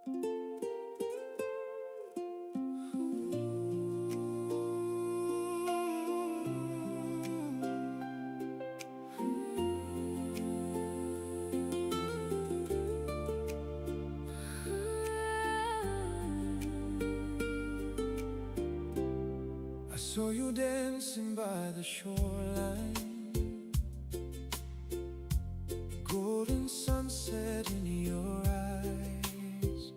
I saw you dancing by the shoreline, golden sunset in your eyes.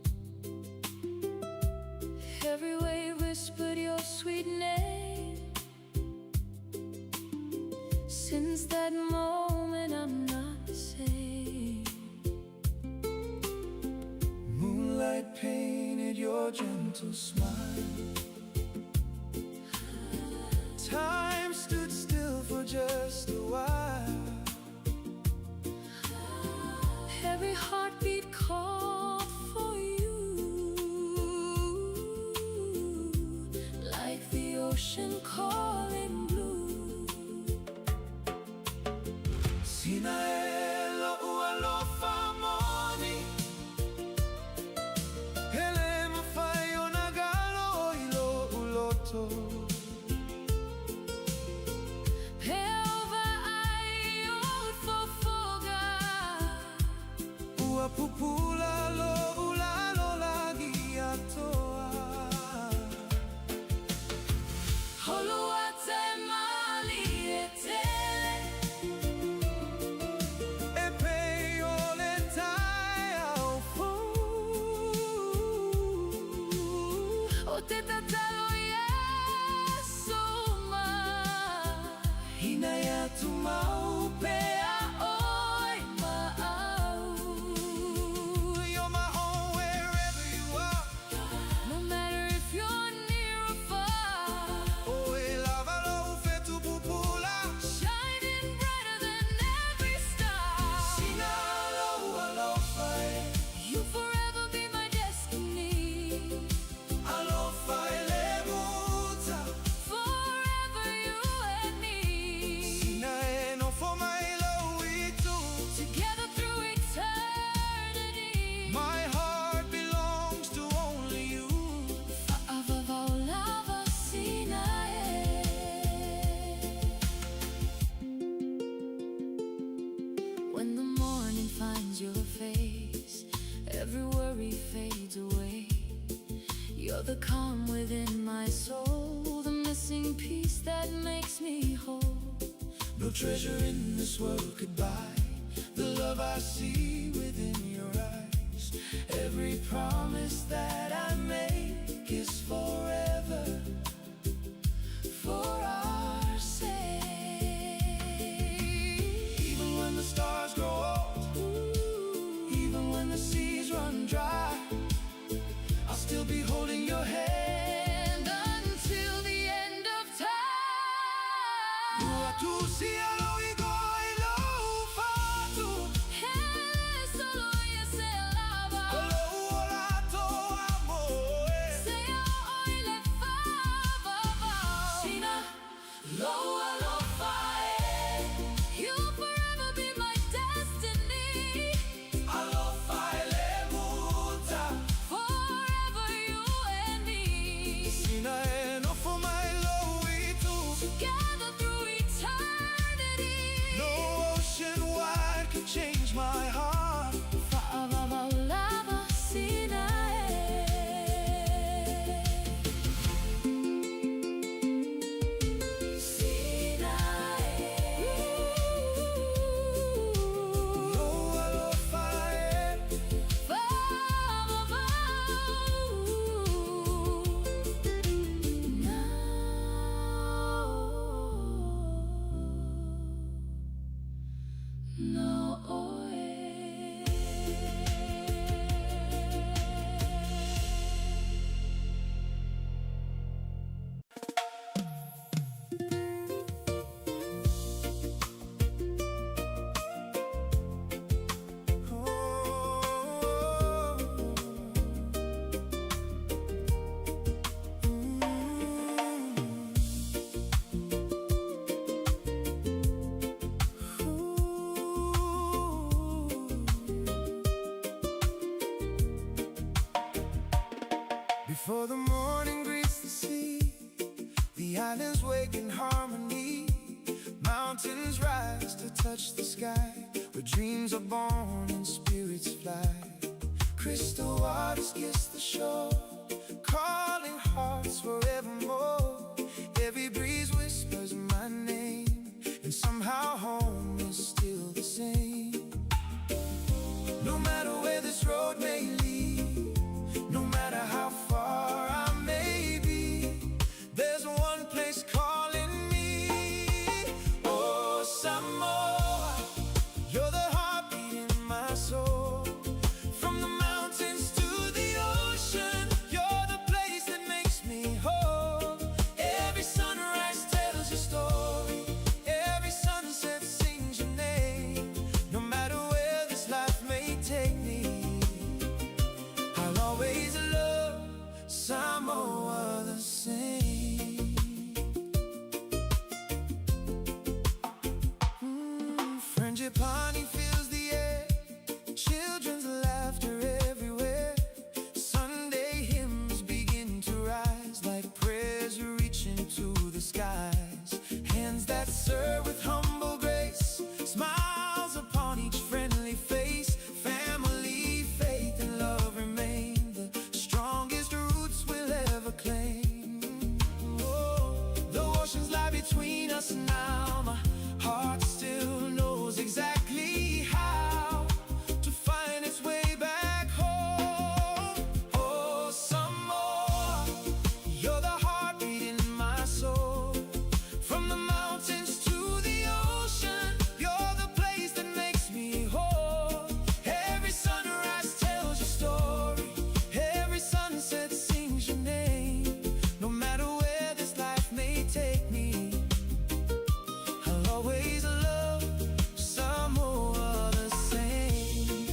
Every wave whispered your sweet name. Since that moment I'm not the same. Moonlight painted your gentle smile. Time stood still for just a while. Every heartbeat called for you, like the ocean calling blue. Sinaelo ualofa moni, ele mafayo nagalo ilo uloto. Pupula lo ulalo lagi atoa. Holuate mali etele, Epe ole tai au fu. o te tatalo yasuma. Hinayatu maupea oi maau. You're my own wherever you are. No matter if you're near or far, Oh, elavalo fetu pupula. shining brighter than every star. Sinalo alofai, You forever be my destiny. alofai lemuta. Forever you and me, Sinaeno for my loitu. together through eternity. My heart belongs to only you. Avavaulava Sinae. When the morning finds your face, every worry fades away. You're the calm within my soul, the missing piece that makes me whole. No treasure in this world could buy the love I see within your eyes. Every promise that I make is forever, for our sake. Even when the stars grow old, even when the seas run dry, I'll still be holding your hand Until the end of time. tu cielo y goilo fatu. Solo ella se alaba. Olo olato amore. Sea hoy le fa. Before the morning greets the sea, the islands wake in harmony. Mountains rise to touch the sky, where dreams are born and spirits fly. Crystal waters kiss the shore, calling hearts forevermore. Every breeze whispers my name, and somehow home is still the same. No matter where this road may lead, no matter how far I may be, there's one place calling me. Oh, Samoa, you're the heartbeat in my soul. From the mountains to the ocean, you're the place that makes me whole. Every sunrise tells your story, every sunset sings your name. No matter where this life may take me, I'll always love Samoa the same. Frangipani fills the air, children's laughter everywhere. Sunday hymns begin to rise, like prayers reaching to the skies. Hands that serve with humble grace, smiles upon each friendly face. Family, faith, and love remain the strongest roots we'll ever claim. Oh, the oceans lie between us now. My heart still knows exactly how to find its way back home. Oh, Samoa, you're the heartbeat in my soul. From the mountains to the ocean, you're the place that makes me whole. Every sunrise tells your story, every sunset sings your name. No matter where this life may take me, I'll always love Samoa the same.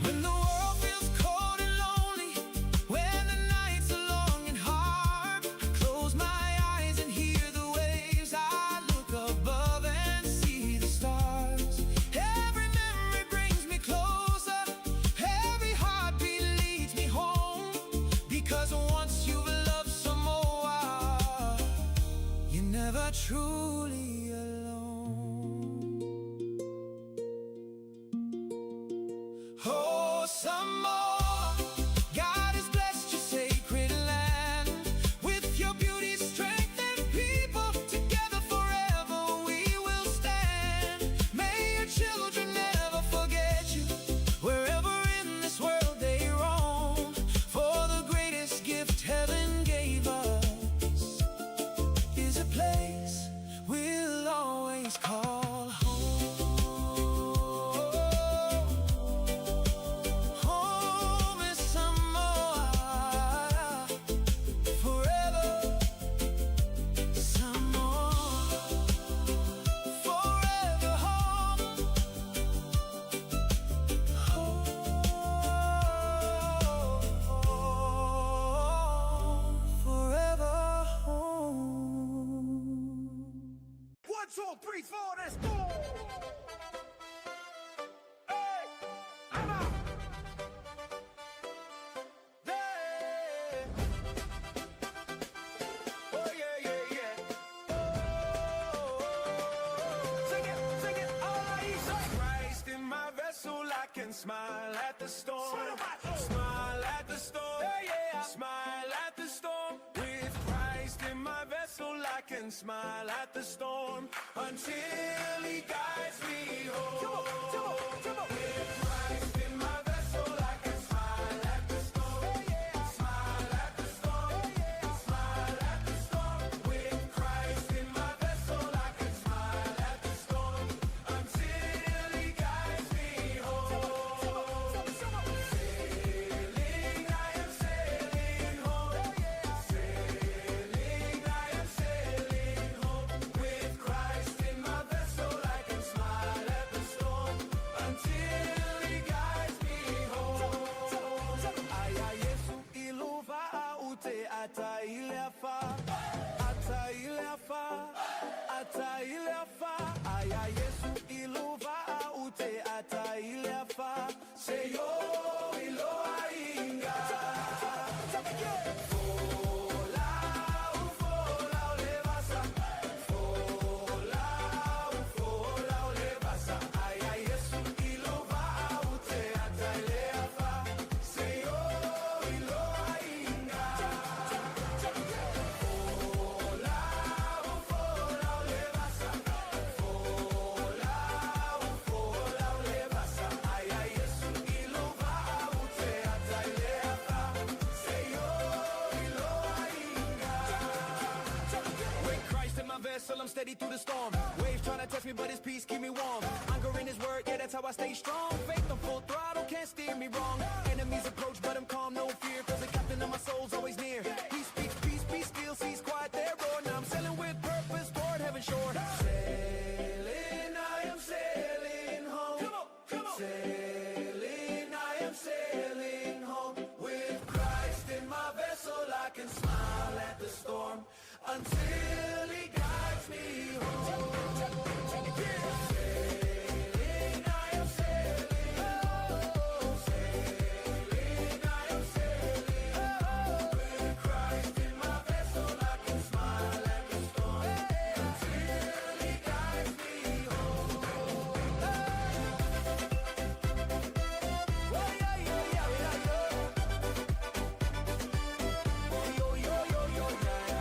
When the world feels cold and lonely, when the nights are long and hard, I close my eyes and hear the waves. I look above and see the stars. Every memory brings me closer, every heartbeat leads me home. Because once you've loved Samoa, you're never truly alone. Oh, Samoa, God has blessed your sacred land with your beauty, strength, and people. Together forever we will stand. May your children never forget you, wherever in this world they roam. For the greatest gift heaven gave us is a place we'll always call home. Home is Samoa, forever Samoa, forever home. Home, forever home. 1, 2, 3, 4, let's go! Hey, I'm out! Yeah! Oh, yeah, yeah, yeah. Oh, sing it, all I say. Christ in my vessel, I can smile at the storm. Smile at the storm. Yeah, smile at the storm. With Christ in my vessel, I can smile at the storm until He guides me home. With Christ in my vessel, I can smile at the storm. Smile at the storm. Smile at the storm. With Christ in my vessel, I can smile at the storm until He guides me home. Sailing, I am sailing home. Sailing, I am sailing home. With Christ in my vessel, I can smile at the storm until He guides me home. vessel, I'm steady through the storm. Waves trying to test me, but his peace keep me warm. Anchor in his word, yeah, that's how I stay strong. Faith on full throttle, can't steer me wrong. Enemies approach, but I'm calm, no fear. Cause the captain of my soul's always near. He speaks peace, be still, sees quiet there, roar. Now I'm sailing with purpose, toward heaven shore. Sailing, I am sailing home. Come on. Sailing, I am sailing home. With Christ in my vessel, I can smile at the storm. Until he guides me home. Sailing, I am sailing home. Sailing, I am sailing home. With Christ in my vessel, I can smile at the storm. Until he guides me home. Oh, yeah, yeah, yeah, yeah, yeah. Yo, yo, yo, yo, yeah.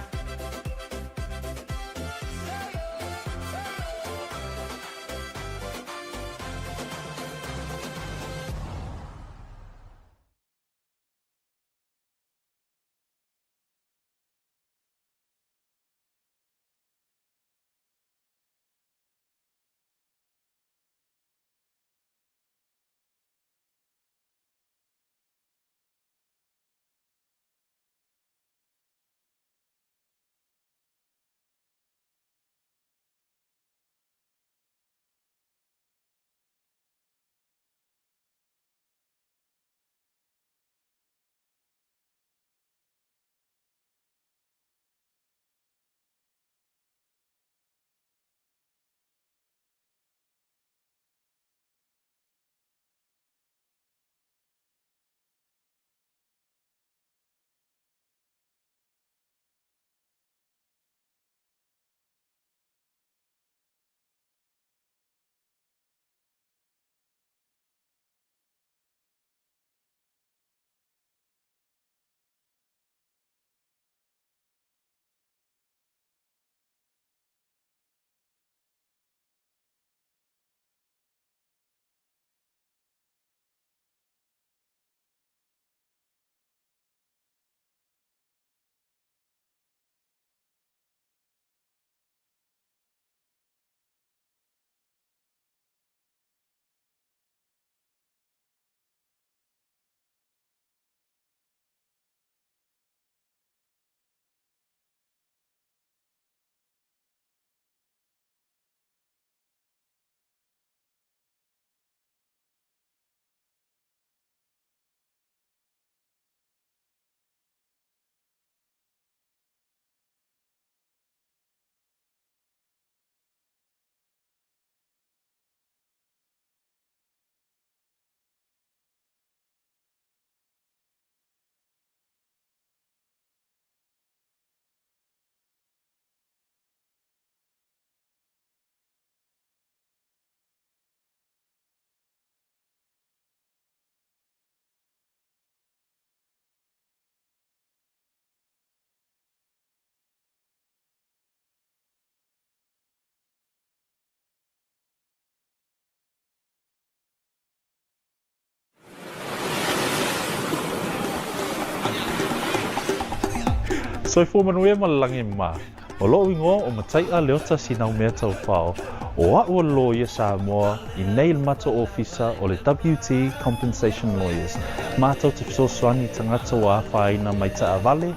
Soi fo manuia malangi ma. O lo ingo o matai a leota sinau mea tau whao. O a ua lo ia Samoa I nei le mato ofisa o le WT Compensation Lawyers. Mātou te fisosoani tangata wa whaina mai ta avale,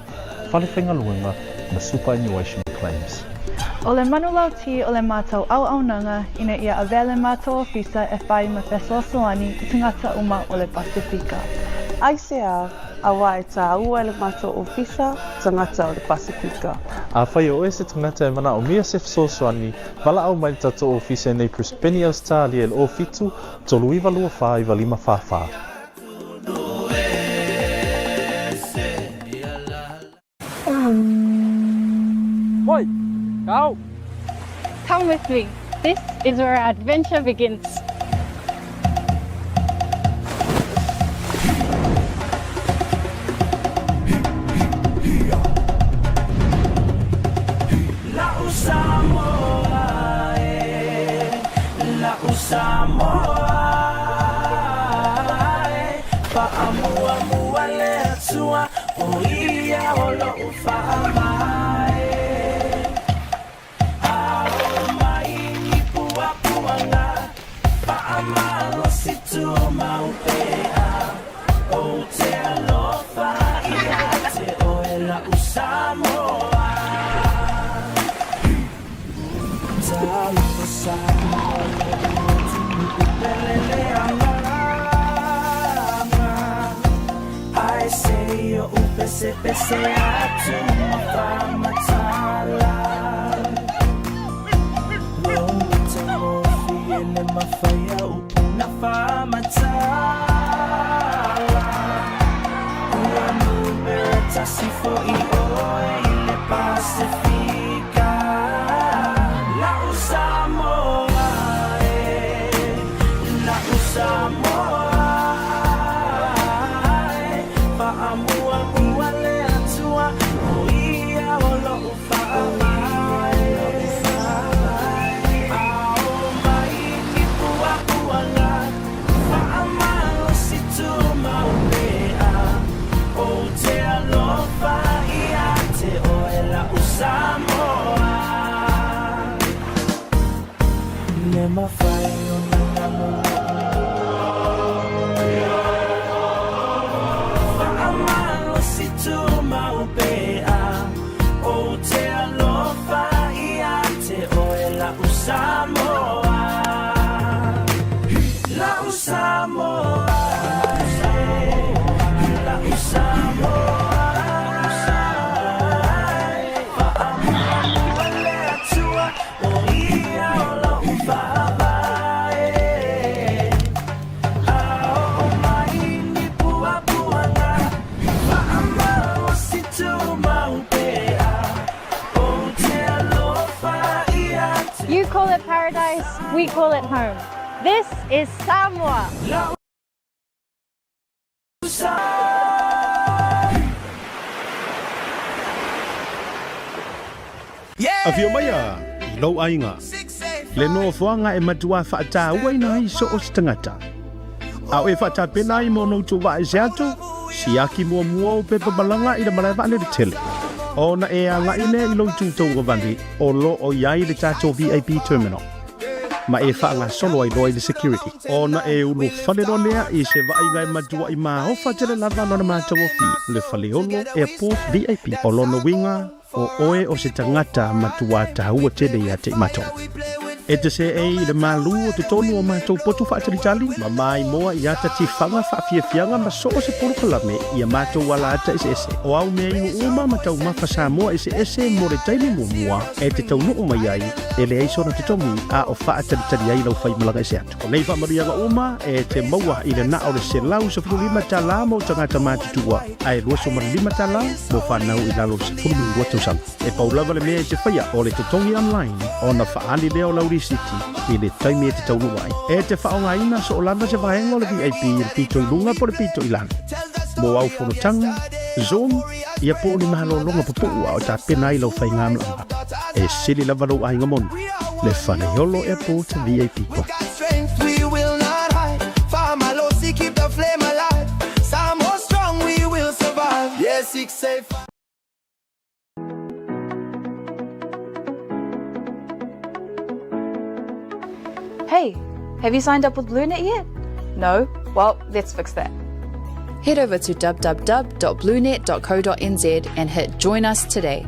whale whenga luenga, na superannuation claims. O le manulau ti o le mātou au nanga ina ia avele mātou ofisa e whai ma fesosoani I tangata uma o le Pasifika. Aisea, awa e tā ua le mātou ofisa, tangata o le Pasifika. A whai o ese tangata e mana o mia se fisosoani, wala au mai tato ofisa nei Crispini Australia le ofitu, tolu iwa lua wha iwa lima whawha. Oi, go! Come with me. This is where our adventure begins. I say yo upese pese atu mafamatala Lo tengo fiele mafaya upuna famatala Ua numera sifo I oe ile pacifica La Samoa La Samoa my fire on the amor Faamalo si tu maupea O te alofa ia te oe la Samoa La Samoa La Samoa You call it paradise, we call it home. This is Samoa. Afio maya, lo ainga. Le no foanga e matua fata waina iso o stangata. Au e fata pena I mono tu wa esato, siaki mo mo pe balanga I le malava le tele. Ona e anga ine I lo tu to vandi, o lo o yai le tato VIP terminal. Ma e whaanga solo ai loi le security. Ona e ulu whalero lea I se vainga I matua I maa hofa tele lava lona mātou fi. Le whaleolo airport VIP. O lono winga o oe o se tangata matua tahua tele ia te matou. E te se e I le malu o te tonu o mātou potu whaatari ma mai moa I ata ti whanga whaafiafianga ma so o se porokalame I a mātou wala ata ese. O au mea inu uma matau mawha Samoa ese mo re taimi mua e te tau nuku mai ai e le eisona te tomu a o whaatari ai lau whai malanga ese atu. O nei whamarianga uma e te maua I le na o le se lau sa furu lima ta la mo tangata mātutua a e luaso mara lima ta la mo whanau I lalo sa furu lima watu sam. E paulawa le mea e te whaia o le totongi online o na whaani leo lauri City I le taimi e te taunu wai. E te whaonga ina so o lana se vahenga o le VIP I le pito I lunga po le pito I lana. Mo au whanotanga, Zoom, ia po ni mahalolonga popua o ta pena I lau whai ngamla. E sili lava lau ainga monu. Le whaneholo airport VIP ko. We will not hide. Famalosi keep the flame alive. Samoa strong, we will survive. Yes, it's safe. Hey, have you signed up with BlueNet yet? No? Well, let's fix that. Head over to www.bluenet.co.nz and hit Join Us today.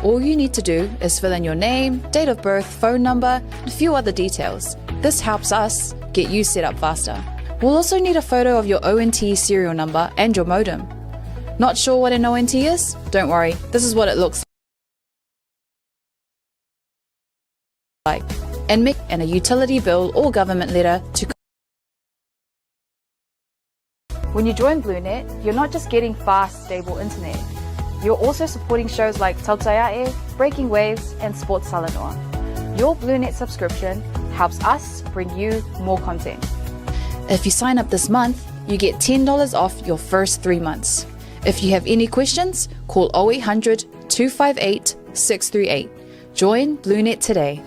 All you need to do is fill in your name, date of birth, phone number, and a few other details. This helps us get you set up faster. We'll also need a photo of your ONT serial number and your modem. Not sure what an ONT is? Don't worry, this is what it looks like. And a utility bill or government letter to. When you join BlueNet, you're not just getting fast, stable internet. You're also supporting shows like Tautaiae, Breaking Waves, and Sports Salanoa. Your BlueNet subscription helps us bring you more content. If you sign up this month, you get $10 off your first 3 months. If you have any questions, call 0800 258 638. Join BlueNet today.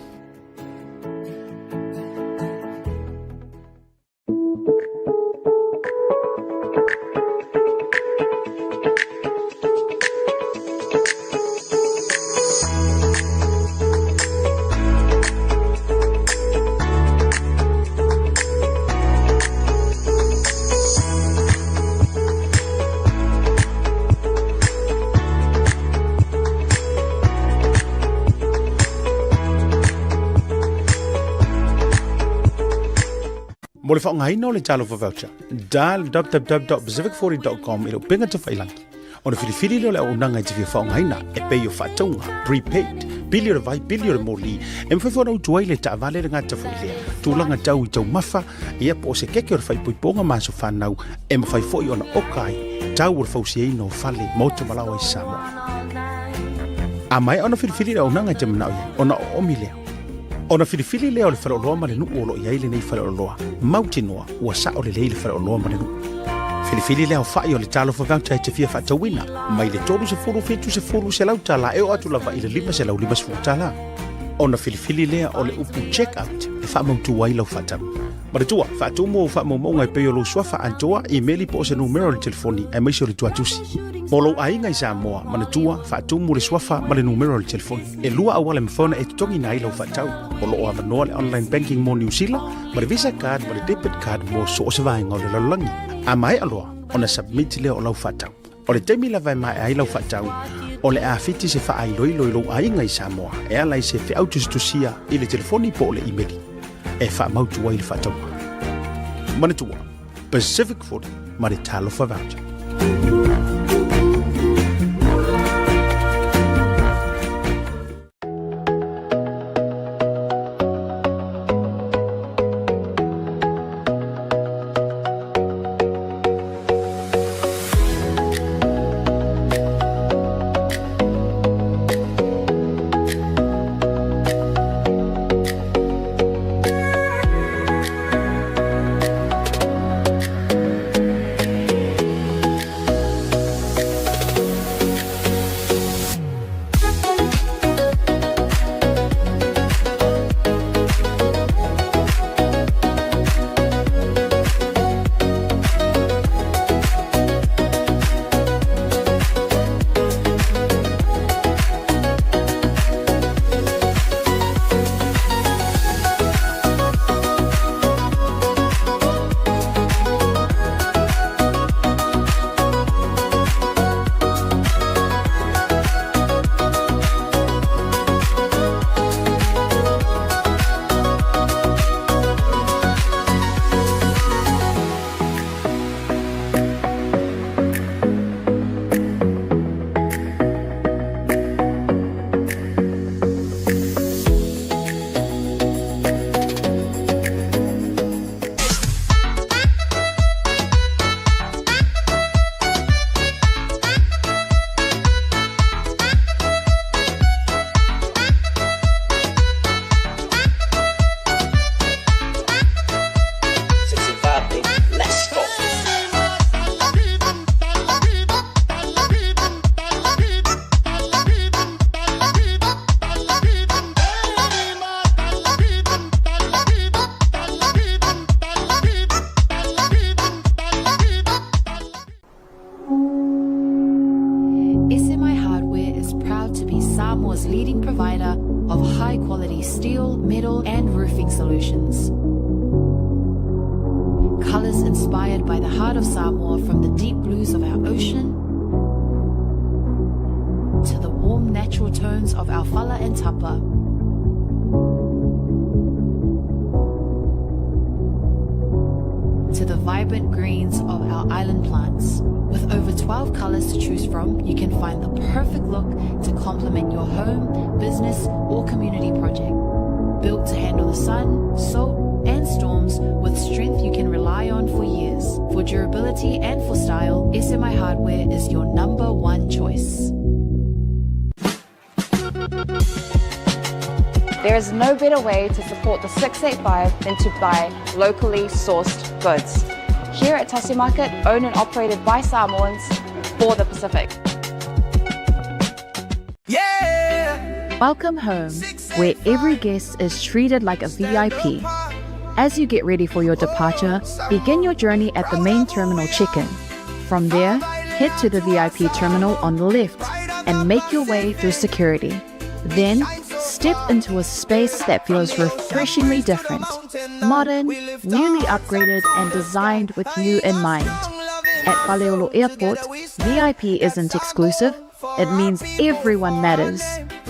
Mo le whaongaina o le talo for voucher. Dial www.pacific40.com ilo pinga te whailangi. O na whiriwhiri leo le au nanga i te whia whaongaina e pei o whatonga, prepaid, bili o le vai, bili o le moli. E mwhewhora au tuai le ta avale le ngata whailea. Tūlanga tau I tau mafa, ia po se keke o le whaipoiponga maso whanau, e mwhai foi o na okai, tau o le whausiei no whale, moto malawa I Samoa. A mai ona whiriwhiri le au nanga I te manau ia, ona o omi leo. Ona whiriwhiri leo le whaleoloa ma le nuu o lo iai le nei whaleoloa. Mautinoa, ua sa o le lei le whaleoloa ma le nuu. Whiriwhiri leo whai o le talo for voucher te fia whatawina, mai le tolu se furu fitu se furu se lau tala e o atu lava I le lima se lau lima se tala. Ona whiriwhiri leo o le upu check-out e whamautu wai lau whatamu. Maritua, whatu mo whamau ngai peo lo swafa antoa I meli po se numero le telefoni e maisi o le tuatusi. Molo ainga I Samoa, manatua, whatu mo le swafa ma le numero le telefoni. E lua awale mfona e tutongi nai lau whatau. Molo o avanoa le online banking mo New Zealand, ma le visa card, ma le debit card mo so se vainga o le lalangi. A mai aloa, ona submit leo lau whatau. O le teimi la vai mai ai lau whatau, o le awhiti se wha ai loilo ainga I Samoa, e alai se whi autustusia I le telefoni po le imeli. E wha mautu wai le whatau. Manatua, Pacific 40, ma le talo for voucher. Samoa's leading provider of high-quality steel, metal and roofing solutions. Colours inspired by the heart of Samoa, from the deep blues of our ocean to the warm natural tones of our fala and tapa. To the vibrant greens of our island plants. With over 12 colours to choose from, you can find the perfect look to complement your home, business or community project. Built to handle the sun, salt and storms with strength you can rely on for years. For durability and for style, SMI Hardware is your #1 choice. There is no better way to support the 685 than to buy locally sourced goods. Here at Tasi Market, owned and operated by Samoans for the Pacific. Welcome home, where every guest is treated like a VIP. As you get ready for your departure, begin your journey at the main terminal check-in. From there, head to the VIP terminal on the left and make your way through security. Then, step into a space that feels refreshingly different, modern, newly upgraded and designed with you in mind. At Paleolo Airport, VIP isn't exclusive, it means everyone matters.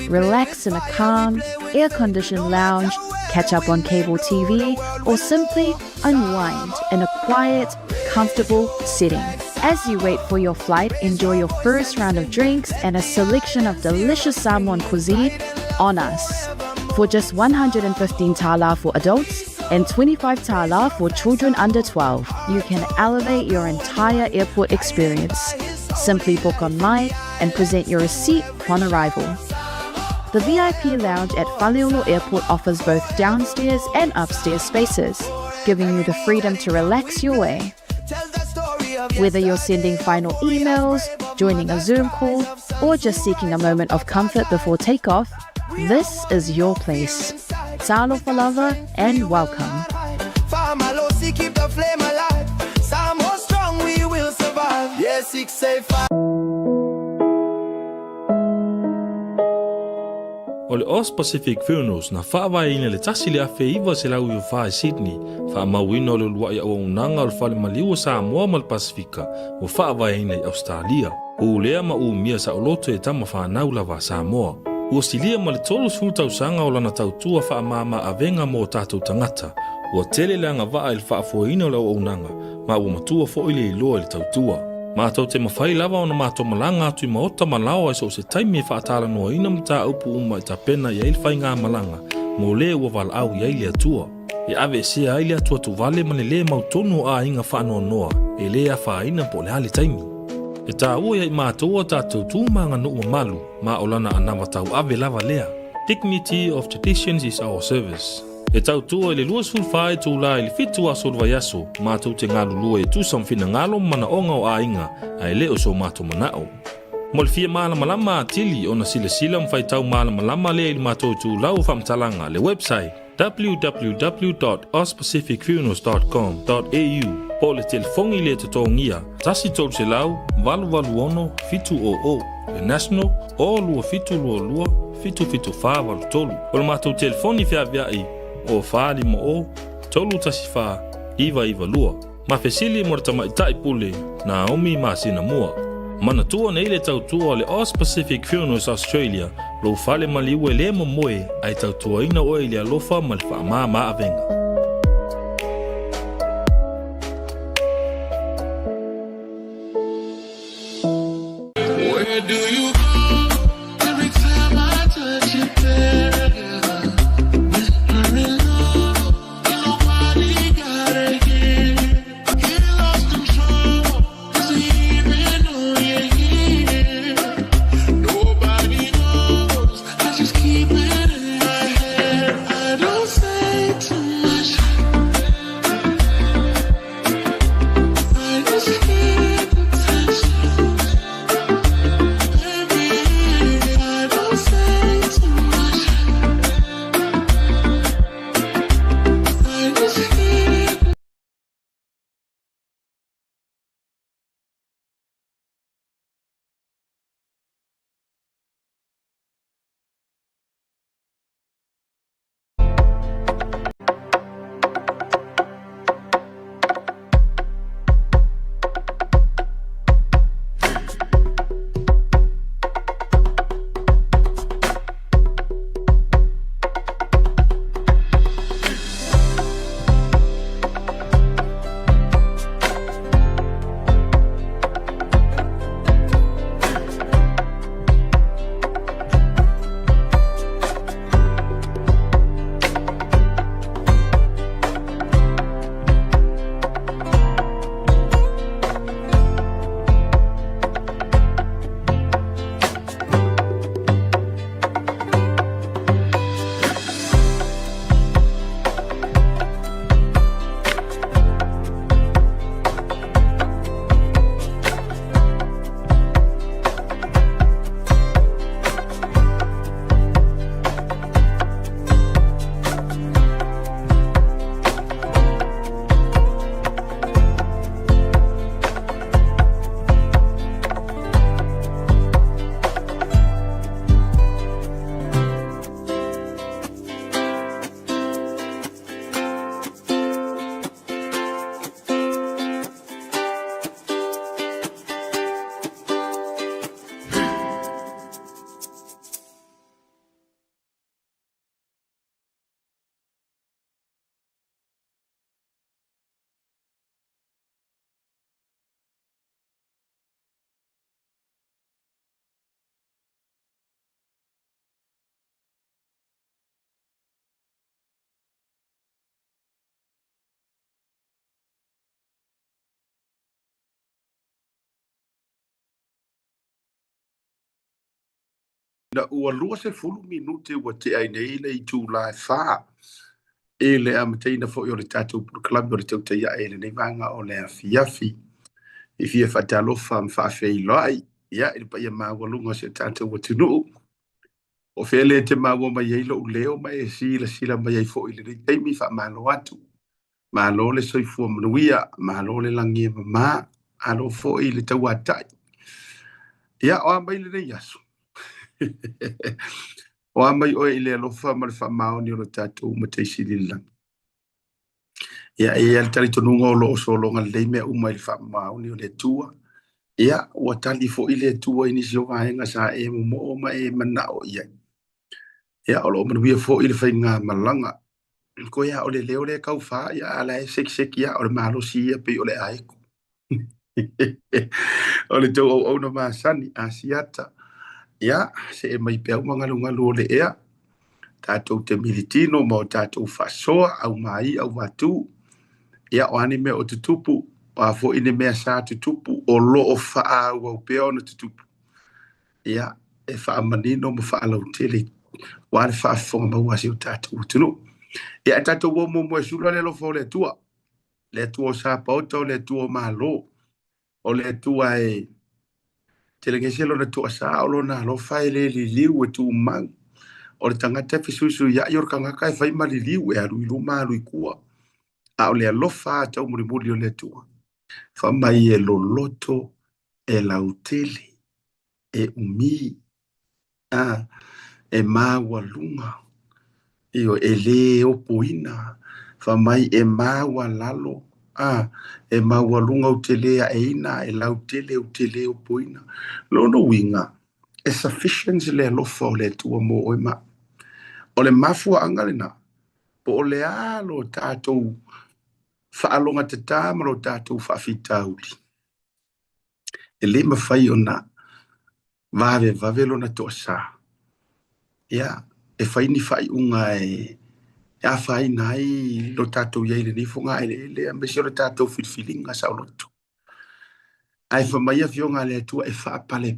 Relax in a calm, air-conditioned lounge catch up on cable TV, or simply unwind in a quiet, comfortable setting. As you wait for your flight, enjoy your first round of drinks and a selection of delicious Samoan cuisine on us. For just 115 tala for adults and 25 tala for children under 12, you can elevate your entire airport experience. Simply book online and present your receipt upon arrival. The VIP lounge at Faleolo Airport offers both downstairs and upstairs spaces, giving you the freedom to relax your way. Whether you're sending final emails, joining a Zoom call, or just seeking a moment of comfort before takeoff, this is your place. Talo Falava and welcome. Keep the flame alive. Samo strong, we will survive. Yes, 685. O le Oz Pacific Funerals na whaawai le tasi le awhi iwa se lau i wha Sydney. Wha mawina o le lua i awa unanga o le whale maliwa Samoa ma le Pasifika o whaawai i Australia. O lea ma mia sa o loto e tama whanau lawa Samoa. O silia ma le tolu sultau sanga o lana tautua wha mama avenga mo tātou tangata. O tele leanga waa i le whaafoina o lau unanga ma o matua fo i le iloa i le tautua. Mātou te mawhai lava o na mātou malanga atu i maota malao ai so se taimi e whaatala noa ina mta upu uma i ta pena i eil whai ngā malanga mo le ua wala au i eili atua. E ave se eili atua tu vale ma le mautonu a inga whaanoa noa e le a whaina po le hali taimi. E tā ua i mātou o tātou tūmanga no ua malu ma o lana anawa tau ave lava lea. Dignity of traditions is our service. E tau tua i le luas fulwhae tū la i le fitu a solva yaso, mātou te ngālu lua e tūsam whina ngalo mana onga o a inga, a e leo so mātou manao. Mo le fia malama lama a tili o na sila sila mwhai tau malama lama lea i le mātou tū lau whamtalanga le website www.ozpacificfunerals.com.au po le telefongi le tutongia, tasi tolu se lau, valu ono, fitu o, le national, o lua fitu lua, fitu wha valu tolu. O le mātou telefoni fia viai, o whaali mo o, tolu tasi wha, iwa lua. Ma fesili mo rata maitai pule, na omi ma sina mua. Mana tua nei le tautua o le Oz Pacific Funerals Australia, lo whale maliu e le mo moe, ai tautua ina o e le alofa ma le wha maa avenga. Where do you go? Every time I touch you there. Too na ua lua se fulu minute ua te ai nei le i tū la wha. E le amateina fo i o le tātou purkalabi o le tautai e le nei vanga o le afiafi. I fia whatalofa mwhawhei loai. Ia, ili pa ia mawalunga se tātou wa tunu. O whele te mawa mai eilo u leo mai e sila mai ei fo i le teimi wha malo atu. Malo le soifua manuia, malo le langia mama, alo fo i le tau atai. Ia, o amai le nei asu. O amai o i le alofa ma le wha mao ni o le tātou ma te sililang. Ia, e al tali tonunga o loo solonga le mea umai le wha mao ni o le tua. Ia, ua tali fo i le tua ini si o vahenga sa e mo o ma e manao ia. Ia, o loo manuia fo i le whainga malanga. Ko ia o le leo le kau wha, ia ala e seki ia o le malo si ia pe o le aeko. O le tau au na maasani a siata. Ia, se e mai pēu mangalu o le ea. Tātou te militino mo tātou whasoa au mai au watu. Ia o ane mea o tutupu, o a fo ine mea sa tutupu, o lo o wha au pēo na tutupu. Ia, e wha manino mo wha alau tele. Wa le wha fonga mauasi o tātou tunu. Ia tātou o mo e sula le lofo le tua. Le tua o sa pauta o le tua o malo. O le tua e telengese lo na tua sa o lo na lo fai le li liu e tu mang. O le tangata fisusu ia ior kangaka e fai ma li liu e alu ilu ma alu ikua. A o le alofa tau murimuri o le tua. Fa mai e lo loto e lautele e umi. E maua lunga. Io e le o poina. Fa mai e maua lalo. E maua lunga o te lea e ina e lautele o te lea o poina. Lono winga. E sufficiency le alofa o le tua mo o ma. O le mafua angalina. Po o le alo tātou whaalonga te tāmaro tātou whawhitauli. E le mawhai o na vave lo na toa sa. Ia, e whaini whai unga e a whai nai lo tātou iei le nifonga e le a mesi o le tātou whilwhilinga sa o loto. Ai whamai a fionga le atua e wha pale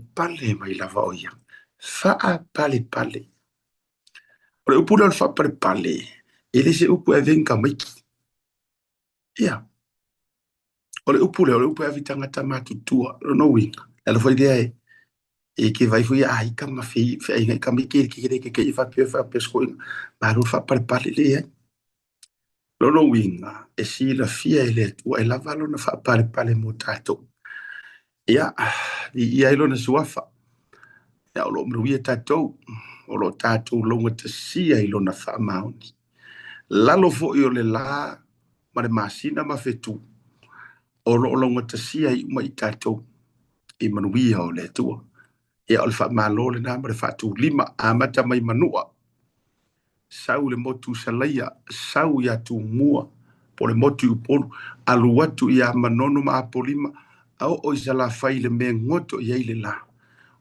mai lava o ia. Wha pale. O le upu le wha pale. E le se upu e venka maiki. Ia. O le upu e vitanga tamatu tua. No winga. Ela foi idea e ke vai foi ai ka mafi ai ka mi ke i fa pesco ma ro fa pale le no winga e si la fia ele tu e la valo na fa pale mo tato ia ia ilo na suafa ia lo mru ia tato o lo tato lo ngata si ilo na fa mauni la lo fo io le la ma le masina ma fetu o lo ngata si ai mai tato e manuia o le tua. Ia o le wha malo le nama le whatu lima a mata mai manua. Sau le motu salaia, sau ia tu mua, po le motu upolu, alu watu ia manono ma apolima, au o isa la whai le mea ngoto ia ile la.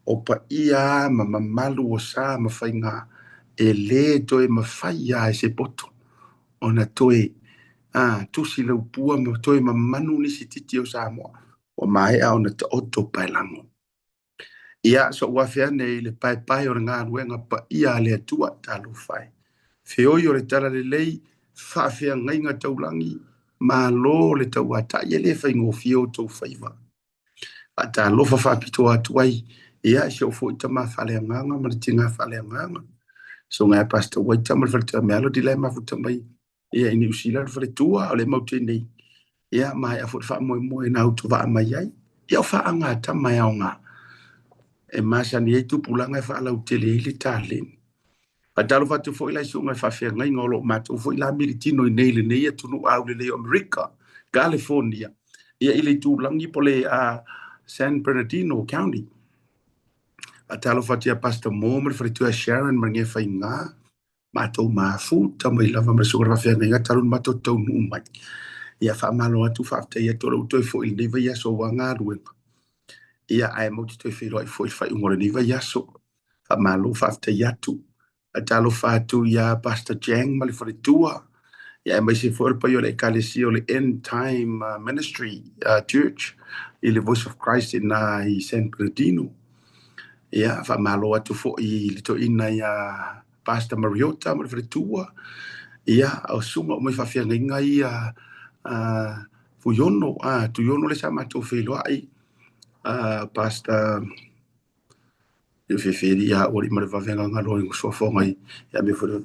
O pa ia ma mamalu o sa ma whai ngā, e le toe ma whai ia e se poto. O na toe, tusi le upua ma toe ma manu nisi titi o sa moa. O mai au na ta oto pai lango. Ia so wafea nei le pai o ngā ruenga pa ia le atua talo whai. Whioi o le tala le lei, whawhea ngai ngā taulangi, ma lo le tau ata, ia le whai ngō whio tau whaiva. A ta lofa whapito atuai, ia si o fo i tama whale anganga, ma le tinga whale anganga. So ngai pasta wai tama le whale tama alo di lai mafuta mai, ia ini usila le whale tua o le maute nei. Ia mai a fo wha moe na auto wa mai ai, ia o wha anga tama ia o ngā. E masa ni e tupulanga e whaalau tele i le tālen. A talo whatu fo i lai sunga e whawhea ngai ngolo mātou fo i la militino i nei le nei atunu au le leo Amerika, California. Ia i le tūlangi po le San Bernardino County. A talo whatu a Pastor Moore, whare Sharon, maringe whai ngā, mātou māfu, tama i lava mara sunga whawhea ngai ngā talun mātou tau numai. Ia whaamalo atu whaftea ia tōra utoi fo i neva ia so wa ngā ruenga. Ia ai mauti toi whiro ai fwoi whai ungore niwa yaso. Wha malo whafta yatu. A talo whatu ia Pastor Jang mali whare tua. Ia mai se whore pa i o le ekalesi o le End Time Ministry Church. I le Voice of Christ i San Bernardino. Ia, whamalo atu fo I lito ina ia Pastor Mariota, ma le tua. Ia, au sunga o mai whawhianga inga ia fuyono, tuyono le sa mato wheloa ai. Pastor Yo feferi ia ori ma le whawhianga ngalo ingo soa whonga I. Ia me whare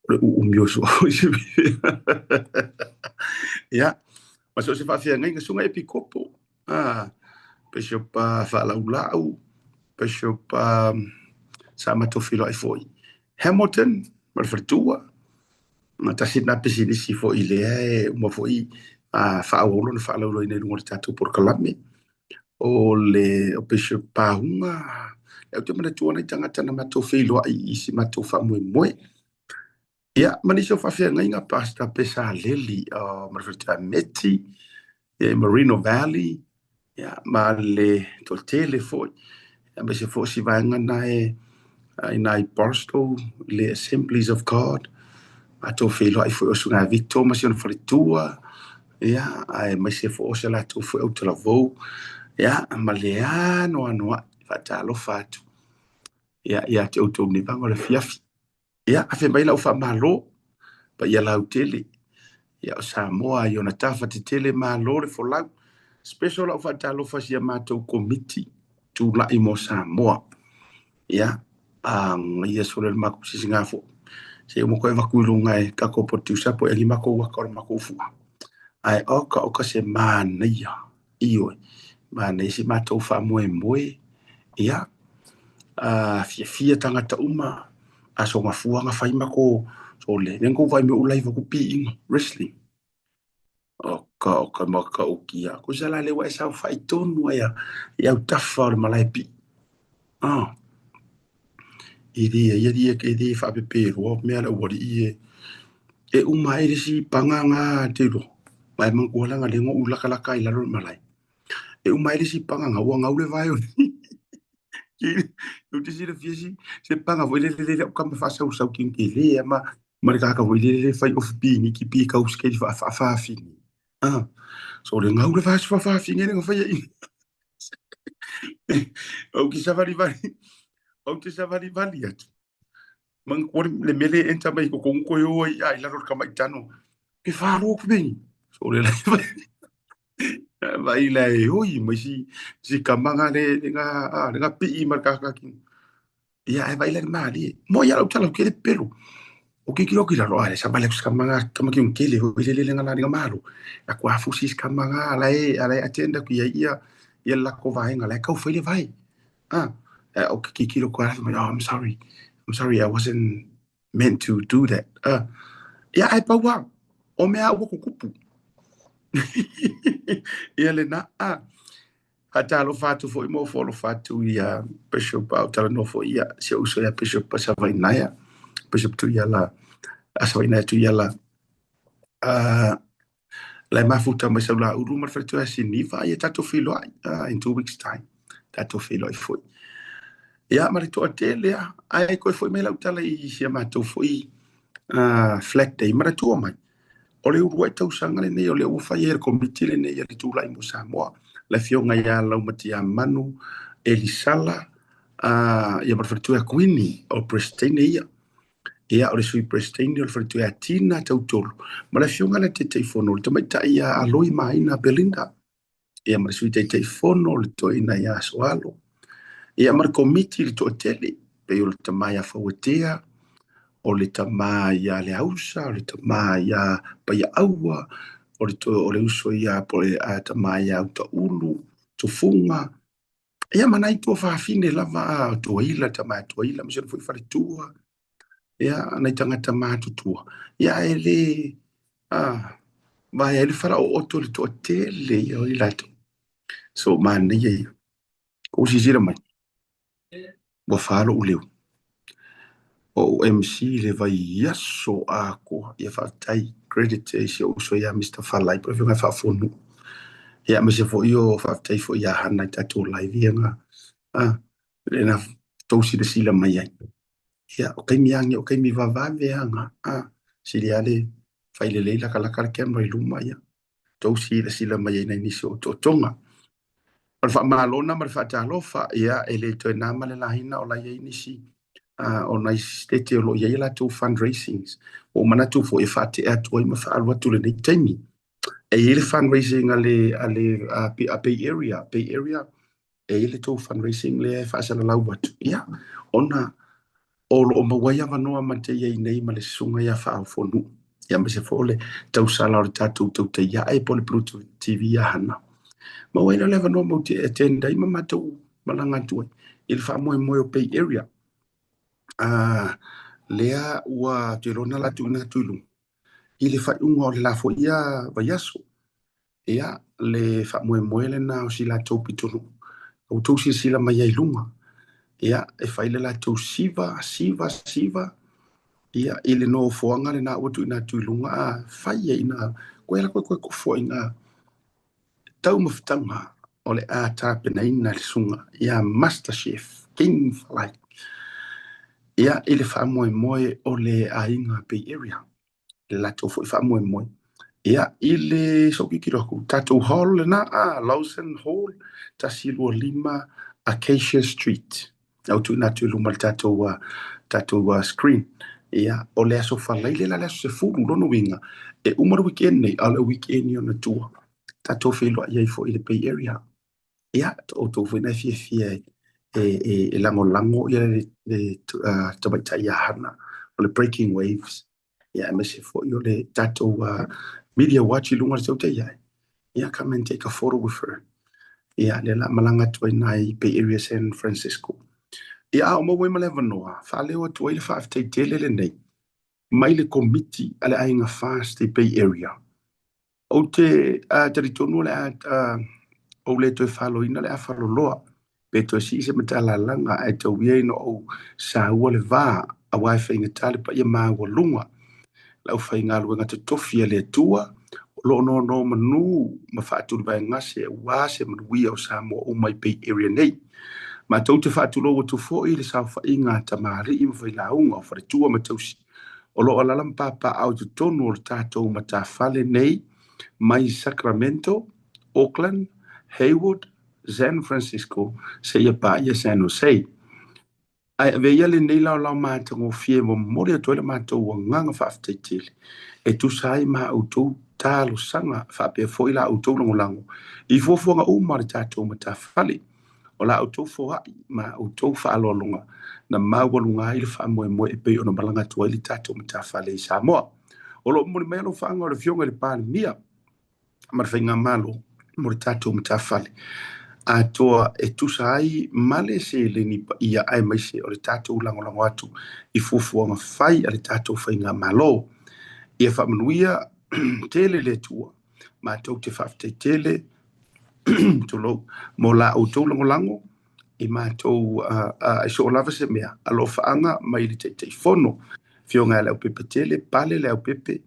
ore umio soa. Ia, ma so se whawhianga inga sunga epikopo. Bishop Whalaulau, Bishop Samatofi Lai foi. Hamilton, Marfatua, Matasina Pesinisi for Ile, Mofoi, Faolo, and Falo in the Tatu por Calami, o le Bishop Paunga, Automatuana Tangatana Matofilo, Isimato Famu Moy. Yeah, Manisho Fafianga, Pasta Pesa Lily, Marfata Meti, Merino Valley. Ya, ma le totele foi. Ya, me se fosi vanga nai Barstow, le Assemblies of God. A to felo ai foi o sunga Victor, ma se on fritua. Ya, ai me se fosi la to foi o tlavou. Ya, ma le ano fatalo fatu. Ya te auto ni vanga le fiafi. Ya, a fe mai la fa malo. Pa ya la utele. Ya o Samoa yo na tafa te tele malo le folau. Special of Atalo Fasia Mato Committee to La Imo Samoa. Yeah, yes, for the Mako Singafo. Say Moko Vakulunga, Kako Potusa, Elimako Wakor Makofu. I oka se man, io, man, is Mato Famwe Moe. Yeah, Fia Tangata Uma, Asoma Fuanga Faimako, so le, then go by me Ulai Vakupi wrestling. Ka maka o kia. Ko sala le wai sau fai tonu ia utafa o malai pi. Ia ke di fa pepe ro me ala wori e uma ere si panganga te ro. Mai man ko langa le ngo ulaka laka ila ro malai. E uma ere si panganga wa ngaule vai o. Eu te sira fiesi se panga voi le o kama fa sau kin ke le ma marika ka voi le fai of pi ni ki pi ka uske fa fini. So le ngau le vas fa finge nga fa ye. O ki savari vali. O ki savari vali at. Man ko le mele enta mai ko ko yo ai la ro ka mai tano. Ki fa ro ku ben. So le vai la oi mai si kamanga le nga pi marka ka ki. Ya vai la mali. Mo ya lo tala ke le pelo. O que kilo kila roa sa bale kamanga kama ki un kele ho ile le ngana nga malo ya kwa fusis kamanga ala atenda ku ia la ko vai ngala ka fele vai o que kilo kwa I'm sorry I wasn't meant to do that ya ai pa wa o me a wo kupu ia le na hata lo fatu fo mo fo lo fatu ia bishop tala no fo ia se uso ya bishop pa vai naya bishop tu ia la asaina tu ia la mafuta mai saula uru mar fetu asini va ia tato filo in 2 weeks time tato filo foi ia mar to atele ai ko foi mai la utala I sia mato foi flat day mar to mai o le uru tau sanga le nei o le ufa ia committee le nei ia tu la Imo Samoa la fionga ia la matia manu elisala ia mar fetu a Queenie o Pristine ia o le sui Pristine o le fetu a Tina tautolo ma la fionga le te fono le mai ta ia aloi mai na Belinda ia mar sui te fono le to ina ia soalo ia mar committee le to tele pe o le tamai a fautea o le tamai a le ausa o le tamai a pa ia aua o le uso ia po le tamai a uta ulu to funga ia manai to fa fine lava to ila tamai to ila mi se foi fare tua ia nei tangata matu tua ia ele vai ele fara o to le to tele o ilato so man ia o si jira mai bo falo o leu o MC le vai yaso ako ia fa tai credit se o so ia Mr. Falai pro nga fa fonu ia me se fo io fa tai fo ia hana tato live ia le na to si de sila mai ai ia o kai miangi o kai mi va anga si ale fai le la kala kala camera luma ia to si de sila mai nei ni so to tonga o fa malona ma fa talofa ia ele to na male la hina o la ye nisi o na state lo ye la to fundraisings o mana tu fo e fa te atu ma fa alwa tu le ni tani e ile fundraising ale Bay Area e ile to fundraising le fa sala la watu ia ona o lo mawaya vanoa ma te ye nei ma le sunga ya fa fo nu ia me se fo le tau sala o tatu tau te ia e pole Pluto TV ya hana ma wena le vanoa mo te attenda ima matou malanga tu il fa mo o Bay Area lea ua te rona la tu na tulu ile fa unga o la fo ia va yaso ia le fa mo le na o si la tau pitulu o tau si sila mai ai lunga ia e fa ile la tau siva ia ile no foanga le na o tu na tulunga fa ia ina koela ko fo ina tau mafutanga o le a tapena ina le sunga ia Master Chef King Flight ia ile fa moe o le ainga Bay Area le la tau fo fa moe ia ile so kikiro ku Tattoo Hall na Lawson Hall tasilu lima Acacia Street au tu na tu luma tattoo screen ia o le aso fa leile la se fulu no winga e umar weekend nei ala weekend yo na tua tattoo filo ia fo ile Bay Area ia to fo na fie e lango ia le tabata ia hana o le Breaking Waves ia me se fo yo le tattoo media watch lunga so te ia come and take a photo with her ia le la malanga tu nai Bay Area San Francisco ia o mo we maleva noa fa le o tu ile fa te tele le nei mai le committee ale ainga fast Bay Area o te territorio le o le to falo ina le afalo loa pe to si se metala langa e to ye no o sa o le va a wifi nge tale pa ye ma o lunga la o fa inga luenga te tofi le tua lo no manu ma fa tu ba ngase wa se mwi o sa mo o mai Bay Area nei ma tau te fa tu lo tu fo ile sa fa inga tamari im fa la unga fa tua ma tausi o lo ala lampa pa au tu tonu o tatou ma ta fale nei mai Sacramento, Oakland, Hayward, San Francisco, se ia pa ia San Jose. Ai ve ia le nei la ma tango fie mo mori to le ma to nganga fa aftetile. E tu sai ma o tu talo sanga fa pe foi la o to lango. I fo nga o ma tatou ma ta fale. O la o to fo ma o to fa alolunga na mawalunga ile fa mo e pe ona balanga to ile tatou ma ta fale sa mo. O lo mo me lo fa nga le fionga le pan mia. Marfinga malo mo tatou ma ta fale. A toa e tusai male se le ni ia ai mai se o le tatou lango atu I fufuanga fai a le tatou whainga malo. Ia whamanuia tele le tua. Ma tau te whafte tele tulo mo la o tau lango I ma tau e so lava se mea. Alo whaanga mai le te fono. Fionga leo pepe tele, pale leo pepe.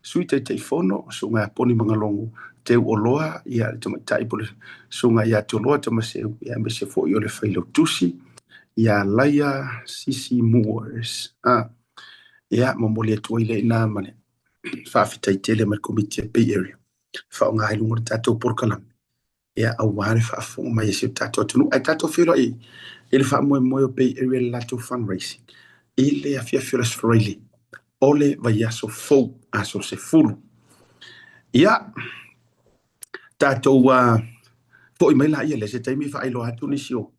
Sui te fono, so ngā poni mga longo. Te oloa, ia te mai pole. So ngā ia te oloa te maseu, ia me se fo i ole whailo tusi. Ia Laia Sisi Moores. Ia mamoli atua ile ina mane. Whawhitai tele mai komiti Bay Area. Whao ngā ilunga tatou porkalami. Ia aware whaafonga mai se tatou tunu. Ai tatou whiro I. Ele wha moe o Bay Area lato fundraising. Ile a fia whira sfraili. Ole vai aso fou aso se fulu. Ia tatou fo I mai la ia le se taimi fa ilo atu ni sio.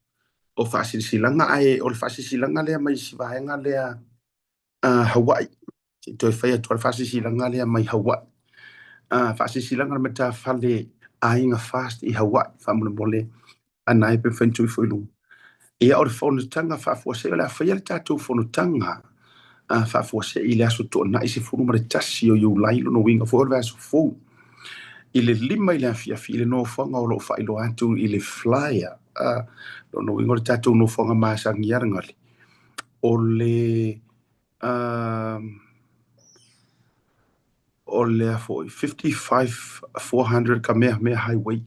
O whaasisilanga ai o le whaasisilanga lea mai si vaenga lea Hawaii. Toi whai atu al whaasisilanga lea mai Hawaii. Whaasisilanga me ta whale ainga fast I Hawaii. Whamule mole anai pe whentui whoilungu. Ia o le whaunutanga whaafuase o lea whai ale tatou whaunutanga. Whaafuase I le aso tō na I se furu mare tasi o iu lailo no winga fo orwe aso fou. I le lima I le afiafi I le no whanga o lo whailo atu I le flyer. No winga le tatou no whanga maasangi arangali. O le afo 55-400 ka mea highway.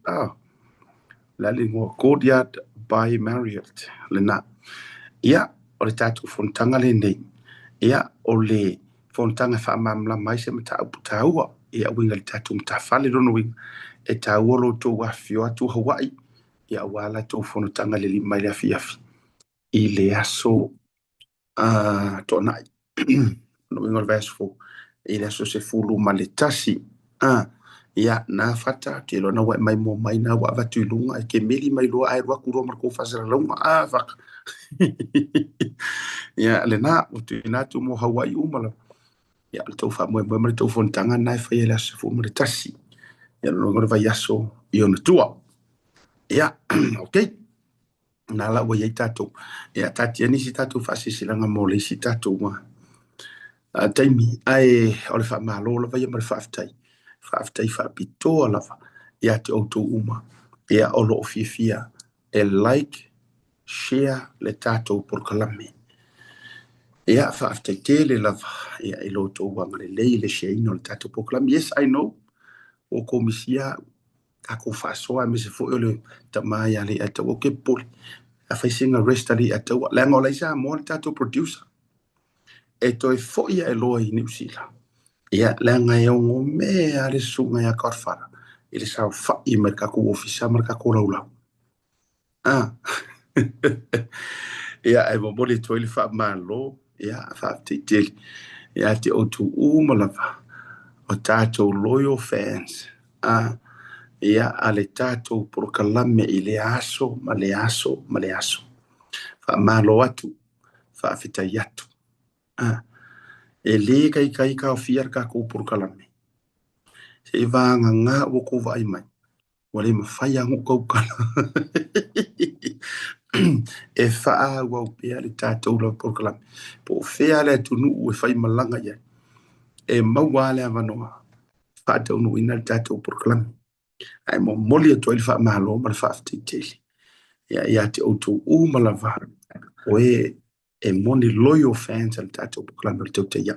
La lingua Courtyard by Marriott. Le na. Ia o le tatou fontanga le nei. Ia o le fontanga whaamamla mai se mata upu Ia winga le tatou mta whale rono winga. E taua lo tō wafio atu Hawaii. ia wala tō whono tanga le lima le afi i le aso tōnai no ingo verse 4 i le aso se fulu ma le tasi ia na fata ke lona wa mai mo mai na wa vatu lunga ke meli mai lo ai wa kuro mar ko fasara lunga vak ia le na o tu na tu mo Hawaii umala ia to fa mo mo to fon tanga na fa ia se fu mo le tasi ia no ngor va yaso i ona tua ia okay na la wa ia tato ia tati ani si tato fa si silanga mo le si tato wa taimi ai o le fa malo la va ia mar fa aftai fa pitoa lava ia te auto uma ia o lo fifia e like share le tato por kalame ia fa aftai tele lava ia e lo to wanga le le share no le tato por kalame. Yes, I know o komisia ako fa so a me se fo le tamaya le ata o ke poli a fa singa rest ali ata la ngola isa mo le tato producer e to e fo ia e lo i New Zealand. Ia langa e ongo me ale sunga ya korfara. Ile sa fa i merka ko ofisa merka ko laula. Ia e mo bole to ile fa malo, ia fa titel. Ia te o tu umalava. O tato loyal fans. Ia ale tato por kalame ile aso, male aso, male aso. Fa malo atu, fa fita yatu. E le kai ka fiar ka ko por kalame se va nga o ko vai mai wale ma faya ngo ko kala e fa wa pe ale tato lo por kalame po fe ale tu nu e fai malanga ya e mawale avanoa fa to nu ina tato por kalame ai mo moli to il fa malo ma fa titeli ya te o tu malava o e moni loyal fans al tato por kalame to te ya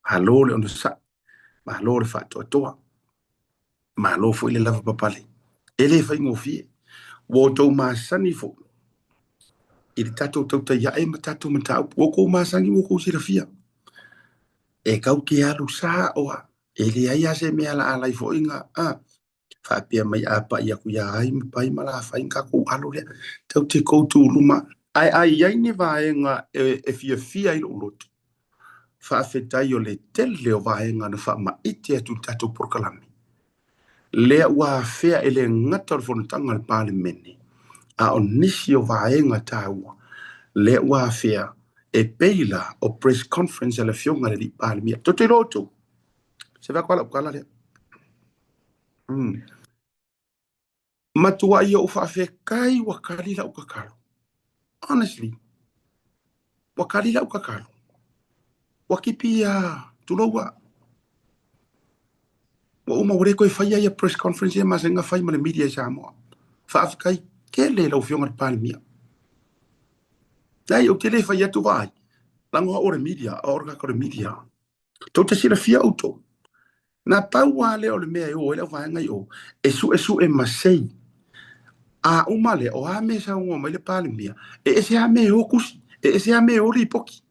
halo le ono sa ma lo le fa to ma lo fo ile lava papale ele fa ngofie wo to ma sani fo il tato to ya e matato mata wo ko ma sani wo ko sirafia e kau ki alu sa o ele ai ase me ala fo inga fa pia mai apa ia ku ya ai pai mala fa inga ko alu le te ko tu luma ai ni va nga e fia ile lot fa afetai o le tele o vaenga na fa maiti atu tato por kalame. Le wa fea ele ngata o fonutanga le parliamene. A o nisi o vaenga taua. Le wa fea e peila o press conference ele fionga le li parliamia. Toto roto. Se va kwala le. Matua ia o fa fe kai wakalila ukakalo. Honestly. Wakalila ukakalo. Wakipia tulowa wa uma ore ko fai ia press conference ma senga fai ma le media sa mo fa afkai kele lo fiona palmia dai o tele fai tu vai lango ore media orga ko media to te sira fia auto na paua le o le mea o ele vai ngai o esu e masei a uma le o a me sa o ma le palmia e se a me o kus e se a me o ripoki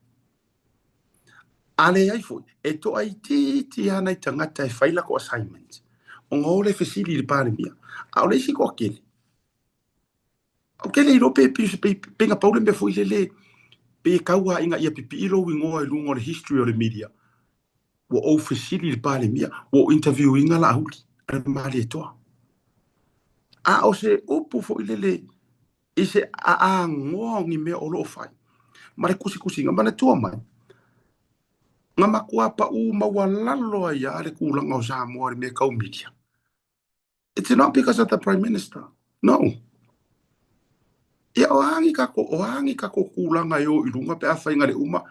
ale ai foi e to ai ti ana i tangata e faila ko assignment o ngole fesili le paremia a ole si ko kele o kele ro pe nga paule me foi le pe kaua inga ia pipi ro wingo e lungo le history of the media wo o fesili le paremia wo interview inga la huli e mali to a o se o pu foi le ise a ngongi me o lo fai mare kusi nga mana to mai nga makua pa mawalalo ya ale kulang o sa mo me ka media. It's not because of the prime minister. No. Ya oangi ka ko kulang ayo ilunga pe afa ngale uma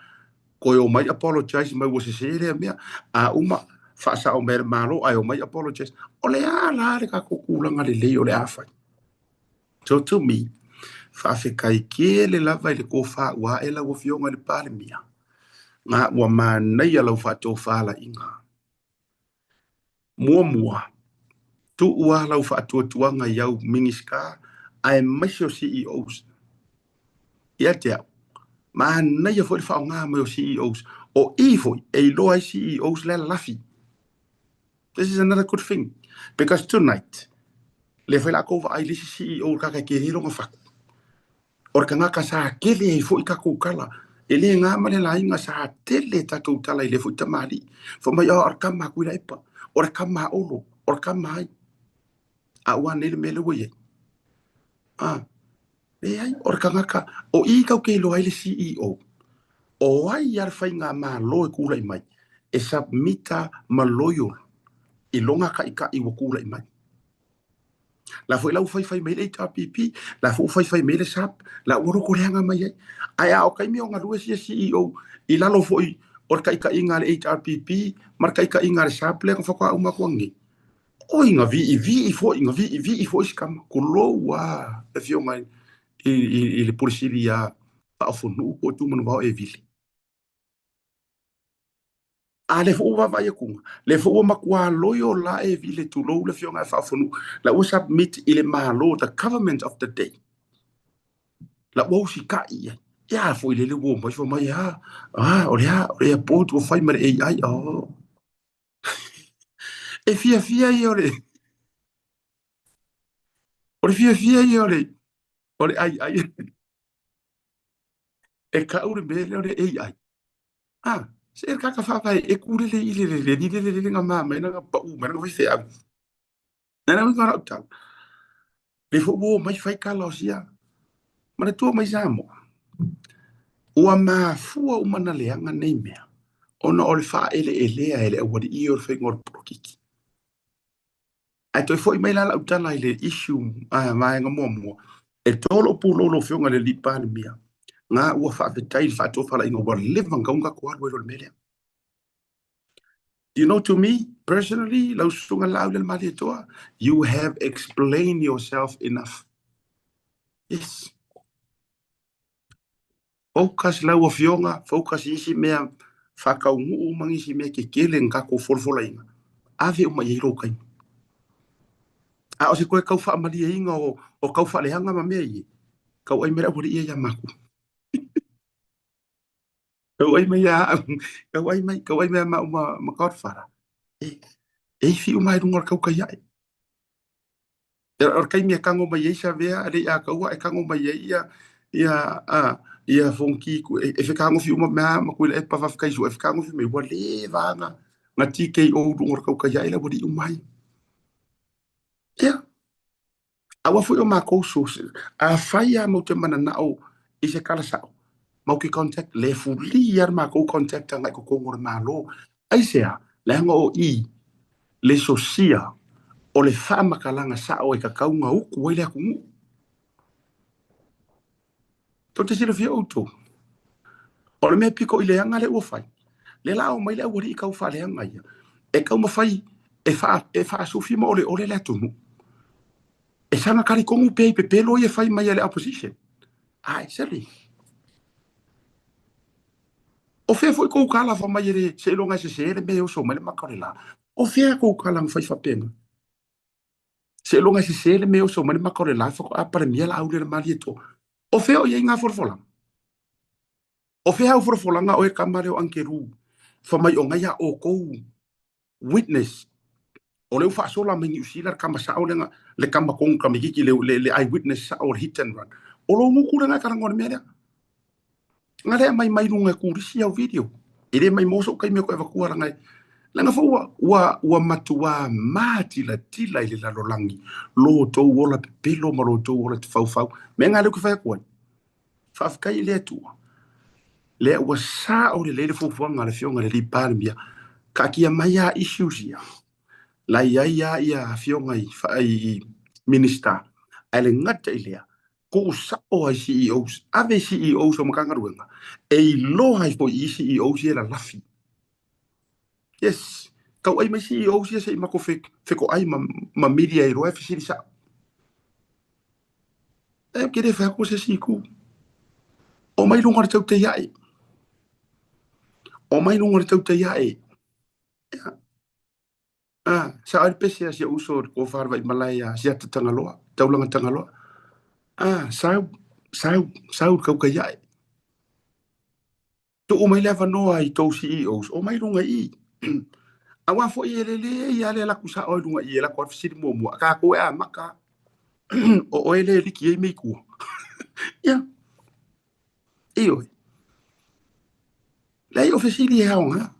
ko yo mai apologize mai wo se sere me a uma fa sa o mer malo ayo mai apologize. Ole ala ka ko kulang ale le ole afa. So to me fa fe kai kele lava ile ko fa wa ela wo fionga le parmia. Nga wa mana ia lau whato whala inga. Mua. Tu ua lau whato tuanga iau mingiska ai maisio CEOs. Ia te au. Mana ia fwoi whao ngā mai o CEOs. O i fwoi, e loa CEOs le lafi. This is another good thing. Because tonight, le fai la ko va ai le CEO ka ka ke ro nga fa or ka nga ka sa ke le fo i ka ko kala e le nga ma le la inga sa tele ta to tala le fo ta mali fo ma yo or ka ma ku la ipa or ka ma olo or ka mai a wa ne le mele wo ye e ai or ka nga ka o i ka ke lo ai le CEO o ai yar fai nga ma lo ku la mai e submita ma loyo i longa ka i wo ku la mai la foi la fai mai le HRPP la fai mai le SAP la oro ko lenga mai ai a o kai mi o nga lu CEO i la lo foi or kai ka inga le HRPP mar kai ka inga le SAP le ko fa uma ko ngi o inga vi i fo skam ko lo wa e fio mai i le polisia pa fo no ko tu mo va e vili a le fo wa vai ku le fo ma kwa loyo la e vile tu lo le fio nga fa fo la o submit ile malo the government of the day la o si ka ya fo ile le wo ma fo ma ya o le po tu fai ma AI e fia yo le o le fia yo le o le ai e ka ure me le AI se ka ka fa e kure le ile le nga mama ina nga pa u ma nga fe a na nga ra ta le fo wo mai fai ka lo sia ma le tu mai samo o ma fu o mana le nga nei me ona o le fa ele o di i o fe ngor prokiki ai to foi mai la uta la ile issue ma nga mo e tolo pulo lo fe nga le lipan mia nga o fa tai fa to fa la ingo bor live nga nga ko lo mele. You know, to me personally, you have explained yourself enough. Yes. Focus lau of yonga, focus isi mea whakaungu mangisi mea ke kele ngako forfola inga. Ave uma yeiro kai. A o se koe kau wha amalia inga o kau wha lehanga ma mea ye. Kau ai mera wari ia ya maku. Kau ai mea ma kautwhara. E fi umai rungar kau kai ai. Or kai mea kango mai ei sa vea, ale a kau e kango mai ei ia fonki ku e fe kango fi uma ma ku le pa fa kai so e kango fi me wa le vanga na TKO rungar kau kai ai la bodi umai. Ya. Awa fu ma ko so a faia mo te mana na o i se kala sa. Mau ki contact le fu li yar ma ko contact nga ko ngor na lo. Ai sea, le ngo i le sosia o le fama kalanga sa o e ka kaunga uku wele aku ngu. To te sila fia auto. O le mea piko i le anga le uafai. Le lao mai le awari i kau wha le anga ia. E kau mawhai e wha sufi ma ole le atunu. E sanga kari kongu pei pe pelo i e whai mai le opposition. Ai, seri. O fea foi kou kala wha mai re se longa se le mea uso mai le makare la. O fea kou kala mwhai whapenga. Se longa se le meo so mani makore la fo a para mia la aule le mali to o fe o yenga forfola o fe ha forfola nga o e kamare o ankeru fa mai o nga o ko witness o le fa so la mani usila kama sa o le kama kong kama ki le eye witness sa o hit and run o lo mu kura nga karangor mea nga le mai lunga ku ri o video ile mai moso kai me ko evakuara ngai langa fo wa matua mati la tila ile la lolangi lo to wola pelo ma lo to wola fau me nga le ku fa ko fa ka ile tu le wa sa o le fo nga le fionga le palmia ka ki maya issues ya la ya fionga i fa i minister ale ngata ile ko sa o CEOs ave CEOs o makanga ruenga e lo hai fo CEOs la lafi. Yes, kau ai mai CEO sia sei mako feko ai ma media i roe fisi sa. E ke de fa ko se siku. O mai lungar tau te iai. O mai lungar tau te iai. Sa ar pese sia uso ko farva i Malaya sia te tangaloa, taulanga tangaloa. Sau kau ka iai. To o mai leva noa i tau CEOs, o mai lunga i. Awa fo i le la kusa o lunga i la ko fisi mo ka ko maka o ele liki e mei kua. Ia. Iyo. Lei ofesili e haonga.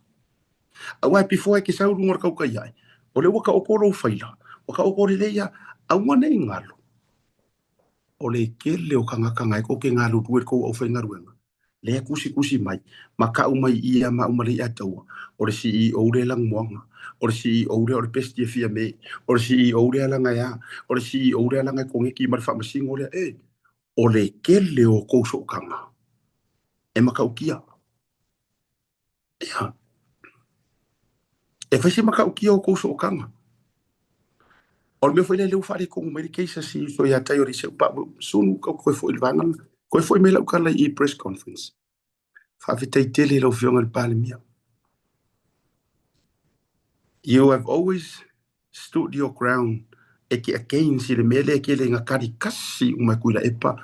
Awa before e ke sau rungar kau kai ai. O le waka okoro whaila. Waka okoro leia. Awa nei ngalo. O le kele o kangakanga e ko ke ngalo ruer kou au whaingaruenga. Lea kusi mai. Maka umai ia ma umari ataua. O le CEO le lang moanga. O le CEO le o le pesti e fia me. O le CEO le alanga ia. O le CEO le alanga kongeki ma le whamasingo le e. O le kele o kouso kanga. E maka ukia. Ia. E whaisi maka ukia o kouso kanga. O le mea whaile leu whare kongu mai keisa si so ia tai o ri se upa. Sunu kau koe fo ilvangan. Koe fo imela ukala i press conference. Whawhitai tele lau whionga le pāle mia. You have always stood your ground e ke against i le mele e ke le ngakari kasi umai kuila epa.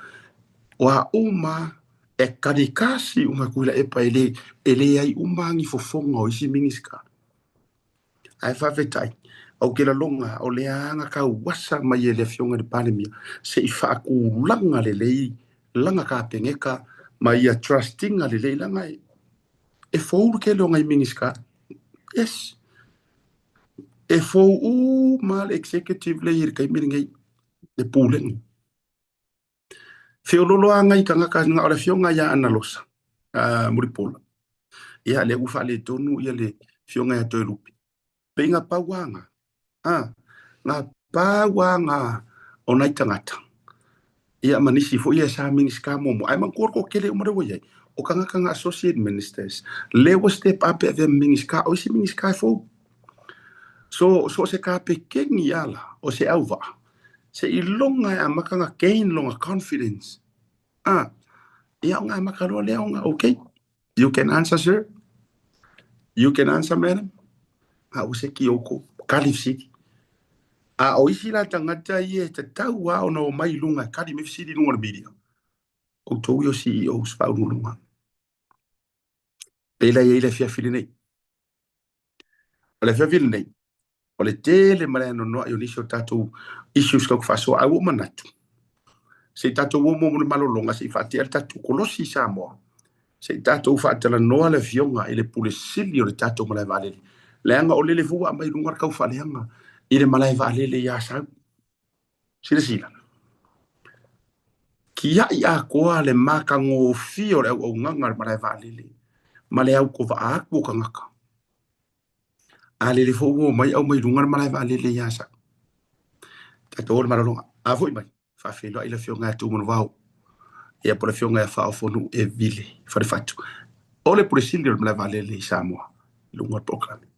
Wa uma e kari kasi umai kuila epa ele ai umangi fofonga o isi mingiska. Ai whawhitai. Au ke la longa o le anga ka wasa mai e le whionga le pāle mia. Se i whaaku langa le lei. Langa ka pengeka mai a trusting ale le langa e fou ke lo ngai mingiska. Yes. E fou mal executive le ir kai miringai de puleng. Feololo anga I kanga ka nga ora fionga ya analosa. Muripola. Ia le ufa le tonu ia le fionga ya toirupi. Penga pawanga. Nga pawanga onai tangata. Ia manisi fo ia sa mingiska momo. Ai man korko kele umare wo yai. O kanga associate ministers. Lewo step up e mingiska. O isi mingiska fo. So se ka pe kengi ala. O se auva. Se ilonga ya makanga gain longa confidence. Ia nga makalo leonga. Okay. You can answer, sir. You can answer, madam. O se kioko. Kalif City. O isi la tangata ie te tau o no mai lunga kari me fisiri lunga na media. O tau o CEO spau lunga. Pela ia le fia fili nei. O le fia fili nei. O le tele mare no no ionisio tatou issues kau faso au manatu. Se tatou o mo malolonga se fati al tatou kolosi sa mo. Se tatou fatala no le fionga ele pule silio le tatou male vale. Le anga o le fua mai lunga kau faleanga. Ile malai valele ya sa. Sila. Kia ia koa le makango fio le o nganga malai valele. Malai au ko va aku kangaka. Ale le fo mai au mai lunga malai valele ya sa. Tato le malonga. A foi mai. Fa felo ile fio nga tu mo vau. E por fio nga fa fonu e vile. Fa fatu. Ole por silio malai valele sa mo. Lunga proclame.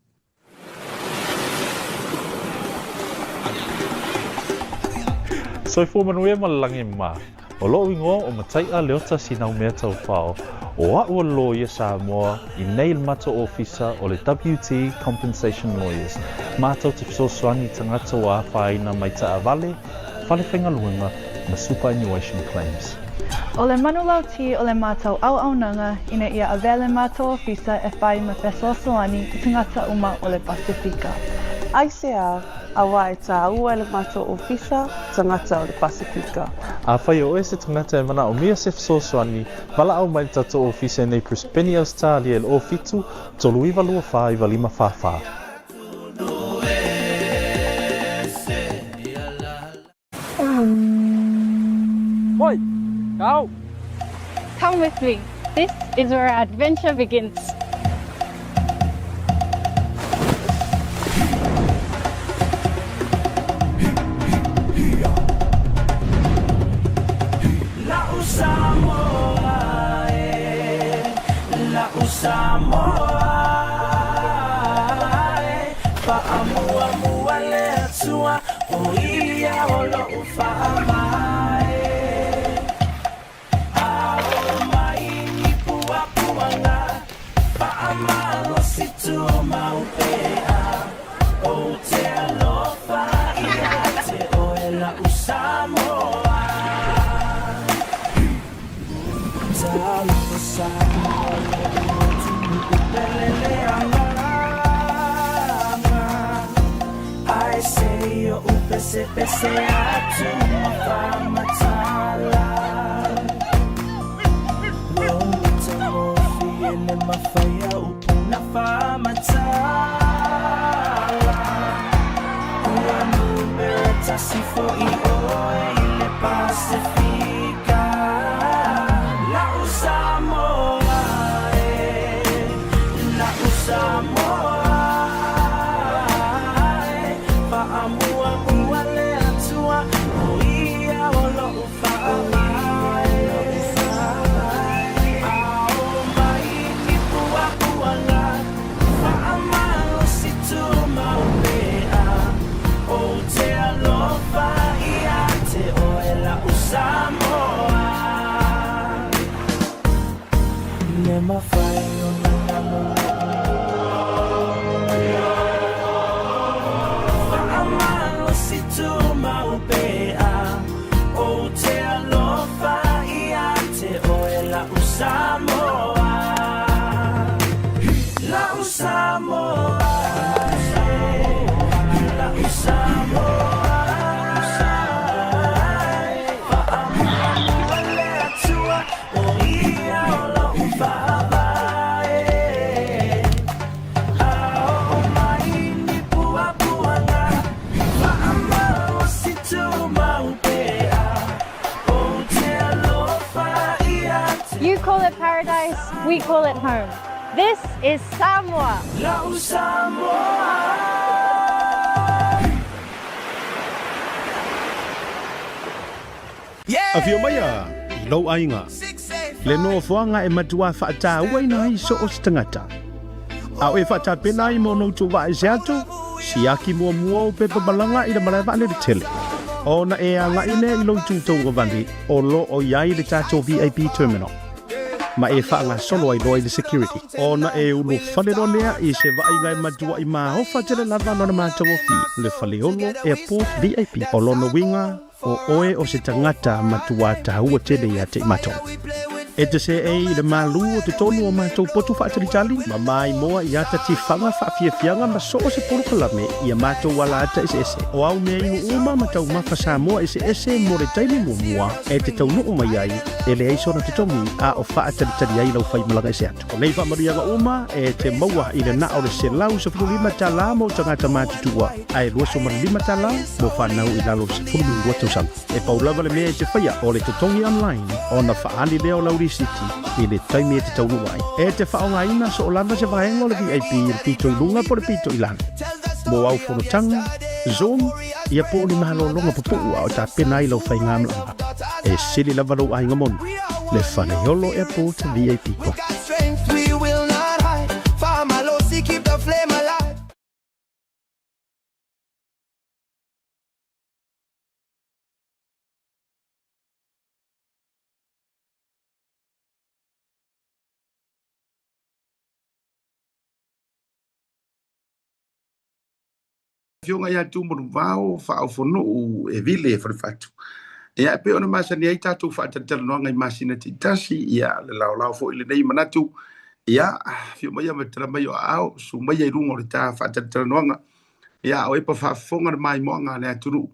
So fo manuia malangi ma. O lo ingo o matai a leota sinau mea tau whao. O ua lo ia Samoa I nei mato ofisa o le WT Compensation Lawyers. Mātou te fisosoani tangata o whaina mai ta avale, whale whenga luenga na superannuation claims. O le manulau ti o le mātou au nanga ina ia avele mātou ofisa e whai ma fesosoani I tangata uma o le Pasifika. Ai se a wai ta ua le mātou ofisa tangata o le Pasifika. A whai o se tangata e mana o mia se fisosoani, wala au mai tato ofisa nei Prispeni Australia el o fitu, tolu iwa lua wha iwa lima wha. Oi, kau! Come with me. This is where our adventure begins. I say pese pese atu mafamatala Lomita mofi ele mafaya upuna famatala Uamu merata sifo ioe ile Pacifica La Usamoa La Usamoa Never find on You call it paradise, we call it home. This is Samoa. Afio maya, ilo ainga. Le no fuanga e matua fata waina iso o stangata. Au e fata pena I mono tu wa esato, siaki mua mua o pepa balanga I le marava le tele. Ona e anga ine ilo tu tonga vandi, o lo o yai le tato VIP terminal. Ma e whaanga solo ai loi the security. Ona e ulu whalero lea I se vainga e matua I mahofa tele lava nona mātawa fi. Le whaleolo airport VIP. O lono winga o oe o se tangata matua tahua tele ia te mato. E te se e I le malu o te tonu o mātou potu whaatari tali. Ma mai moa I ata ti whanga whaafiafianga ma so o se polo kalame I a mātou wala ata ese. O au mea inu uma matau mawha Samoa ese mo re taimi mua. E te tau nuku mai ai. E le aiso na te tomi a o whaatari tali ai lau whai malanga ese atu. O nei whaamarianga uma e te maua I le na o le se lau sa furu lima ta la mo tangata mātutua. Ai lua so mara lima ta la mo whanau I lalo se furu lima watu sam. E paulawa le mea e te whaia o le totongi online. O na whaali leo lauri City I le taimi e te taunu wai. E te whaonga ina so o lava se vaenga o le VIP I le pito I lunga po le pito I lana. Mo au whanotanga, Zoom, ia po ni mahalo longa pupu o ta pena I lau whai ngamla. E sili lava lau ainga monu. Le whaneholo airport VIP ko. We will not hide. Famalosi keep the flame alive. Fionga ia tu mo vao fa o no e vile for fatu. Ia pe ona masani ai tatu fa tatel no ngai masina titasi ia le lao fo ile nei manatu. Ia fio mai ma tra mai au su mai ai rungo ta fa tatel no nga. Ia o e pa fa fonga mai mo nga le turu.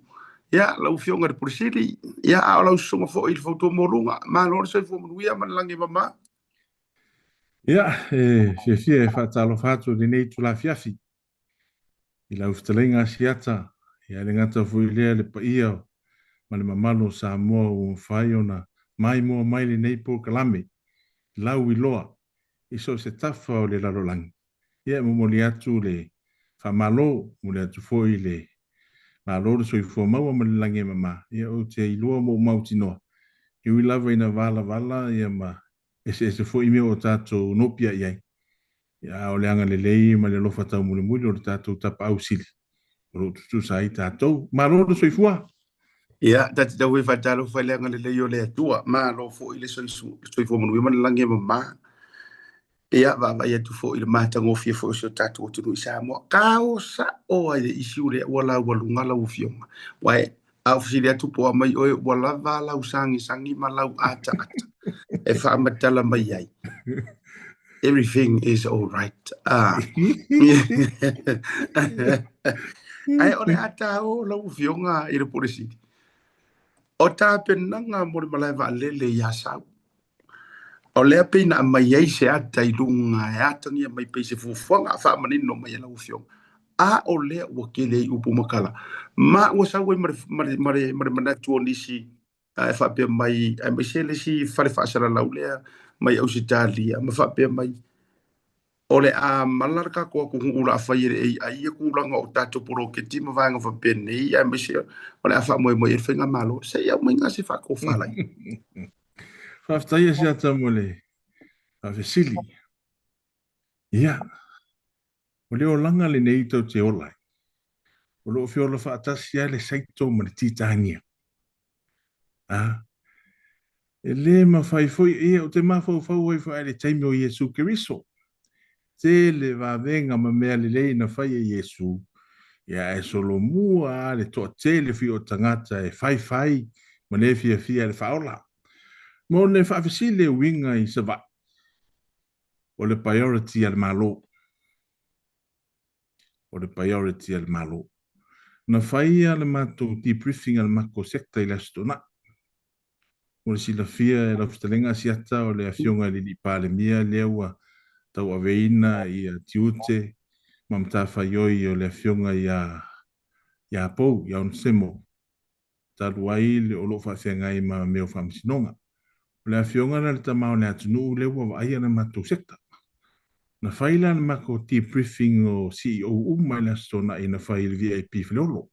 Ia lau fionga de pursili ia au lau songa fo il foto mo runga ma no se fo mo ia man langi mama. Ia se fie fa talo fatu di nei tu la fiafi. I lau ftalenga siata, ia le ngata fuilea le paia, ma le mamano Samoa o mwhai ona mai mua mai le nei po kalame, lau I loa, I so se tafa o le lalolangi. Ia mumoli atu le whamalo, muli atu foi le malo le soi fua maua ma le langi mama, ia o te ilua mo mauti noa. I ui lava ina vala, ia ma ese foi me o tato nopia iai. Ia o le anga le lei ma le lofa tau mule mule o le tātou tapa au sili. O lo tutu sa I tātou. Ma lo le soifua. Ia, tati tau e whatalo whai le anga le lei o le atua. Ma lo fo I le soifua manu ima le langi ma. Ia, wa ia tu fo I le mātango fia fo I tātou o tunu I Samoa. Kao sa o ai le isi ure wala walunga lau fionga. Wai, au fsiri atu po mai oe wala wala sangi ma lau ata. E whaamatala mai ai. Everything is all right. Ai ole ata o lau fionga i le polisi. O tā penanga mo le malai wa lele ya sau. O lea peina mai ai se ata i lunga e atangi a mai peise fufuanga a wha manino mai lau fionga. A o lea ua kele i upu makala. Ma ua sau e mare manatu o nisi e wha pia mai, ai mai se le si whare whaasara lau lea mai au si tālia, ma wha pia mai. Ole a malaraka ko ko ula fa yere ai ku langa o tato poro ke tima vanga fa penne ai me se ole a fa mo e fenga malo se ya mo nga se fa ko fa lai fa sta ia se atamole fa vesili ia ole o langa le nei to te ola o lo fiolo fa atasia le saito mo titania ele ma fai foi ia o te ma fo fa le taimi o Yesu Kiriso te le va venga ma mea le lei na fai e Yesu. Ia e solo mua le toa te le fi o tangata e fai ma le fia le faola. Mo ne fa fisi le winga i sava. O le priority al malo. O le priority al malo. Na fai al mato debriefing al mako sekta i la stona. O le sila fia e la futalenga siata o le afionga li pa le mia lewa tau aveina i a tiute, mamta whaioi o le fionga i a pou, i a un semo. Taru ai le olo whawhiangai ma meo whamsinonga. O le fionga na le tamau le atunu lewa wa ai ana matou sekta. Na whaila na mako debriefing o CEO umai la stona i na whaile VIP whileolo.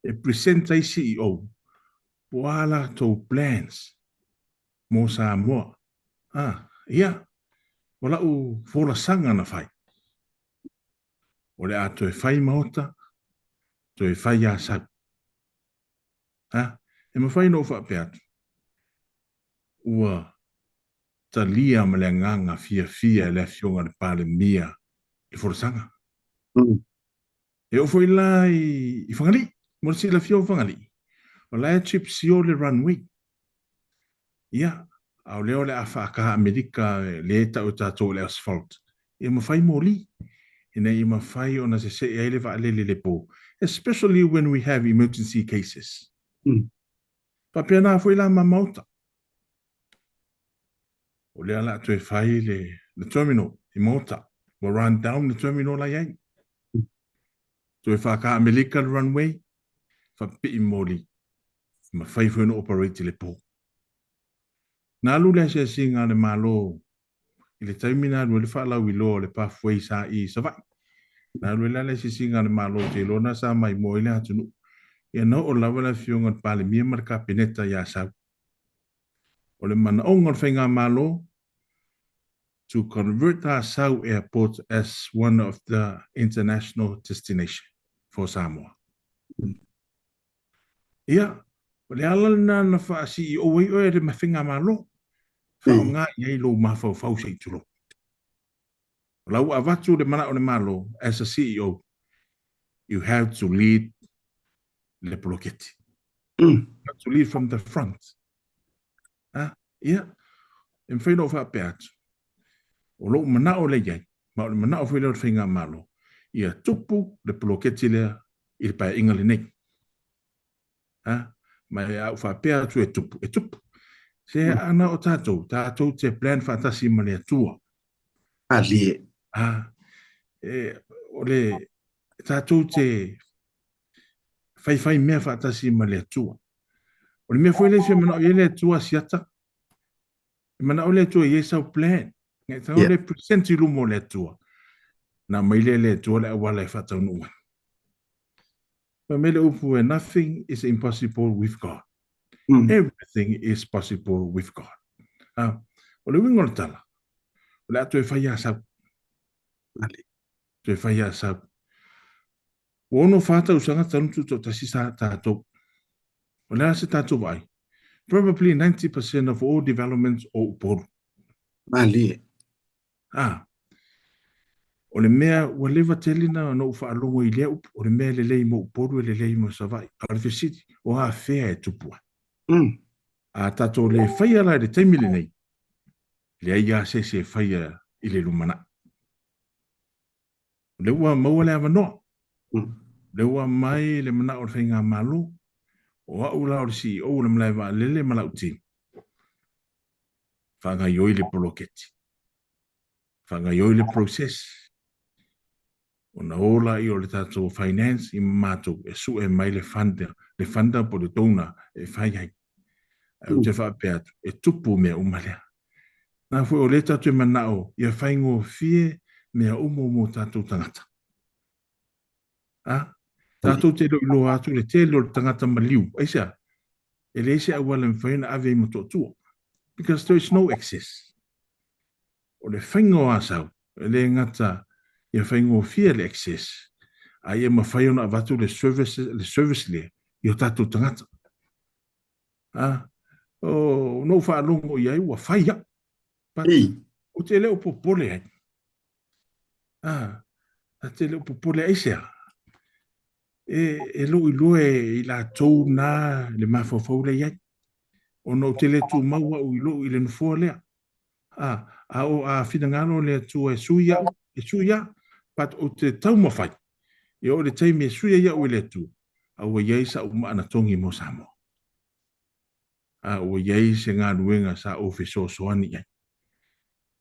E presenta i CEO, wala tau plans, mo sa moa. Ia. Wala u fola sanga na fai. O le ato e fai maota, to e fai a sau. E ma fai no fa peatu. Ua ta lia ma le nganga fia le fionga le pale mia le fola sanga. E o foi la i whangali, mo si la fio whangali. O la e chip si o le runway. Ia. Au leo le afaka Amerika le ta o tato le asphalt. E ma fai moli. Ina i ma fai ona se ele va le po. Especially when we have emergency cases. Pa pena foi la mamauta. O le ala to e fai le terminal i mota. We'll run down the terminal la yai. To e whaka Amerika runway. Fa pi i moli. Ma fai foi no operate le po. Na lule se singa le malo i le taimina le whaalau i lo le pathway sa i sa vai. Na lule le se singa le malo te lona sa mai mo i le atunu. Ia no o lawa la fionga pale mia marka peneta ya sau. O le mana onga whainga malo to convert our Sau airport as one of the international destination for Samoa. Ia. Le ala na fa si o i o e ma finga malo. Fa nga ye lo ma fa se tulo. La u avatu le mana o le malo as a CEO. You have to lead le bloquete. You have to lead from the front. Ia. En fe no fa peat. O lo mana o le ye. Ma o mana o fe le finga malo. Ia tupu le bloquete le il pa ingale nei. Mai au fa pea tu e tupu. Se ana o tātou te plan fatasi ma le atua. Lie. O le tātou te fai mea fatasi ma le atua. O le mea foi le fia mana o le atua siata. Mana o le atua i sau plan. Ngai tau le presenti lumo le atua. Na mai le atua le awala e fatau nua. But nothing is impossible with God. Everything is possible with God. O le wingo le tala. O le atu e whai asau. Tu e whai asau. O ono whata usanga tanutu to tasi sa tātou. O le ase tātou vai. Probably 90% of all developments o uporu. Mali. O le mea ua lewa telina no ufa alongo I lea upu. O le mea le lei mo uporu e le lei mo savai. A le fesiti o a fea e tupua. A tato le whaia la le taimile nei. Le aia se whaia I le lumana. Le ua maua le awa noa. le ua mai le mana o le whainga malo, o au la o le CEO le malai wa lele malau ti. Whanga ioi le poloketi. Whanga ioi le process. O na ola i o le tātou finance i mātou e su e mai le funda po le tōna e whai hai. O te whapea atu, e tupu mea umalea. Nā fwe o le tātou e manao, ia whaingo fie mea umo tātou tangata. Tātou te lo ilo atu le te lo tangata maliu. Aisa, e le se awala mwhaina ave i matotua. Because there is no access. O le whaingo asau, e le ngata ia whaingo fia le access. A ia mawhaiona avatu le service le, i o tātou tangata. O no whaalongo i ai ua whaia. O te leo popole ai. A te leo popole ai sea. E lo i loe i la tau nā le mawhawhau le iai. O no te le tu maua u i lo i le nufua lea. A o a whingano le tu e suia, pat o te tau mawhai. E o le taimi e suia ia o le tu. A ua iai sa umaana tongi mo Samoa. A ua iai se ngā nuenga sa o whiso soani iai.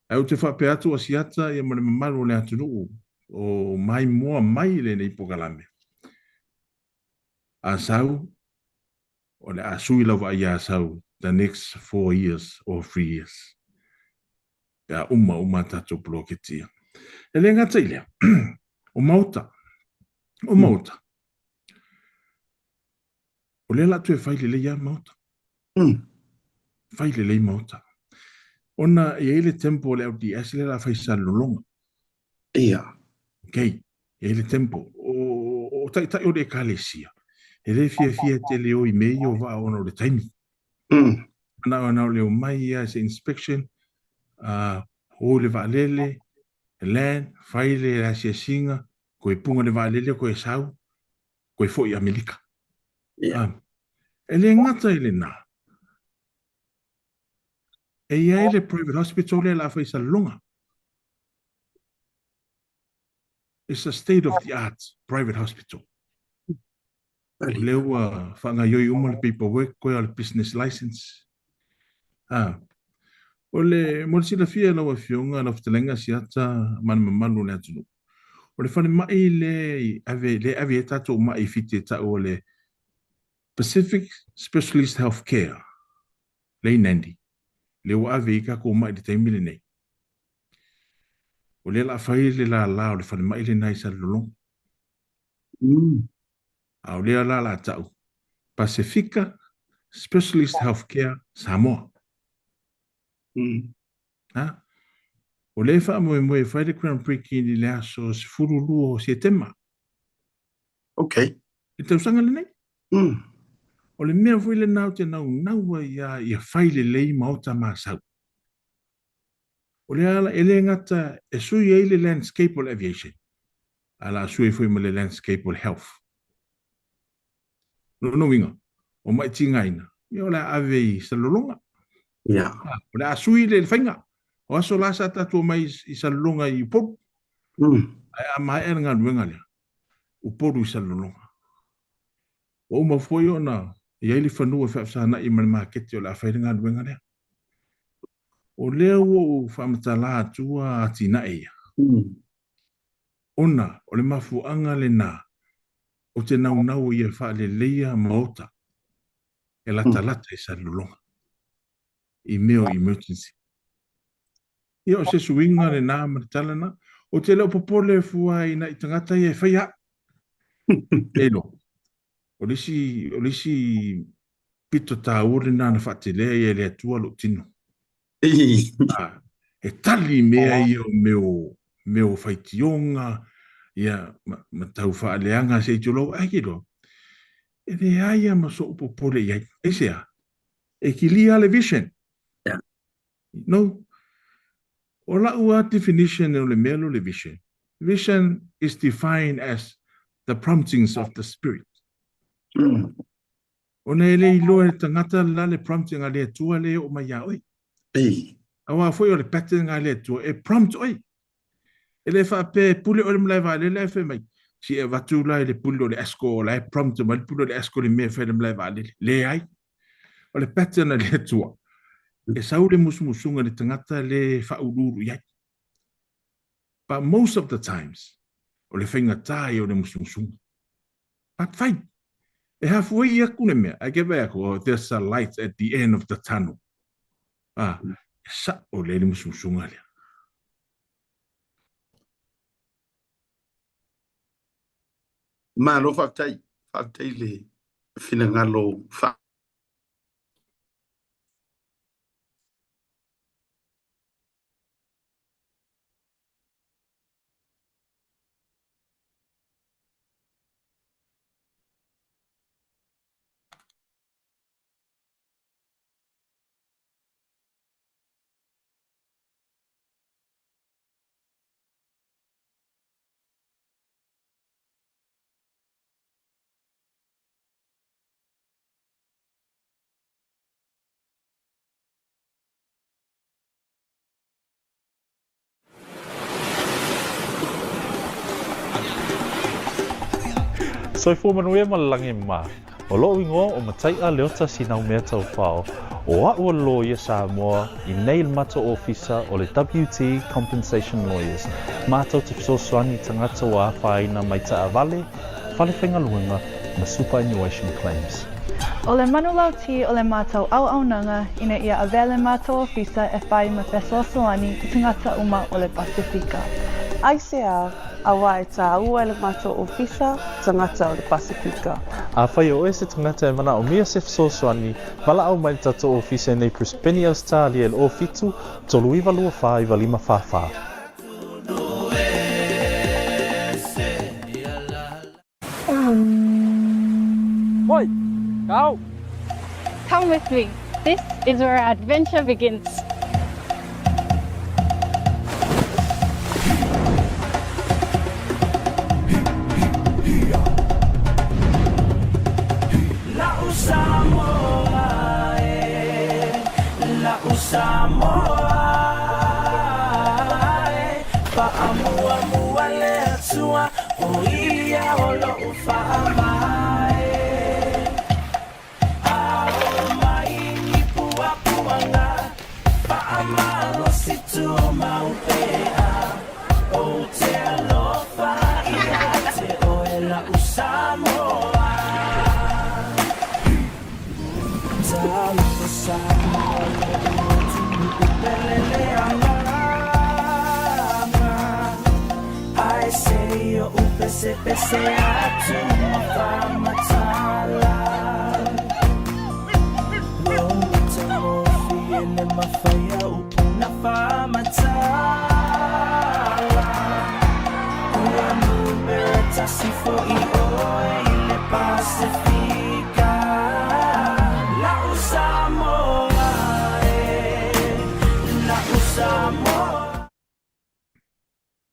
A o te whape atu a siata ia mare mamaru le atu nuu. O mai moa mai le nei pokalame. A sau, o le a sui lawa ia sau, the next 4 years or 3 years. Ia uma tatou poloketia. E le ngata ilea, o mauta. O le la tu e whaile le ia mauta. Whaile le mauta. Ona e ele tempo le au di asile la whaisa lolonga. Ia. Okay, e ele tempo. O tai o le kalesia. E le fia te leo i mei o va ona o le taimi. Ana o leo mai ia se inspection. O le vaalele, land, whaile la sia singa, koe punga le vaalele, koe sau, koe fo i Amerika. E le ngata ele nā. E ia ele private hospital le la whaisa longa. It's a state-of-the-art private hospital. Leo whanga yoi le paperwork, koe al business license. O le morsila fia lawa fionga la ftelenga siata manu le atunu. O le whane mai le ave tato mai fite ta o le Pacific Specialist Healthcare. Le nandi. Leo ave i kako mai le taimile nei. O le la whai le la o le whane mai le nai sa lolong. A o le la tau. Pacifica Specialist Healthcare Samoa. O le wha moe whai le Crown Prix ni le aso si furulu o si tema. Ok. E tau sanga le nei? O le mea fwile nau te nau ia whai le lei maota masau. O le ala ele ngata e sui e le landscape o aviation. Ala sui fwai mo le landscape o health. No winga. O mai tingaina. Ia la ave i salolonga. Ia. O le asui le whainga. O aso lasa tatu mai i salolonga i poru. A mai e ngā ruenga lea. O poru i salolonga. O mawhoi o na i eili whanua whaafsana i mani makete o la whaere ngā ruenga lea. O leo o whamatala atua ati na eia. Ona, o le mafuanga le nā. O te nau i e wha le leia maota. E lata i salolonga. I meo emergency. Ia o se suinga le nā maritalana. O te leo popole fua i na i tangata i e whaia. Elo. O lisi pito tā ure nā na whate lea i e lea tua lo tino. E tali mea i o meo whaitionga. Ia ma tau whaaleanga se i tolo. Ai lo. E le aia ma so popole i ai. E sea. E ki lia le vision. No. O la ua definition o le melo le vision. Vision is defined as the promptings of the spirit. O ne ele i loe tangata la le prompting a le tua le o mai oi. Awa foi o le pattern a le tua. E prompt oi. Ele fa pe pule o le mlai va le fe mai. si e watu lai le pulo le asko la e prompt ma le pulo le asko le mea whaile mlai vale le ai o le pattern le tua e sau le musumusunga le tangata le whaururu iai but most of the times o le whainga tai o le musumusunga but fine e halfway ia kune mea I give back oh there's a light at the end of the tunnel sa o le musumusunga le ma lo fatai le finangalo fa Soi fu manuia malangi ma. O lo ingo o matai a leota sinau mea tau whao. O a ua lo ia Samoa I nail mata ofisa o le WT Compensation Lawyers. Mātou te fisoswani tangata wa whaina mai ta avale, whale whenga luenga ma superannuation claims. O le manulauti o le mātou au ina ia avele mātou ofisa e whai ma fesosoani I tangata uma o le Pasifika. ICR awa e tā ua le mātou ofisa tangata o le Pasifika. A whai o se tangata e mana o mia se fisoswani, wala au mai tato ofisa nei Prispeni Australia le o fitu, tolu iwa lua wha iwa lima whawha. Oi, kau! Come with me. This is where our adventure begins.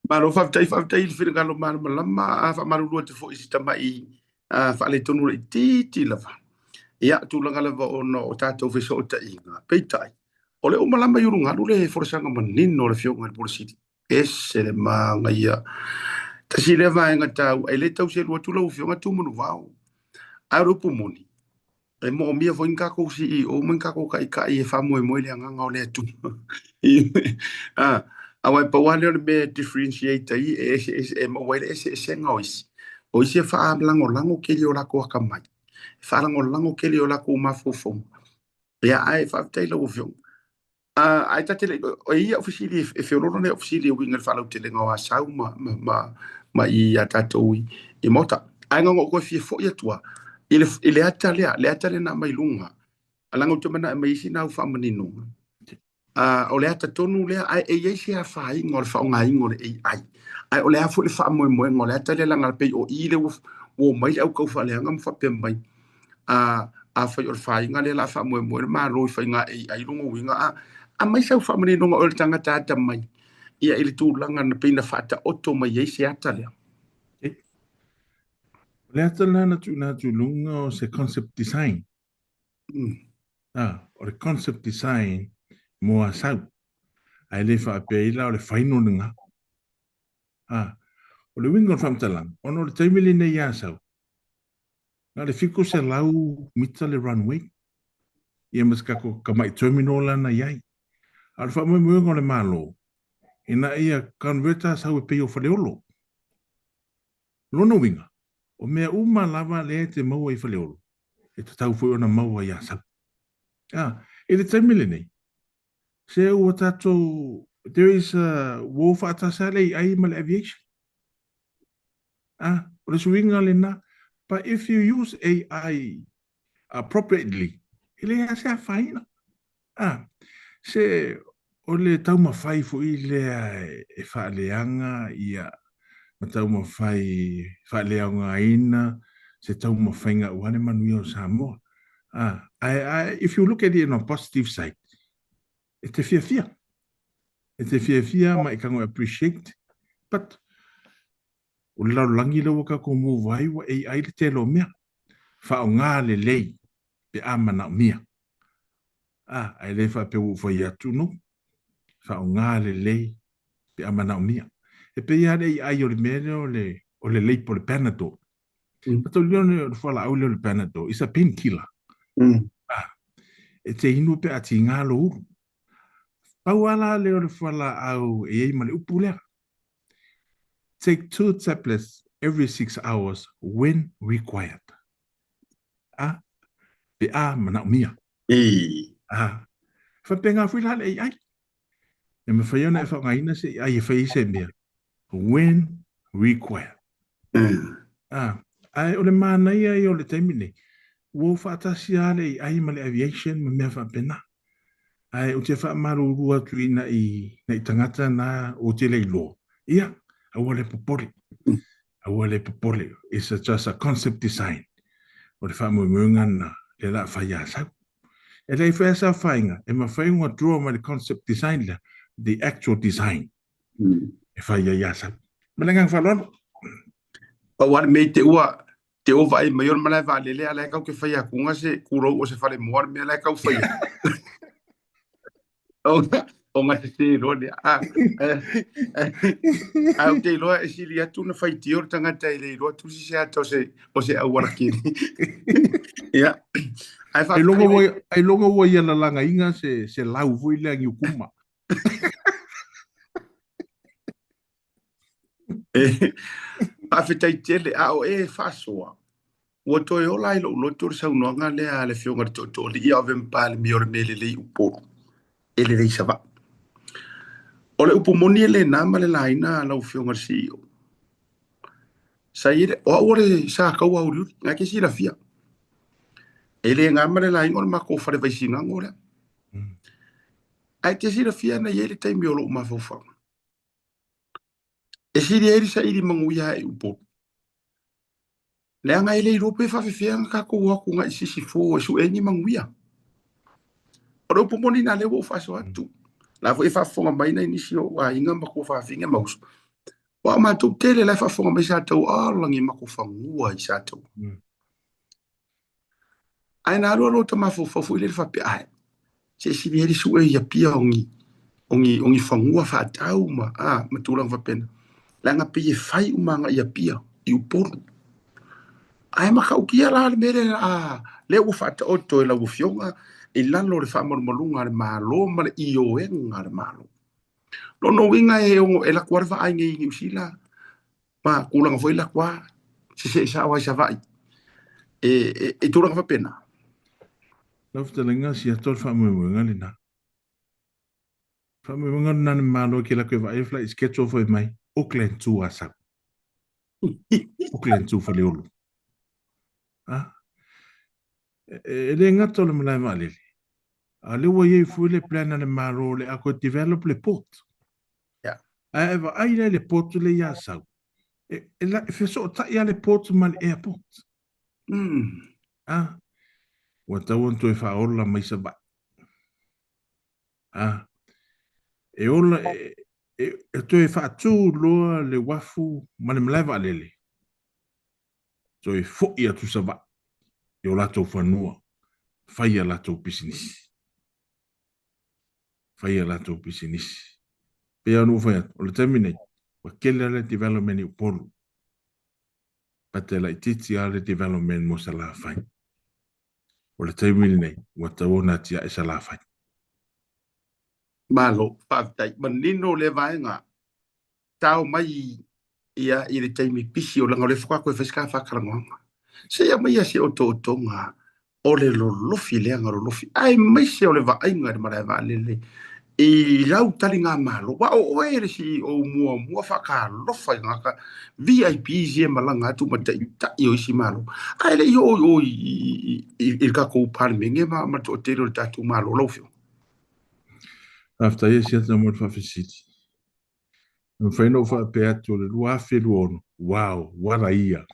Malo fatai le finangalo malama fa malulu te fo isi tamai fa le tonu le titi lava ia tulanga lava ono o tatou feso o tainga peitai o le o malama yurunga le forsanga manino le fionga le polisiti ese le manga ia tasi le vaenga tau e le tau se lua tula u fionga tu manu vau a rupu moni e mo mia fo inka ko si o manka ko kai e fa mo le anga o le tu awai pa wale le be differentiate I e mo wale e ngois o isi fa lango ke li o la ko kamai fa lango ke li o la ko mafofo ya ai fa tailo o fion ai tatele o ia ofisili e fiolo ne ofisili o winga fa lo tele nga sa ma I atato I mota ai ngo ko fi fo ia tua ile atale na mai lunga alango te mana mai sina fa manino o le ata tonu le ai e se a fai ngol fa ngai ngol ai o le a fu le fa mo ngol ata le langa pe o ile o mai au ko fa le ngam fa pe mai a fa o fai ngale la fa mo ma ro fa nga ai lungo winga a mai sa fa mani no o tanga ta mai ia ile tu langa na pe na fa ta oto mai e se ata le le ata lana tu na tu lunga o se concept design o le concept design mo asau ai le fa pe ila o le faino nga O le wingon whamtalang, ono le taimili nei asau. Nga le fiku se lau mita le runway. Ia maskako kamai terminal ana iai. Al whamui muengo le malo. Ina ia converter sau e peo whaleolo. Lono winga. O mea uma lava le te maua I whaleolo. E te tau fui ona maua I asau. E le taimili nei. Se ua tatou, there is a war whaatasale ai ma le aviation. O le suinga le na. But if you use AI appropriately, ele ia se faina. Se o le tau mawhai fu I le e whaaleanga ia ma tau mawhai whaaleanga ina se tau mawhainga uane manui o Samoa. If you look at it on a positive side, e te fia. E te fia ma I kango appreciate, but o lau langi lau ka ko mo vai wa AI le te lo mea. Fa o ngā le lei pe amana o mia. Ai le fa pe ufai atu no. Fa o ngā le lei pe amana o mia. E pe ia le AI o le mele o le lei po le Panadol. Pato lione o le whala au le Panadol. It's a painkiller. E te inu pe ati ngā lo uru. Pau ala le o le whala au e ei ma le upu lea. Take 2 tablets every 6 hours when required. Pe mana o mia. Whapenga whila le AI. E me whaiona e whangaina se ai e whai se mea. When required. Ai o le mana ia I o le taimine. Wo whaatasi ale ai ma le aviation ma mea whapena. Ai o te whaamaru tu ina I tangata na o te leilo. Ia. Awale popole. It's just a concept design. O le whaamumuinga na le la whaia sau. E lei whaia sa whainga. E ma whainga draw ma le concept design la. The actual design. E whaia ia sau. Malengang whalon. Pa wale mei te ua vai maior malai valele ala kau ke whaia kunga se kurou o se whale moar me ala kau whaia. O ngā te rone. Au te loa e sili atu na whaiti o tangata I le roa tusi se ata o se awarakiri. Ia. Ai longa ua ia la langa inga se lau vui lea ngi ukuma. Awhitai tele o e whasoa. Ua toi o lai lo tore sau noanga lea le whionga to li ia ove mpale mi ore mele lei uporo. Ele rei sava. O le upomoni le nama le laina lau whionga si o. Sa ire, o ore sa kau au riuri, ngā ke si la fia. Ele ngama le laina o le mako whare vaisi ngangore. Ai te si la fia na iere taimi o lo umafofanga. E siri eri sa iri manguia e uporo. Lea ngai le irope whawhiwhia ka kou haku ngai sisi fō e su engi manguia. O rau pomoni na lewo whaso atu. La fo e whafonga mai na inisi o a inga mako whawhinga mausu. Wa mātou tele lai whafonga mai sa tau alangi mako whangua I sa tau. Ai nā rua rota mafo whafu I le whape ai. Se siri eri su e ia pia ongi whangua whaatau ma tulang whapena. La nga pe e whai umanga ia pia I uporo. Ai makaukia la le mere le ua whata oto e la ufionga I lalo le whamarmalunga le malo ma le ioenga le malo. Lono winga e ongo e la kuarwa ai ngi usila ma kulanga foi la kwa se sa wa sa vai e turanga pena. Laftalinga si atol whamuinga le na. Whamuinga na malo ki la koe vai fly sketch of mai Auckland 2 asa. Auckland 2 whaleolo. Le ngata le malai malele. A le wa ye fu le plan na le maro le ako develop le port. Ja. Eva ai le port le ya sa. E la fe so ta ya le port mal airport. Wa ta won to fa ola mai sa ba. E ola e to fa tu lo le wafu mal malai malele. So e fo ia tu sa ba. E o lato whanua, whaia lato pisinisi. Whaia lato pisinisi. Pea anu whaia, o le taminei, Wa kele le development i upolu. Pate la ititi ale development mo sa la fai. O le taimini nei, wa taona tia e sa la fai. Malo, whaatai, manino le vaenga, tau mai ia i le taimi pisi o langa o le whakako e wheska whakarangonga. Se ia mai se o tō tonga o le lolofi leanga lolofi. Ai mai se o le vaenga le mara va lele. I lau tali ngā malo, wa o ere si o mua whaka lofa i ngaka VIP zie malanga atu ma tai o isi malo. Ai le o i kako upari menge ma to te ro tatu malo lofio. After years, yet no more facility. No friend of a pair to the Lua Filuon. Wow, what a year!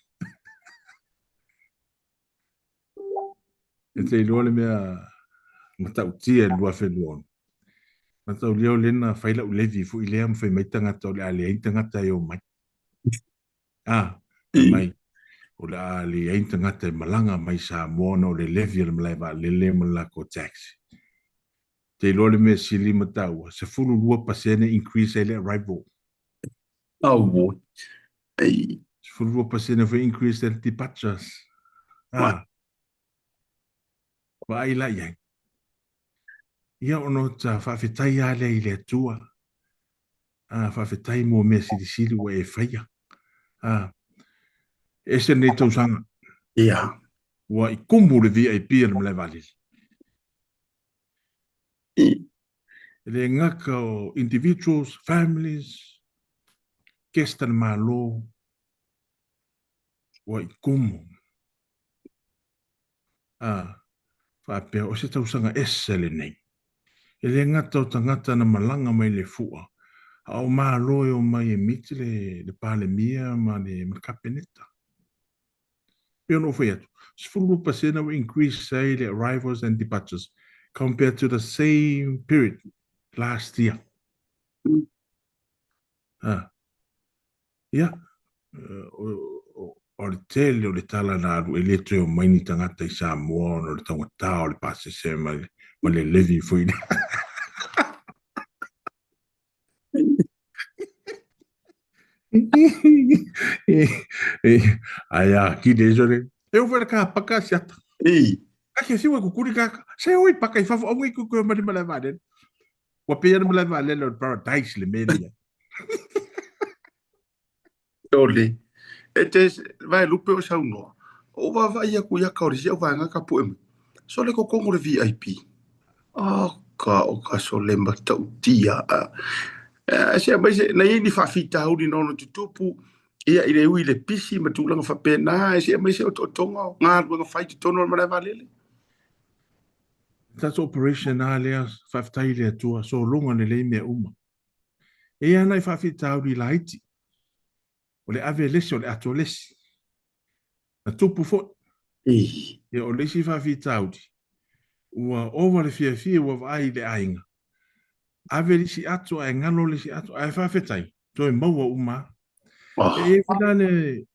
It's a lolly mea Matauti and Lua Filuon. Matau Leo Lena, Fila Levi for Iliam for Metangata or Ali Tangata yo mai. Ah, mai. Or Ali Tangata Malanga, my sa mono, the Levium Leva, Lele Malaco taxi. Te lole me sili mataua. Se fulu lua pasene increase ele arrival. Oh, boy. Hey. Se fulu lua pasene for increase ele departures. Ah. Wa ai la yang. Ia ono ta whawhetai ale i le tua. Ah, whawhetai mo mea sili wa e whaia. Ah. Ese nei tausanga. Ia. Wa I kumbu le VIP le mle valili. Le ngaka o individuals, families, kestan malo, wa I kumu. Ah, whapea o se tausanga ese le nei. Le ngata o tangata na malanga mai le fua. A o malo e o mai e miti le pale mia ma le kapeneta. Peo no fai atu. Sfulu pasena will increase say the arrivals and departures compared to the same period last year. Yeah. O le tele o le tala na aru e le teo maini tangata I Samoa o le tangata o le pase se ma le levi foi. Aya, ki desore. Eu vou cá paka siata. Ei. Ake siwa kukuri kaka. Se oi paka I fafu ongi kuku mali mala valen. Wa pe yana mala valen o paradise le media. Ole. E te vai lupe o saunoa. O wa vai aku ia kaurisi au vai ngaka poema. So le kokongo le VIP. O ka so le matau tia. Se mai se na ini fa fita uri no tutupu. Ia I le ui le pisi matulanga fa pena. Se mai se o tonga. Ngā ruanga fight tono mara valele. That's operation alia faftai le tua so longa le me uma. E ana I fafita uri la Haiti. O le ave lesi o le ato lesi. Na tupu fo. E o lesi fafita uri. Ua ova le fia ua vai le ainga. Ave lesi ato ai ngano lesi ato ai fafetai. Toi maua uma.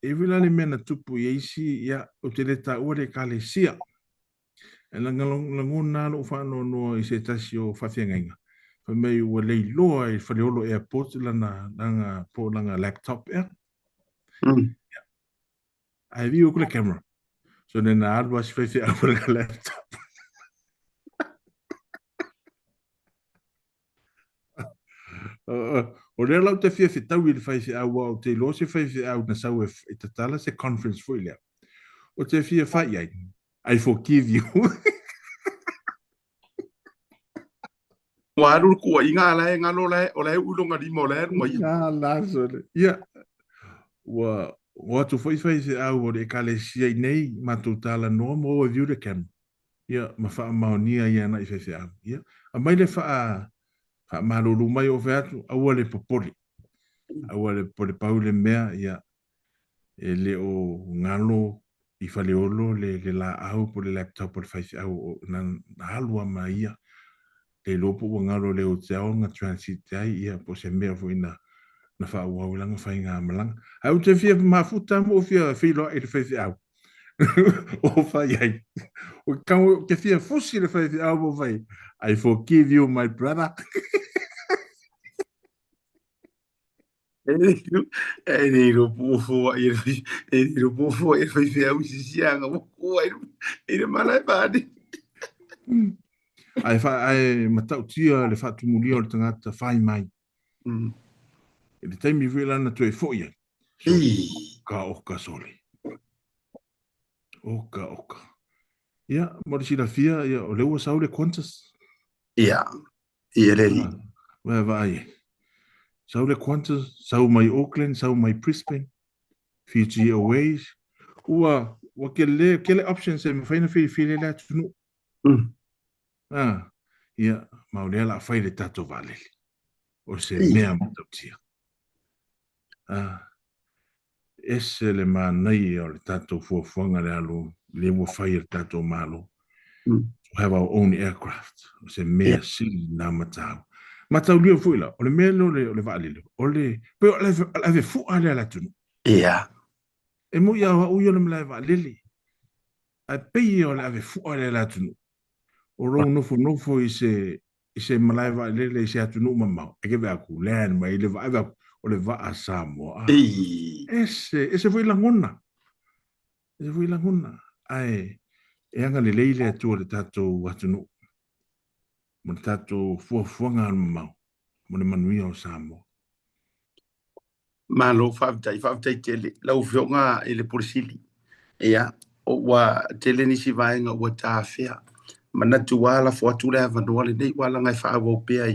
E vilane mena tupu ye isi ya o te leta ua le kalesia. E langona no whano no I se tasi o whawhiangainga. Whamei ua lei loa I whaleolo airport langa po langa laptop ea. Ai vi o kule camera. So nena arwa si whaiwhi au langa laptop. O rea lau te fia whitau I le whaiwhi au o te lo se whaiwhi au na sau e tatala se conference fwy lea. O te fia whai ai. I forgive you. Wa aru ku I ngā lai ngalo lai o lai ulonga lima o lai runga ia. La sole. Ia. Wa tu whaiwhi au o le kalesia I nei matu tala no mo o view the camera. Ia, ma wha maonia ia na I whaiwhi au. Ia. A mai le wha maruru mai o veatu, aua le popoli. Aua le pole paule mea, ia, e le o ngalo I whaleolo, le la au po le laptop po le whaifi au, na halua mai ia, le lopo o ngalo le o te ao, ngā transit ai, ia, po se mea fo ina, na wha ua ulanga whai ngā malanga. Au te fia mafuta mo fia whilo e le whaifi au. O whai ai. O kau ke fia fusi le whaifi au mo whai. I forgive you, my brother. Ele no pufo, ele no pufo, ele foi ver o xixanga, ele malai badi. Ai matau tia le fatu muli o le tangata whai mai. E le taimi vila na tue foia. Ka oka soli. Oka. Ia, mori si la fia, ia, o leua sau le Qantas. Ia, ia le li. Wea vai. Sau le Qantas, sau mai Auckland, sau mai Brisbane. Fiji Airways. Ua kele options e mawhaina while le atunu. Ia, maulea la whai le tato valele. O se mea matautia. Ese le manai o le tato fuafuanga le alu, le ua whai le tato malo. To have our own aircraft. O se mea sili na matau. Matau lia fuila, o le mea lo le valele. O le, pe o le fua le ala tunu. Ia. E mo ia wa uyo le mlai valele. A pei o le ave fua le ala tunu. O rou nofo i se malai valele i se atunu mamau. Eke vea ku lean mai le va o le va a Samoa. Ese foi langona. Ese foi langona. Ai, e anga le leile atua le tatou atunu. Mo le tatou fuafuanga anu mamau. Mo le manuia o Samoa. Malo whaavitai tele, lau whionga e le polisili. Ia, o wa tele nisi vaenga ua tāwhea. Manatu wala fuatu le avanua le nei wala ngai whaawau pea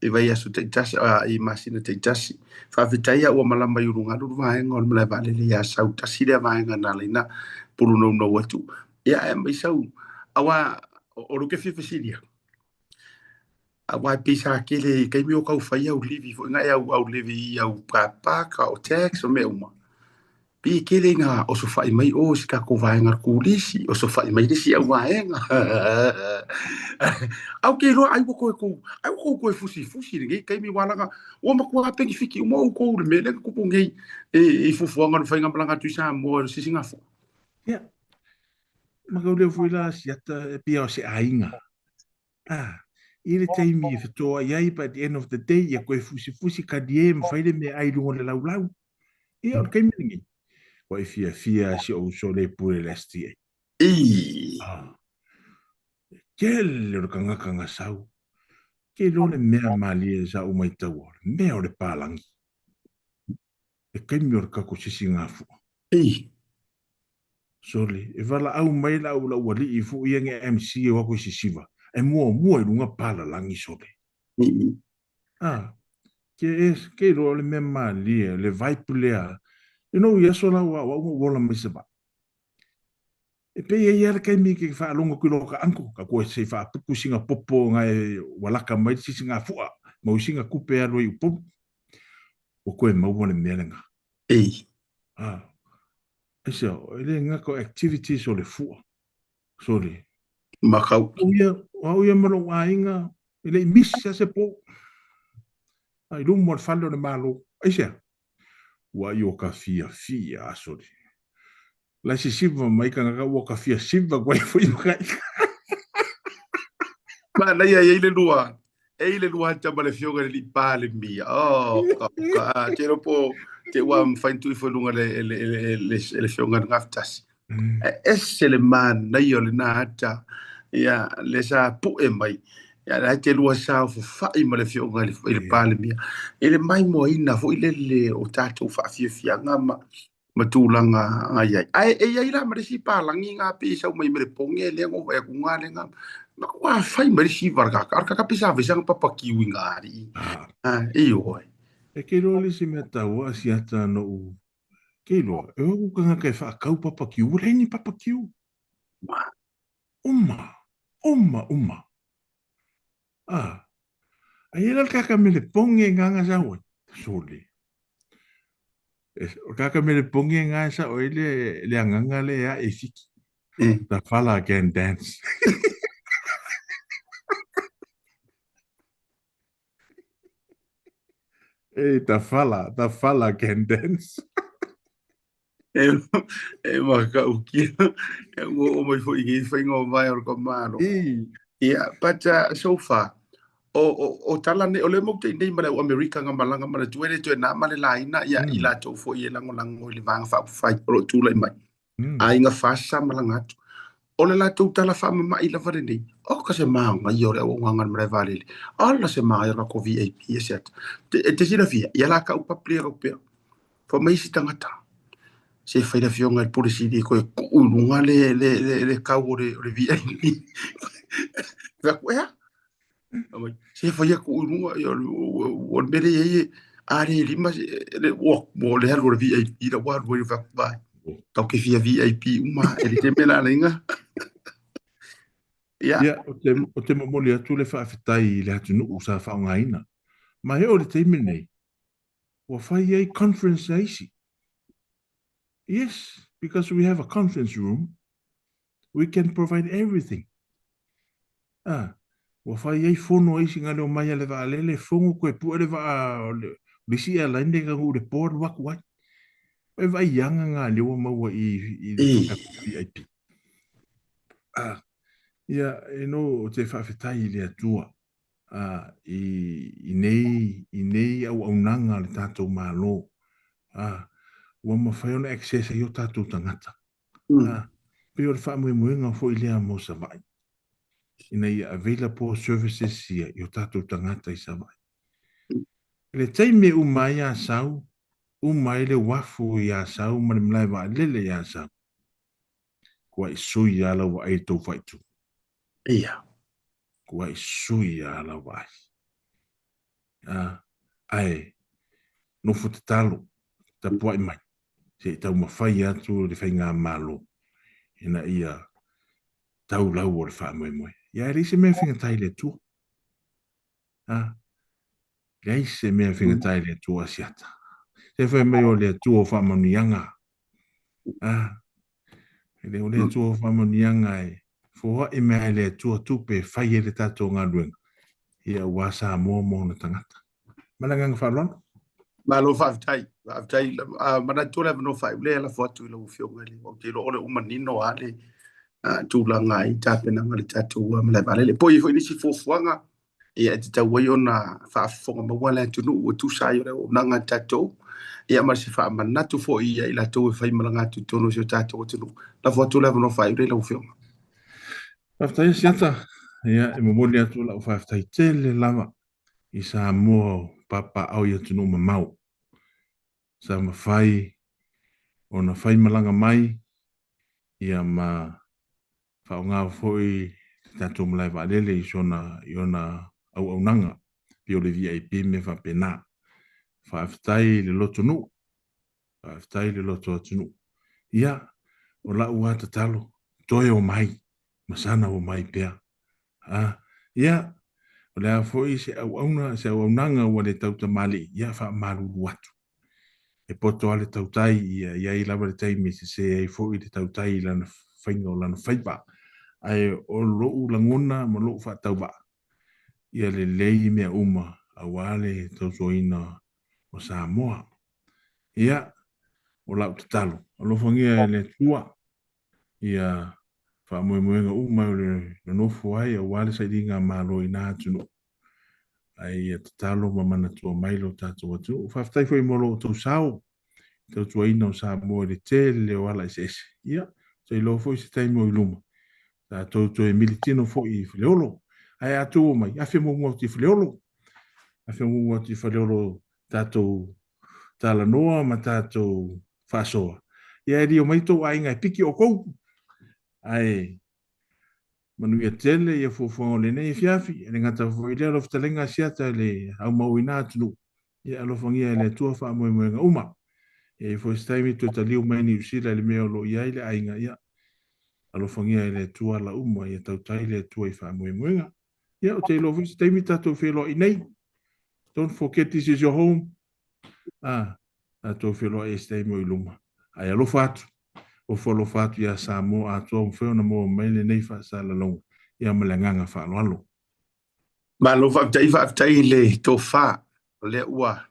i vai asu teitasi, i masina teitasi. Whaavitai a ua malama yurunga luru vaenga o le malai vale le ia sau tasi le vaenga na leina pulu nau nau atu. Ia e mai sau, awa o ruke whiwhisiria. Awa pisa kele kai mi o kau fai au livi fo nga au livi au paka o tax o me uma. Pi kele nga o so fai mai o sika ko vai nga kulisi o so fai mai disi au vaenga. Au ke lo ai ko fusi ngi kai mi wala nga o ma ko apengi fiki mo ko le mele ko pungi e fufu nga fai nga blanga tu sa mo si singa fo. Ya. Ma ko le fuila siata pi o se ainga. I le taimi e whetoa iai, but at the end of the day, ia koe fusi ka die mwhaile me ai lungo le lau. Ia o le kaimiringi. Koe fia si o so le pure le STA. Kele o le kangaka sau. Ke lo le mea mali e sa umai tau. Mea o le pālangi. E kaimi o le kako sisi ngafu. Sole, e wala au mai la wali i fu ienge MC e wako sisiva. E mua i lunga pala langi sobe. Ke ro le me mali le vaipu lea. You know, yeso la wa wola mai se ba. E pe e ia kai mi ke fa longa kulo ka anko ka ko se fa puku singa popo nga e walaka mai si singa fua. Mo singa kupe alo i pop. O ko e mo wona melenga. Eso, ele nga ko activities o le fua. Sorry. Makau. O ia maro wainga, ele missa se po. Ai lumo al fallo de malo. Ai sia. Wa yo ka fia sorry. La si siva mai ka nga wa ka fia siva kwa foi kai. Ma na ia ile lua. Ele lua tamba le fioga le pale mia. Oh, ka te po te wa mfaintu ifo lunga le fioga ngaftas. Ese le man na yo le na ata. Ia le sa pu e mai ia la te lua sa fo fai ma le fionga le pale mia ele mai mo ina fo ile le o tato fa fia ngama matulanga ai ai la ma si palangi nga pe sa mai me ponge le ngo e ku nga le nga ma kwa fai ma si varga ka pisa ve sang papa kiwi ngari oi e ke lo le si meta wa si ata no ke lo e o ku nga ka fa ka papa kiwi le ni papa kiwi Uma. Ai era el kaka me le ponge nganga sa o. Soli. O kaka me le ponge nganga sa o le nganga le ya e fiki. The fella can dance. The fella can dance. E maka uki o mai foi ngi foi ngo vai or komano ia but so far o tala ne o le mo te nei mara o America nga malanga mara tuele to na male la ina ia ila to fo ia lango lango le vanga fa fa pro tu le mai ai nga fa sa malanga tu o le la to tala fa ma ila fa nei o ka se ma nga yo le o nga mara vale alla se ma ia ko VIP set te sira via ia la ka upa ple o pe fo mai si tangata se fa ila fionga il polisi di ko ulunga le ka o le VIP va quoi se fa ia ko ulunga yo o mere ye are lima le wo mo le halo VIP da wa wo va vai tau ke via VIP uma ele te mena lenga ya o te momoli atu le whaafetai le hatu nuu sa whaongaina ma he o le teime nei wa whai ei conference eisi yes because we have a conference room we can provide everything wa whai ei fono eisi ngale o mai le wa alele fongo koe pu le wa bisi ala inde ka ngu le board waku wai e vai yanga ngā lewa maua i VIP ia e no o te whaafetai le atua i nei au nanga le tātou mālo ua mawhai ona access i o tātou tangata pe o le whaamuemuenga fo i lea mo sa vai ina i available services i o tātou tangata i sa vai le taime umai a sau umai le wafu i a sau ma le mlai wa lele i a sau kua i sui ala wa e tau whaitu ia kua i sui ala wa ai no futa talo ta puai mai se tau mawhai atu le whainga malo ina ia tau lau o le wha moe moe ia rei se mea whingatai le tu rei se mea whingatai le tu asiata se whai mai o le tu o wha manianga le o le tu o wha manianga e fua e mea le tu o tupe whai e le tato ngā ruenga ia wasa mo na tangata malanga ngā whalona malo whaftai mana tōle no whai ule la fotu i lau whionga le o te lo ole umanino ale tūlanga i tāpena ngale tātua malai vale le poi fo inisi fofuanga ia te tau wai ona whaafonga mawala tunu o tūsai o nanga tātou ia marisi whaamanatu fo ia i la tau e whai malanga tu tono sio tātou tunu la fotu le no whai ule lau whionga whaftai siata ia e momoli atu lau whaftai tele lama i sa mua papa au ia tunu mamau sa mawhai ona whai malanga mai ia ma whaonga foi tātou malai waalele i ona au nanga pio le VIP me whapena whaaftai le loto nu whaaftai le loto atunu ia o lau ata talo toe o mai masana o mai pea ia o lea foi se au nanga ua le tauta mali ia wha maruru atu e poto ale tautai ia i lawa le taimi se ei foi le tautai lana whainga o lana whaipa ai o loo langona ma loo whaatau ba ia le lei mea uma a wale tausoina o Samoa ia o lau tatalo o lo whangia le tua ia whaamoemoenga uma o le nofo ai a wale saidinga malo i nā tunu ai a tatalo ma mana tua mailo tātou atu o whaftai fwoi molo o tau sao tausoina o Samoa le tele o ala isese ia sai lo fwoi se taimo i luma ta to e militino fo i fleolo ai atu mai afi mo ti fleolo afi mo ti fleolo tato tala noa ma tato fasoa ia dio mai to ai ngai piki o kou ai manu ia tele ia fo le nei fiafi e ngata fo ile lo ftelenga siata le au mau ina tunu ia lo fangia le tua fa mo nga uma e fo staimi to taliu mai ni usila le meo lo ia ile ai ngai ia alo fangia ele tua la uma ia tautai le tua i whaamuemuenga. Ia o te lofu, teimi tatou whelo i nei. Don't forget this is your home. Tatou whelo e steimo i luma. Ai alo fatu. O wholo fatu ia Samoa atua mwheo mo maile nei whaasala longa. Ia malanganga whaaloalo. Ma lo whaftai le tō wha. Le ua.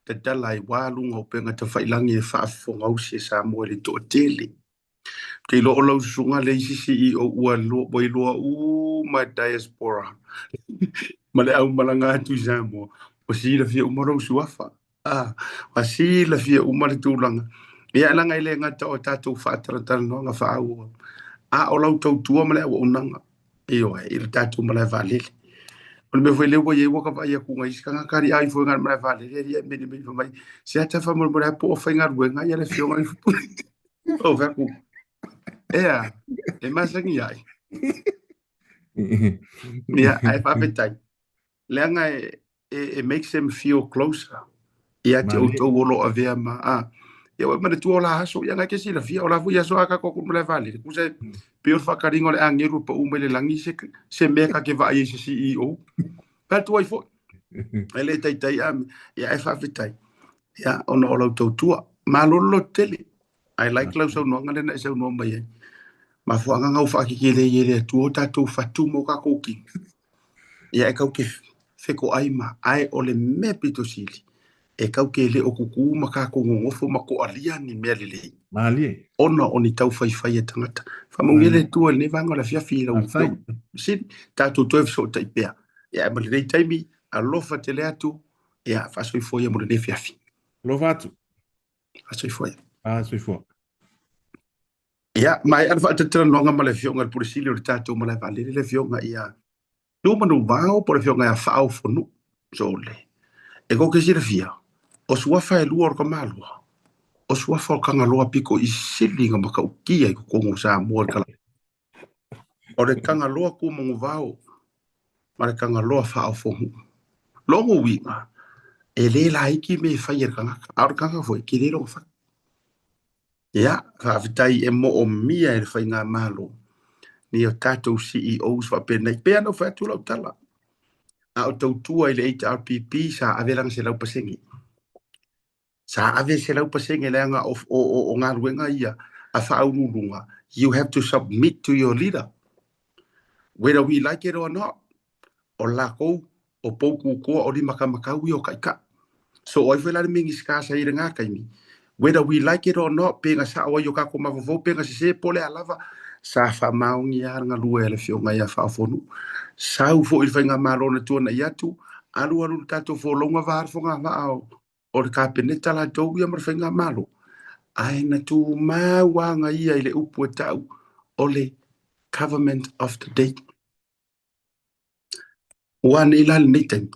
Te dalai wālunga o penga te whailangi e whaafonga usi e Samoa le tō tele. Kei lo lau sunga le isi o ua lo boi loa mai diaspora. le au malanga atu Samoa. O si la fia umaro suafa. Wa si la fia umare tūlanga. Ia langa ile ngata o tātou whātaratara noanga whaau. O lau tau tua male au unanga. Io e ila tātou male whalele. O le me fwele ua ye waka pa ia kunga isi kanga kari ai fwe ngar male whalele. Ia mene mene whamai. Se ata whamore mole po o whainga ruenga. Ia le fionga i whapuri. O whaku. Ea. E masangi ai. Ia ai whapetai. Leanga it makes them feel closer. Ia te autou olo a vea ma ia wa mana tu ola haso ia ke sila fia ola fu ia so aka ko mele vale ku se pior whakaringo le angeru pa umele langi se meka ke va ai se CEO pa tu ai fo ele tai ia e fa vitai ia ono ola tua ma lolo tele I like lo so no ngale na so no mai ma fu anga ngau fa ki le ye tu ta tu fatu mo ka ko ki ia e kau ke feko ai ma ai ole me pito sili e kau ke le o kuku maka ko ngofo mako alia ni mele mali ona oni tau fai e tangata fa mo ngele tu le vanga la fia fila u si ta tu tu so tai pe ya mo le tai mi a lo fa tele atu ya fa so foi mo le fia fi lo vatu a so foi ya mai al fa tatra longa ma le fionga por si le tato mo le vale le fionga ya no manu vao por fionga ya fa o fonu so le e ko ke si le fia o sua fa luor ka malua o sua fa ka ngaloa piko i silinga maka ukia ko ngo sa mo kala o le kanga loa ku mo vao ma le kanga loa fa o fo longo winga e le la iki me fa yer kanga ar kanga foi ki le lo fa ya fa vitai e mo o mia e fa nga malo ni o tato CEOs fa pe nei pe no fa tu lo tala a o tau tua ile HRPP sa avelang se lau pasengi sa ave se lau pasengi lenga o ngā ruenga ia a whaururunga. You have to submit to your leader. Whether we like it or not. O lako, o pouku koa, o lima kamakau i o kaika. So oi whelare mingi skasa i ngā kaimi. Whether we like it or not, penga sa o i o kako mawafo, penga se pole alava, sa whamaungi a ngā lua ele whionga ia whaafonu. Sa ufo i whainga marona tuana i atu, aru tato fo longa vārfonga vāo. O le kapeneta la tau ia marwhainga malo. Ai na tu mawanga ia i le upu e tau o le government of the day. Wane ila le neiteng.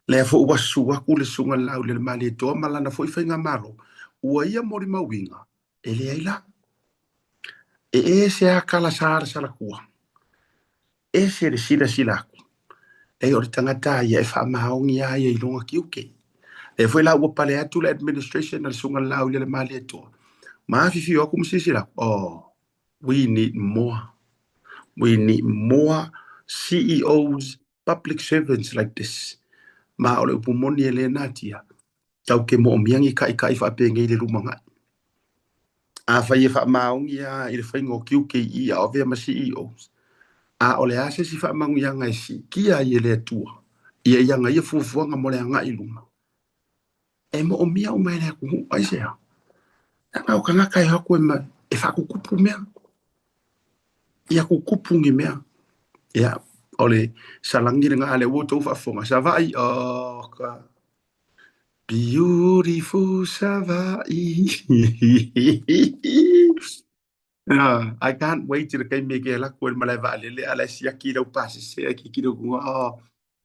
Le fo ua suaku le sunga lau le mali e toa malana fo i whainga malo. Ua ia mori mawinga. E le aila. E se a kala saara salakua. E se le sila aku. E o le tangata ia e wha mahaongi a ia i longa kiuke. E foi lá o pale atu la administration al sunga lau le mali e toa. Ma fifi o kum sisira. Oh, we need more. We need more CEOs, public servants like this. Ma ole upumoni ele natia. Tau ke mo miangi kai fa penge le rumanga. A fa ye fa maungi a ile fa ngo QKE a ove ma CEOs. A ole ase si fa maungi anga si kia ile tua. Ia yanga ye fufuanga mo le anga iluma. E mo o mia o mai le ku ai se a nga o kanga kai hako e fa ku kupu mea ia ku kupu ngi mea ia ole salangi nga ale wo to fa fonga sa vai o ka beautiful sa vai I can't wait till kai me ke la ku ma le vale le ala sia ki do passe se ki do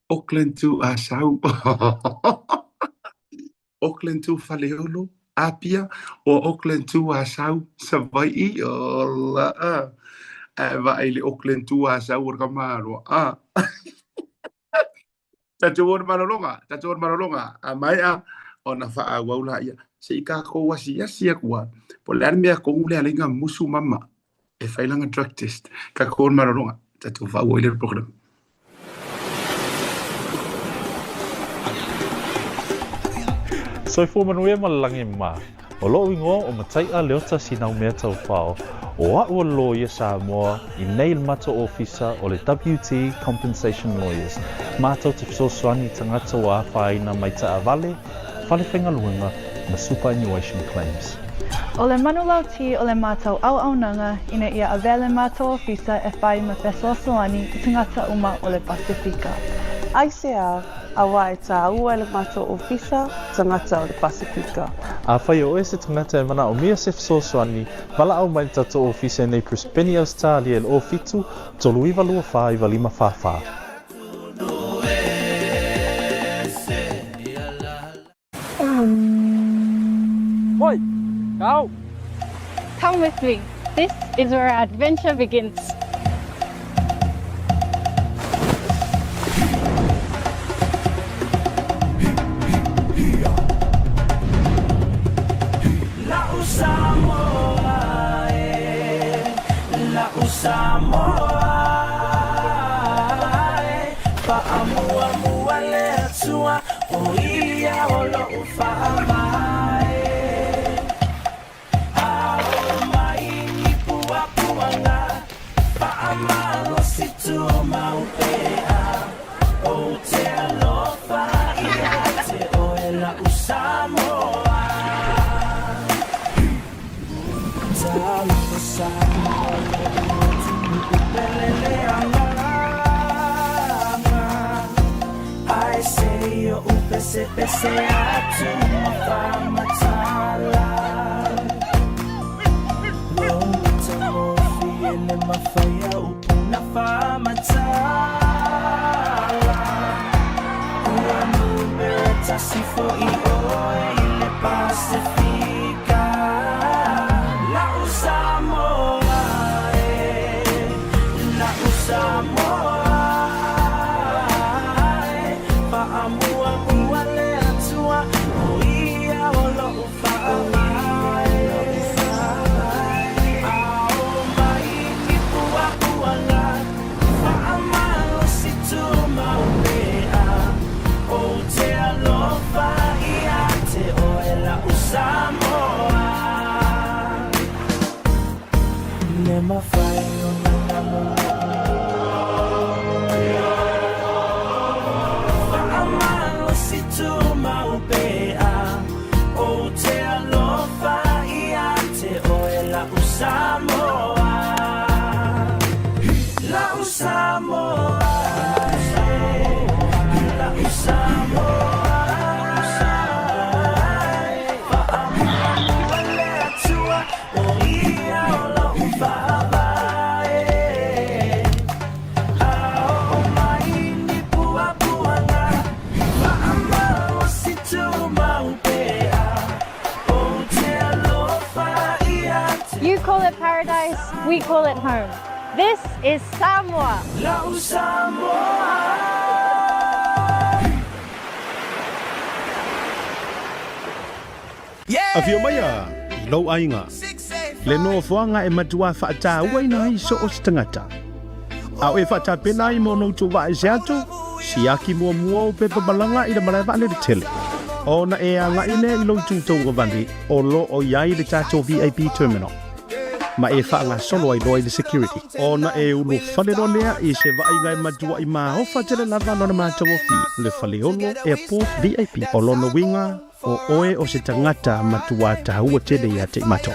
Auckland to Asau Auckland to Faleolo, Apia, o Auckland to Asau, Savai, o la vai le Auckland to Asau Orgamaro. Tatuor Marolonga, a Maya, on a fa waula, se kako was yasia kwa, polarmia kongule alinga musu mama, if I lang a drug test, Kakor Marolonga, tatu va wailer program. So for manuia malangi ma, o lo ingo o matai a leota sinau mea tau whao, o a ua lawyer Samoa I nei mata officer o le WT Compensation Lawyers, mātou te fisosoani tangata wa whaina mai ta avale, whale whenga luenga na superannuation claims. O le manulau ti o le mātou au nanga ina ia avele mātou officer e whai ma fesosoani I tangata uma o le Pasifika. Aisea, awa e tā ua le mātou ofisa, tangata o le Pasifika. A whai o e se tangata e mana o mia se fesoasoani, wala au mai tatou ofisa nei Brisbane Australia le o fitu, tolu iwa lua wha iwa lima whawha. Oi, kau. Come with me. This is where our adventure begins. You call it paradise, we call it home. This is Samoa. A fio mai a, I lau ainga. Le no whanga e matua whaata waina i so o stangata. Au e whaata pena I mono tu wa e seato, si aki mua mua o pepa balanga I le malaiwa le tele. O na e anga ine I lau tu tau wavandi, o lo o iai le tato VIP terminal. Ma e whaanga solo ai loa I le security. O na e ulu whalero lea I se wa inga e matua I maa hofa tele lava no na mātou o fi. Le whaleolo airport VIP. O lono winga, o oe o se tangata matua tahua tele ia te mato.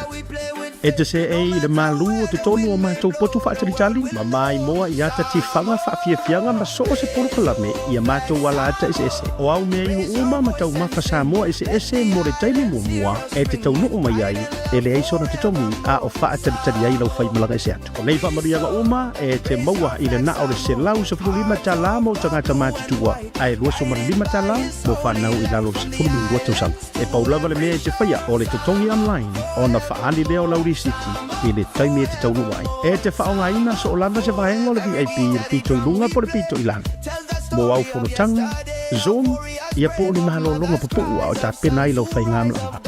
E te se e I le malu o te tonu o matou potu whaatalitali, ma mai moa I ata ti whanga whaafiafianga ma so o se porokalame I a matou wala ata ese ese. O au mea inu uma matau mawha Samoa ese ese mo le taimi mua mua e te tau nuu mai ai e le aiso na te tomi a o whaatalitali ai lau whai malanga ese atu. O nei whamarianga uma e te maua I le na o le se lau sa fulu lima tala mo tangata mātutua a e luaso mara lima tala mo whanau I lalo sa fulu lima tausanga. E paulava le mea e te whaia o le totongi online o na whaali leo lau City I le taimi e te taunu ai. E te whaonga ina so o landa se vahengo le VIP I le pito I lunga po le pito I lana. Mo au whanotanga, Zoom, ia po ni mahalo longa papua o ta pena I lau whai ngamlanga.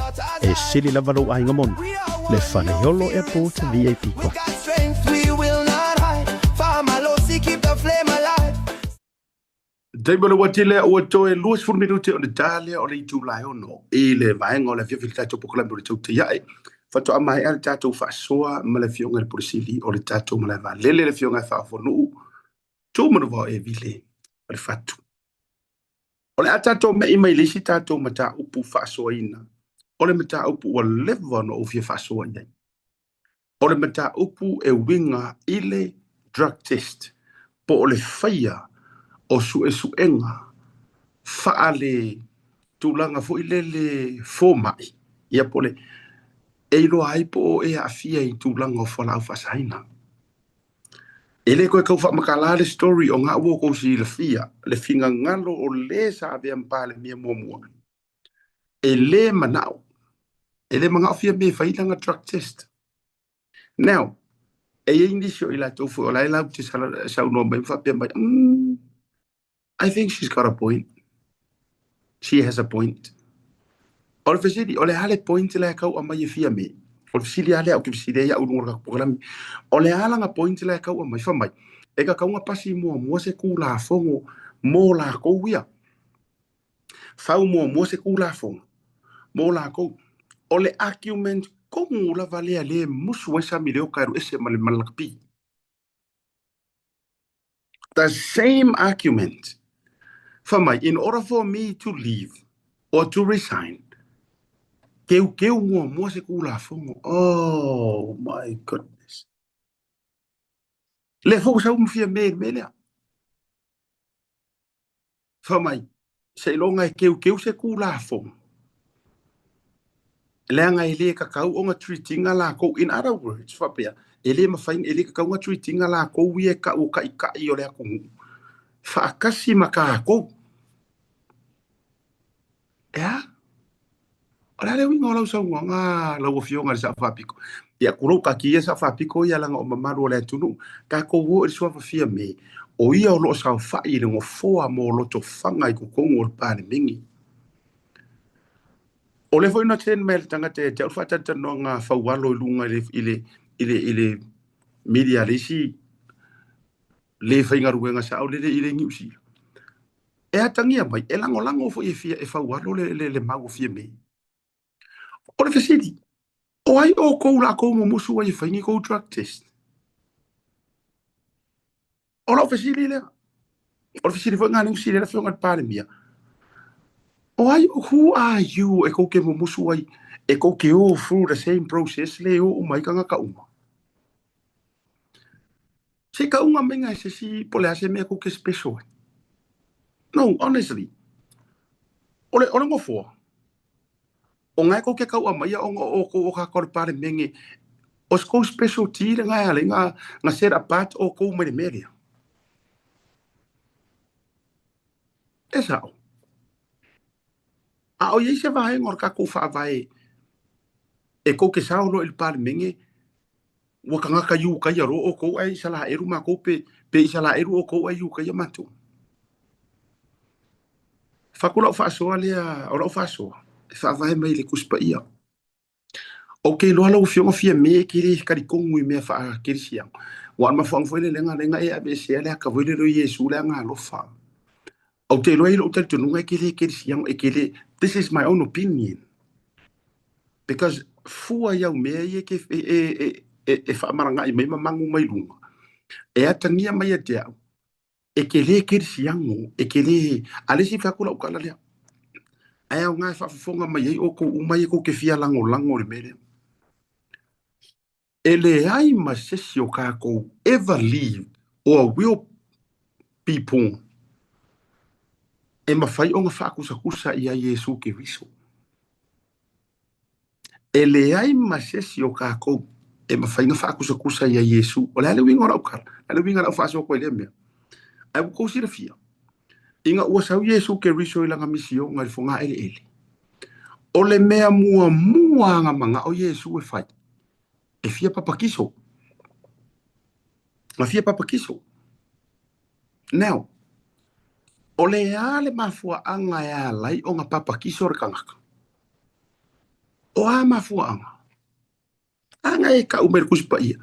E sili lava lau ai ngamon, le Whanaiolo Airport VIP ko. Taimana watile o toe luas furminuti o le tale o le July ono. I le vahengo le fiafilita topo kalambo le tau te iae. Fato amai al tatou whaasoa ma le fionga le polisili o le tatou ma le valele le fionga whaafonu tō manawa e vile le fatu. O le a tatou me ima ilisi tatou mata upu whaasoa ina. O le mata upu o lewa no ufia whaasoa ina. O le mata upu e winga ile drug test po o le whaia o suʻesuʻega faale tulaga foʻi le fomai ia po le e iloa ai po o e aafia i tulaga o falaau faasaina e lē koe kau faamakala le story o gaʻua o kou silafia le figagalo o lē sa avea ma palemia muamua e lē manaʻo e lē magaʻo fia me failaga drug test now e ia inisi o i latou foʻi o lae lau te saunoa mai faapea mai I think she's got a point. She has a point. O le fesili, o le hale point le kau a mai e fia me. O le fesili hale au ki fesili ia unu ngoraka pokalami. O le halanga point le kau a mai whamai. E ka kaunga pasi mua se ku la fongo mō la kou ia. Fau mua se ku la fongo mō la kou. O le argument kongu la valea le musu wa sa mileo kairu ese male malakapi. The same argument. Whamai, in order for me to leave or to resign, keu mua se ku la fongo. Oh my goodness. Le fo sa umfia me lea. Whamai, se longa keu se ku la fongo. Lea ngai le kakau o nga treatinga la kou. In other words, whapea, ele mawhain ele kakau nga treatinga la kou ie ka o ka i o lea kongu. Whaakasi maka kou. Ea? Ora le winga lau sau ngā lau o fionga le sa whapiko. Ia kuro ka kia sa whapiko ia langa o mamaru o le tunu. Ka kou o i sua whawhia me. O ia o loo sa whai le ngo foa mo loto whanga i kukongo o le pāne mingi. O le foi na ten mel tanga te alfata no nga fawalo lunga ile media lesi le fainga ruenga sa ole ile ngiusi. E atangia mai e lango fo e fia e fawalo le mago fia me. O le fesidi. O ai o kou la kou mo musu wa e faingi kou drug test. O la fesidi le. O le fesidi fo nga ngiusi le fionga pare mia. Why, who are you? E koke mo musu ai. E koke o through the same process le o mai kanga ka uma. Se ka unga menga se si pole ase me koke special. No, honestly. Ole ngo fo. O ngai koke ka uma ia o ka kor pare menge. O sko special ti le ngai ale nga set apart o ko me media. Esa o. A o ye se vai ngor ka ku fa vai e ko ke sa no il par menge wa kanga ka yu ka yaro o ko ai sala eru ma ko pe sala eru o ko ai yu ka yamatu fa kula fa so ale o fa so fa vai mai le kuspa ia o ke lo lo fio fia me ki ri ka ri kongu me fa ki ri sia wa ma fa foi le lenga e a be se ale ka voi le yesu le nga lo fa o te lo ilo te tunu e ki ri sia e ki ri. This is my own opinion. Because fua iau mea ie ke e whaamaranga i mai mamangu mai lunga. E atangia mai a te au. E ke le kirisi angu. E ke le alesi whakula ukala lea. E au ngai whafafonga mai ei o ko umai e ko ke fia lango le mere. E le ai ma sesi o kako ever leave or will be born. E mawhai o nga whaakusa ia Yesu ke riso. E le ai masesi o kākou. E mawhai nga whaakusa ia Yesu. O le ale winga ora ukara. Ale winga rau whaasua koe lea mea. Ai wukou sira fia. Inga ua sau Yesu ke riso ilanga misio ngai fonga ele. O le mea mua nga manga o Yesu e whai. E fia papakiso. Nga fia papakiso. Now, o le ale mafua anga e alai o nga papa kiso re kangaka. O a mafua anga. Anga e ka umer kuspa ia.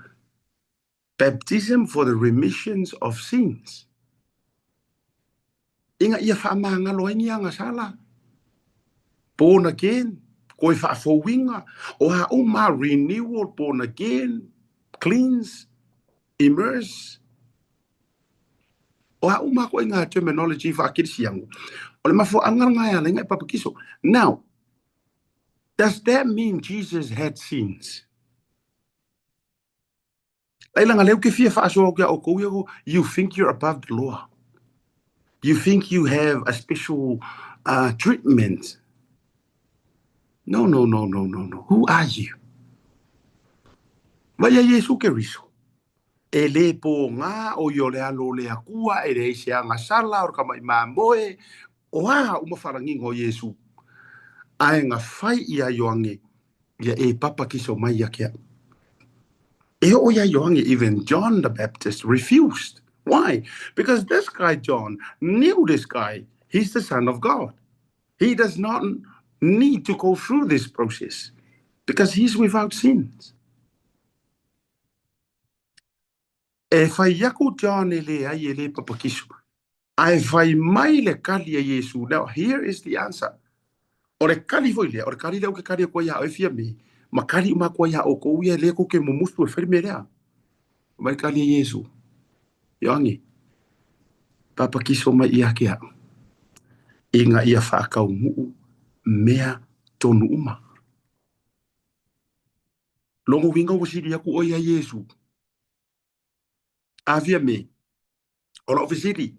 Baptism for the remissions of sins. Inga ia whaamanga loa ingi anga sala. Born again. Koe whaafowinga. O ha uma renewal, born again. Cleanse. Immerse. O ha uma ko inga terminology fa kirisi yangu. O le mafo angar nga lenga papakiso. Now, does that mean Jesus had sins? Laila nga leu ke fia fa so o ko you think you're above the law. You think you have a special treatment. No. Who are you? Vaya Yesu Keriso. E le po ngā o yo le alo le akua e le se anga sala o kama ima moe o ha umafarangi ngo Yesu. Ai ngā whai ia yoange ia e papa kiso mai ia kia. E o ia yoange, even John the Baptist refused. Why? Because this guy John knew this guy. He's the Son of God. He does not need to go through this process because he's without sins. E whai yaku John e le ai e le papakisu. Ai whai mai le kali a Yesu. Now, here is the answer. O le kali foi le, o le kali leo ke kali a koe ia o fia me, ma kali uma koe ia o kou ia le ko ke mumustu e whari me rea. Mai kali a Yesu. Iongi. Papakisu mai ia ke au. Inga ia whaakau muu mea tonu uma. Longo winga wasiri aku o ia Yesu. Avia me. Ola ofisiri.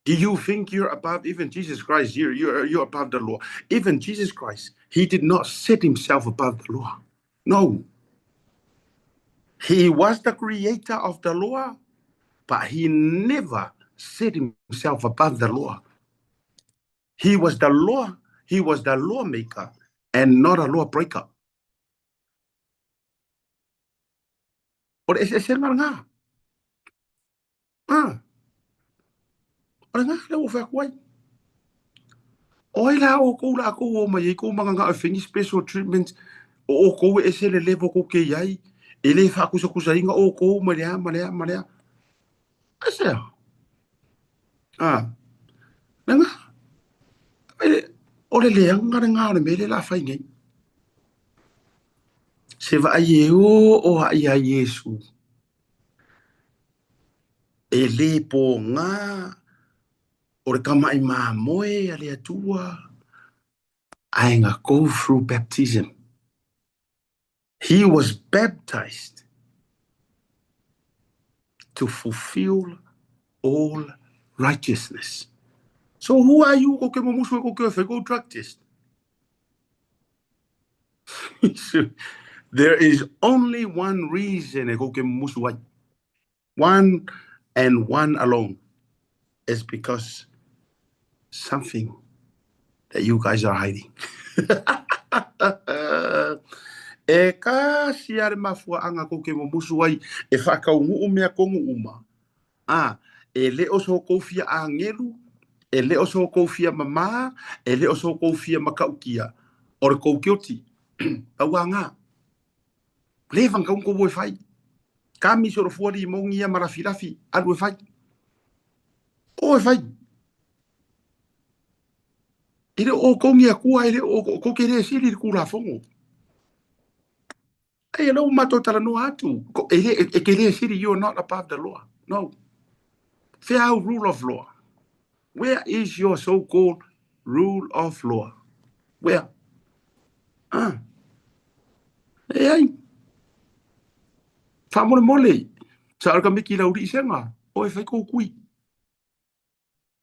Do you think you're above even Jesus Christ? You're above the law. Even Jesus Christ, he did not set himself above the law. No. He was the creator of the law, but he never set himself above the law. He was the law. He was the lawmaker and not a lawbreaker. Ora ese nga. Ora nga le o fa kwai. Oi la o ko la ko o mai ko manga nga fini special treatment o ko ese le levo ko ke yai ele fa ku so ku sainga o ko malea. Ase. Nga. Ole le nga le mele la fa ngai. Se va ai o ai a Yesu. Ele po nga ore kama ima moe ale atua ainga go through baptism. He was baptized to fulfill all righteousness. So who are you? Okay, mamusu ko go drug test. There is only one reason okay mamusu. One and one alone is because something that you guys are hiding. E ka siare mafua anga ko ke momusu ai e whakaungu mea kongu uma. E le oso kofia a ngelu, e le oso kofia mama, e le oso kofia makaukia. Ore kou kioti. Aua ngā. Le whankau ko boi whai. Kami soro fuari mongi ia marafirafi. Alu e whai. O e whai. Ele o kongi a kua, ele o kokere siri kura fongo. Hey, hello, matotala no atu. You're not above the law. No. Fair rule of law. Where is your so-called rule of law? Where? Hey. Famole mole. Sa ka miki la uri senga. O e fai ko kui.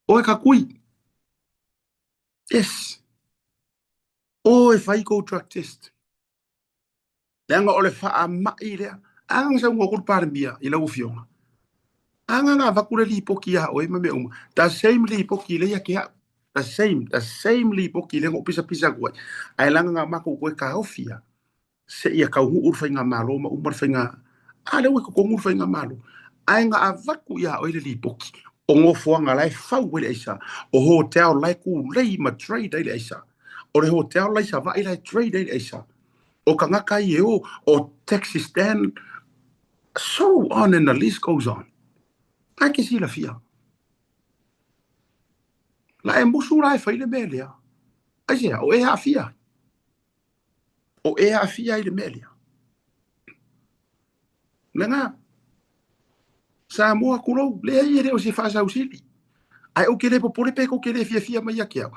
O e ka kui. Yes. O e fai ko drug test. Lenga ole fa mai le ang sa ngokul parmia ila ufionga anga nga vakule li pokia o ema me the same li poki le ya kia the same li poki le ngopisa pisa ko ai langa nga mako ko ka ofia se ia ka hu urfa nga malo ma umar fenga ale we ko ngurfa nga malo ai nga avaku ya o li poki o ngofo nga lai fa wele isa o hotel lai ku lei ma trade ile isa o le hotel lai sa va ile trade ile isa o kangaka yeo o taxi stand, so on and the list goes on. I can see la fia. La embusura e faile melia. Asia, o e a fia. O e a fia ile melia. Lenga. Sa moa kulo, le e o se fasa usili. Ai o kele popole pe ko kele fia mai akia.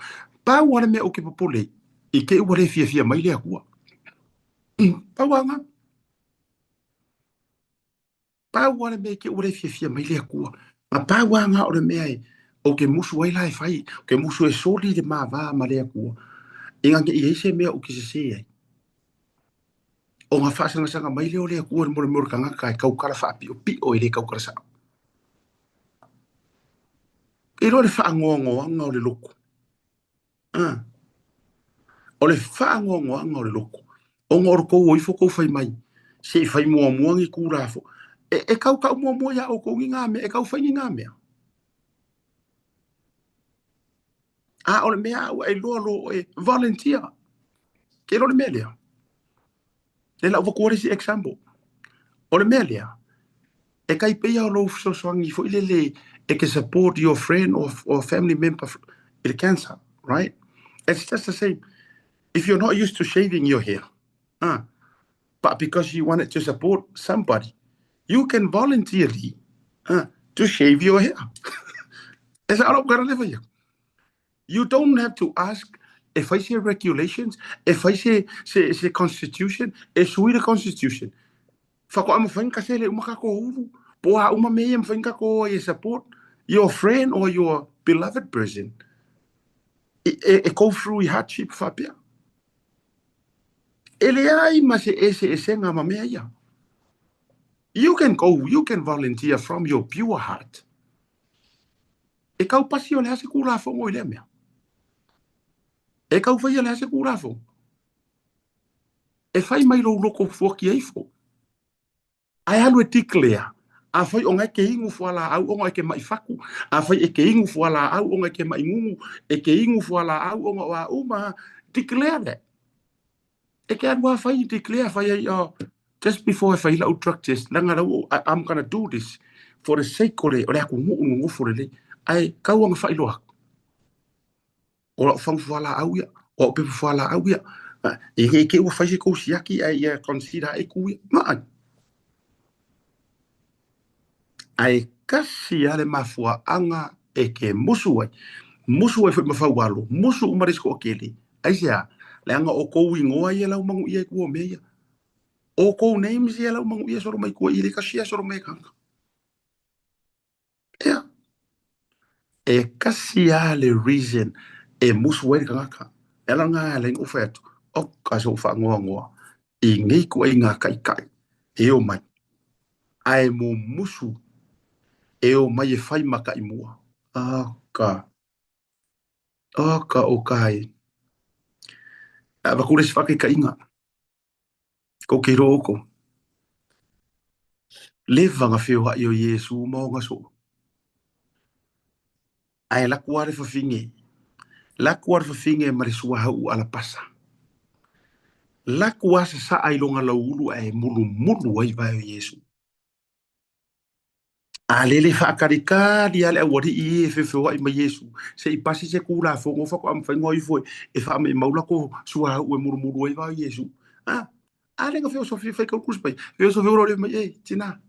Pa wana me o ke popole. I ke wale fia mai le akua. Pauanga. Pauanga me ke ure fia mai le kua. Ma pauanga o le mea o ke musu ai lai fai, ke musu e soli le mava ma le akua. Inga ke i se mea o ki se ai. O nga whaasanga sanga mai leo le akua mora mora ka ngaka e kaukara whaapi o pi o e le kaukara sa. E lo le whaangongo anga o le loko. O le whaangongo anga o le loko. O ngor ko o ifo ko fai mai. Se fai mua muangi kūrafo. E kau mua mua ya o ko ngā mea, e kau whai ngā mea. A o le mea e loa lo e volunteer. Ke lo le mea lea. Le la uwakore si example. O le mea lea. E kai peia o lo soangi fo ile le e ke support your friend or family member in cancer, right? It's just the same. If you're not used to shaving your hair, but because you wanted to support somebody, you can voluntarily to shave your hair. It's all I'm gonna live with you. You don't have to ask if I say regulations, if I say constitution, if we the constitution. Fako ama whainga sele umaka ko uru. Poa uma mea whainga ko e support your friend or your beloved person. E go through I hardship whapea. Ele ai ma se nga ma mea ia. You can volunteer from your pure heart. E kau pasi o le hase kūrafo ngoi lea mea. E kau whai o le hase kūrafo. E whai mai lo loko fuaki eifo. Ai halu e tiklea. A whai o ngai ke ingu fuala au o ngai ke mai whaku. A whai e ke ingu fuala au o ngai ke mai ngungu. E ke ingu fuala au o ngai wa uma. Tiklea le. E ke anua whai tiklea whai ai just before I whai lau drug test. Langa rau, I'm gonna do this for the sake o le aku ngu for le. Ai kau anga whai loa. O la whang fuala au ia. O pepe fuala au ia. E ke ua whai se kousiaki ai consider e kui. Maa. Ai kasi ale mafua anga e ke musu ai fwe mafau alo musu umarisko o kele ai sea le anga o kou ingoa ia lau mangu ia kua meia o kou names ia lau mangu ia soro mai kua ile kasi ia soro mai kanga ea e kasi ale reason e musu ai kangaka e la ngā le ngu fetu o kasi o wha ngoa i ngei kua i ngā kai e o mai ai mo musu e o mai e whai maka i mua. Aka o kai. Wakure si whake ka inga. Ko ke roko. Levanga whio hai o Yesu maonga so. Ai lakuare whawhinge. Lakuare whawhinge marisua hau ala pasa. Lakuasa sa ailonga laulu ai mulu ai vai o Yesu. Alele whaakarikari ale awari i e whewhua i ma Yesu. Se I pasi se kūra whongo whako am whaingo i fwe. E wha me maula ko sua hau e muru ai wa Yesu. Ale nga wheo sofi whaikau kuspai. Wheo sofi urore mai tina.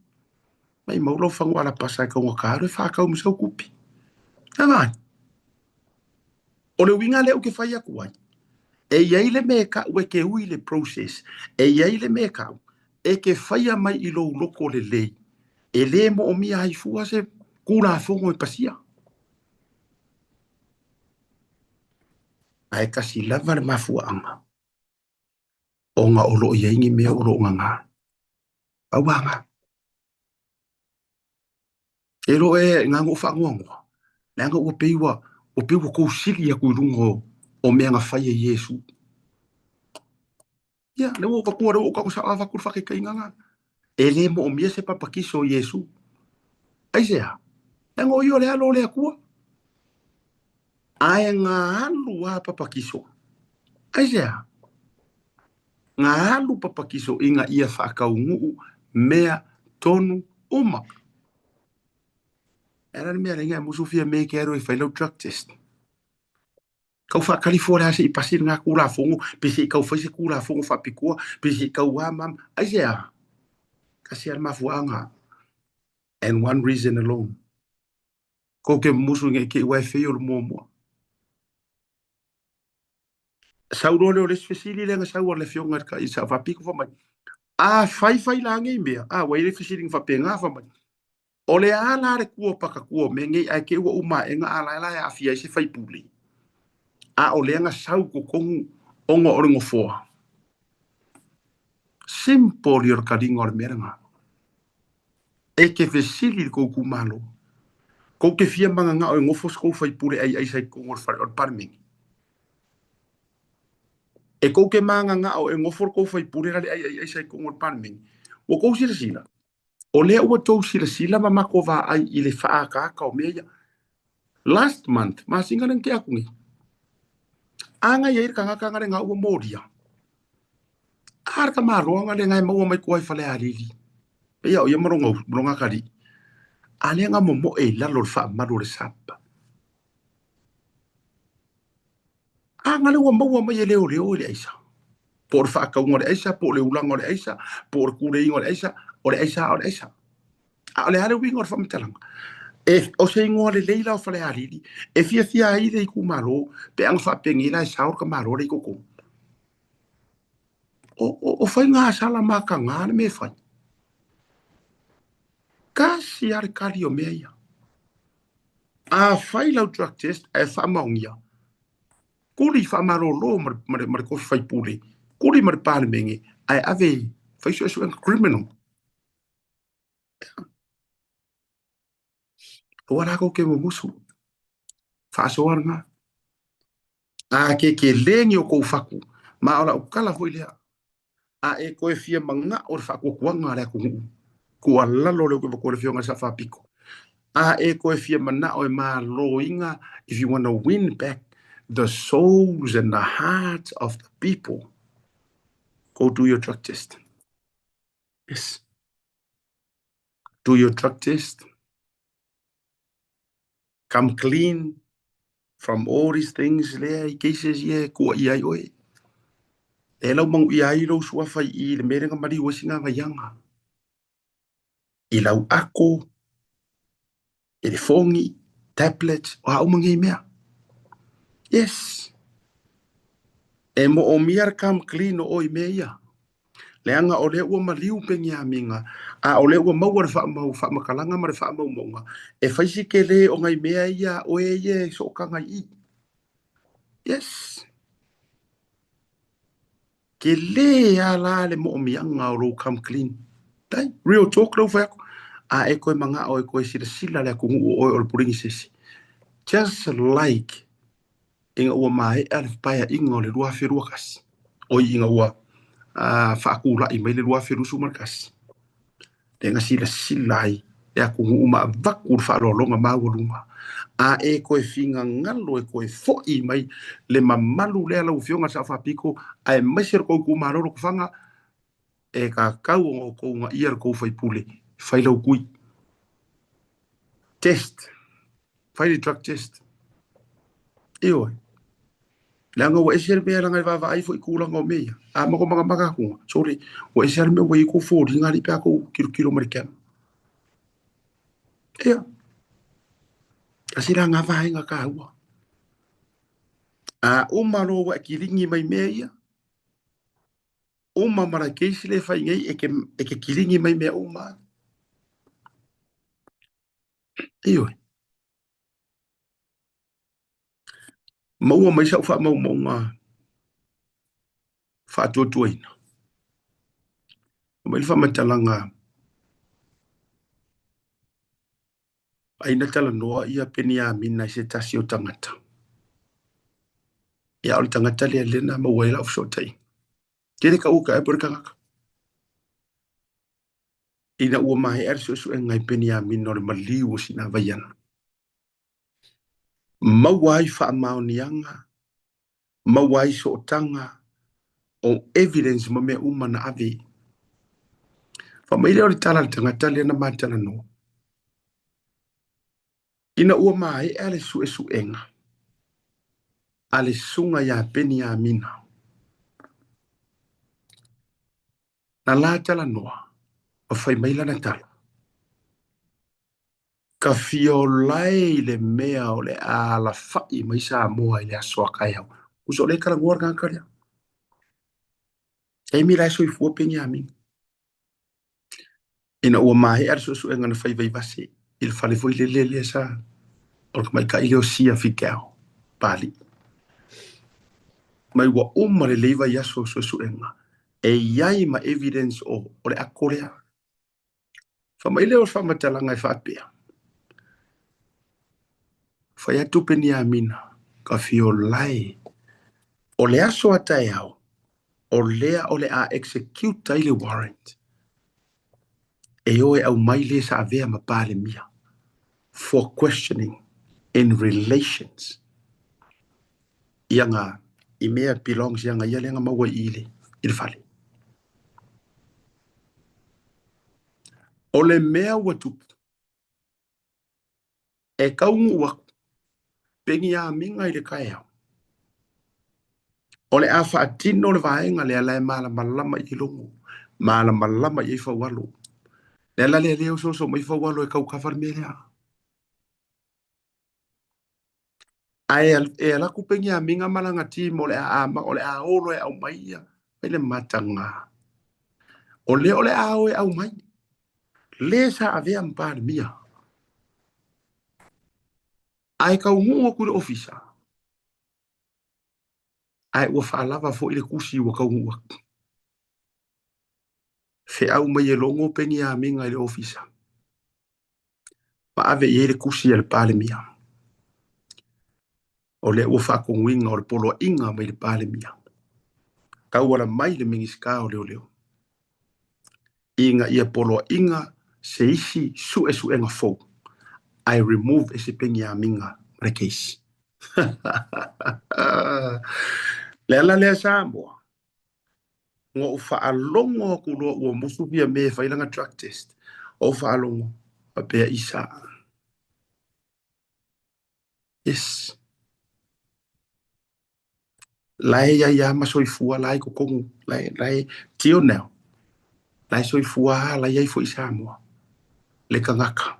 Mai maula whango ala pasa e kaunga kāre whaakau misau kupi. Ngai. O le winga leo ke whai aku ai. E iai le me ka ue ke ui le process. E iai le me ka e ke whai mai I lo loko le lei. E le mo o mia hai fua se kūra whongo I pasia. Ai kasi lava le mafua anga. O ngā olo I aingi mea olo ngā ngā. Auanga. E ro e ngā ngō whangoangoa. Nā ngā ua peiwa kou sili a kui rungo o mea ngā whai e Yesu. Ia, le o wakua reo o kako sa awakur whake kai ngā. E le mo o mia se papakiso Yesu. Ai sea. E ngō i o le alo le akua. Ai ngā alu a papakiso. Ai sea. Ngā alu papakiso I ngā ia whakau nguu mea tonu uma. E rani mea ringa musu fia me ke aro I whailau drug test. Kau whakari fōre hase I pasir ngā kūra whongo. Pese I kau whaise kūra whongo whapikua. Pese I kau wāmam. Ai sea. Kasi al mafuanga. And one reason alone. Ko ke musu nge ke wai feo le mua. Sauro leo les fesili lenga sauro le feo ngarka I sa whapiko whamai. Whai la ngai mea. Wai le fesili ngwhapenga whamai. O le ala re kua paka kua me ngai ai ke ua uma e nga ala ala e afia i se fai puli. A o le anga sau ko kongu ongo o ringo foa. Simple yor kadingo o le meranga. E ke fesili ko kumalo. Ko ke fia manga nga o ngofos ko fai puli ai sai kongo o parmingi. E ko ke manga nga o ngofor ko fai puli ai sai kongo o parmingi. O ko sila sila. O lea ua tau sila ma mako va ai i le faa ka o mea. Last month, ma singa nang te akungi. Anga ia ka ngaka ngare nga ua moria. Ar ka maroa ngale ngai maua mai kuai fale alili. E ia o ia maronga kari. Ale nga momo e lalo le faa maro le sapa. Anga le ua maua mai e leo le aisa. Po le faa kaunga le aisa, po le ulanga le aisa, po le kure ingo le aisa, o le aisa, o le aisa. A le hale wingo le faa mitalanga. E o se ingoa le leila o fale alili. E fia ai le iku maro, pe ang faa pengila e saur ka maro le iku kong. O fai ngā sala maka ngā me fai. Kasi ar kari o mea ia. A fai lau drug test e wha maungia. Kuri wha maro lo mare kofi fai pule. Kuri mare pāle menge. Ai ave fai su criminal. Wara ko ke mo musu. Wha soar ngā. A ke lengi o kou whaku. Ma ora ukala hoi lea. A e koe fia manga o whaku kuanga rea kungu. Kua lalo leo kwa kore fionga sa whapiko. A e koe fia mana o e maa loinga, if you want to win back the souls and the hearts of the people, go do your drug test. Yes. Do your drug test. Come clean from all these things lea I cases ye kua iai oe. E lau mangu iai lo sua fai I le merenga mari wasinga vayanga. I lau ako, e le fongi, tablets, o hau mangi mea. Yes. E mo o miar kam clean o oi mea ia. Leanga o le ua maliu pengi a minga. A o le ua maua re wha makalanga ma re wha mau maunga. E whaisi ke le o ngai mea ia o e ie so kanga I. Yes. Ke le a la le mo o mianga o lo kam clean. Tai, real talk lau whako. A e koe manga o e koe sila le kungu o o le puringi sesi. Just like inga ua mai ale paya inga o le lua wherua kasi. O inga ua whaakula I mai le lua wheru sumar kasi. Tenga sila ai e a kungu uma vaku whaalolonga maurunga. A e koe finga ngalo e koe foi mai le mamalu le ala ufionga sa whapiko a e maisir koe kumaroro kufanga e ka kau o kounga iar kou whai pule. Whailau kui. Test. Whaile drug test. Ioi. Langa wa esere mea langa wa ai foi kulanga o mea. A mako maka kunga. Sorry. Wa esere mea wa iko fōri ngari pia ko kilo marikana. Ea. Asira ngā whahenga ka hua. A umaro wa kiringi mai mea ia. Uma mara keisi le whai ngai e ke kiringi mai mea uma. Ioi. Maua mai sa wha mau ngā wha tuatuaina. Mai wha matalanga aina tala noa ia peni a mina se tasi o tangata. Ia o le tangata lea lena maua ila ufosotai. Kere ka uka e pore kangaka. Ina ua mahe su e ngai peni a mina o le maliu o sina vaiana. Mawai wha maonianga, mawai so tanga o evidence ma mea umana ave. Wha maile o le tala le tangata lea na matala no. Ina ua mahe ale su enga. Ale sunga ya peni a mina. Na la tala noa, o fai maila na tala. Ka fiolai le mea o le ala fai mai sa moa i le asoa kai au. Uso le kala nguar ngakaria. E mi lai soi fua pengi a minga. ina ua mahe ar so engana fai vai vasi il fale foi le sa o mai ka ile o sia fikao pali mai wa umma le leiva ya so enga e yai ma evidence o le akorea fa mai le o fa matalanga e fa pia fa ya tupeni amina ka fio lai o le aso atai au o lea o le a execute taile warrant e oe au mai le sa avea ma pale mia for questioning in relations ianga imea belongs ianga ialenga maua ile il fale o le mea watu e kaungu wa pengi a minga i le kaea o le afa atino le vaenga le ala mala malama i longu mala malama i fa walu le ala le leo so mai fa walu e kau kafar melea ai e ala ku pengi a minga malanga ti mo le a ama o le a olo e au mai ia e le matanga o le a o e au mai le sa avea mpar mia ai kau ngungo ku le ofisa ai ua whaalava fo ile kusi ua kau ngua. Fe au mai e longo pengi a minga ile ofisa. Pa ave i ele kusi ele pale mia. O le ua whakonguinga o le polo inga mai le pale mia. Kau wala mai le mingiska o leo. Inga ia polo inga se isi su enga fo. I remove ese pengi a minga le case. Lela lea Samoa. Ngo u whaalongo ku loa ua musu pia me whailanga drug test. O whaalongo a pea isa. Yes. Lai ya masoifua lai ko kongu. Lai tio neo. Lai soifua lai ai fo i Samoa. Le kangaka.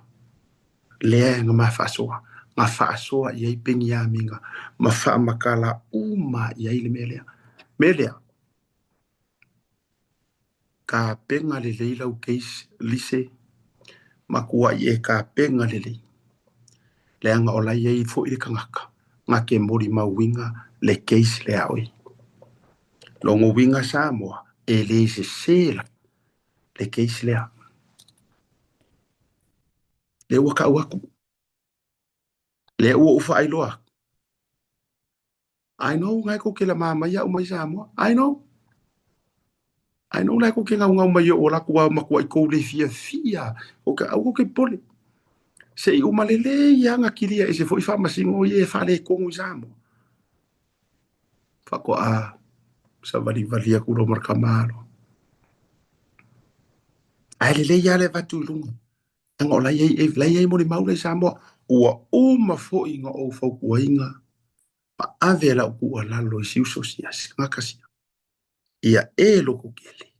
Lea nga mawhasoa. Nga whaasoa i ai pengi a minga. Ma whaamakala uma i ai le melea. Melea. Ka penga le leila u case lise. Makua i e ka penga le lei. Lea nga ola i ai fo i le kangaka. Nga ke mori ma winga le case lea oi. Longo winga Samoa e le se sela le case lea. Le waka waku. Le ua ufa ailoa. I know ngai ko ke la mama ia o mai Samoa. I know lai ko ke ngau mai o la kua makua i kou le fia. O ka au ke pole. Se i umalele ia nga kilia e se fo i wha masingo i e whale kongu Samoa. Whako a sa vali a kuro marka malo. Ai le ia le vatu lunga. Anga o lai ei mo ni maule Samoa. Ua uma fo i nga o fau inga. Pa ave la ua lalo i siu sosiasi. Nga kasia. Ia e loko kele.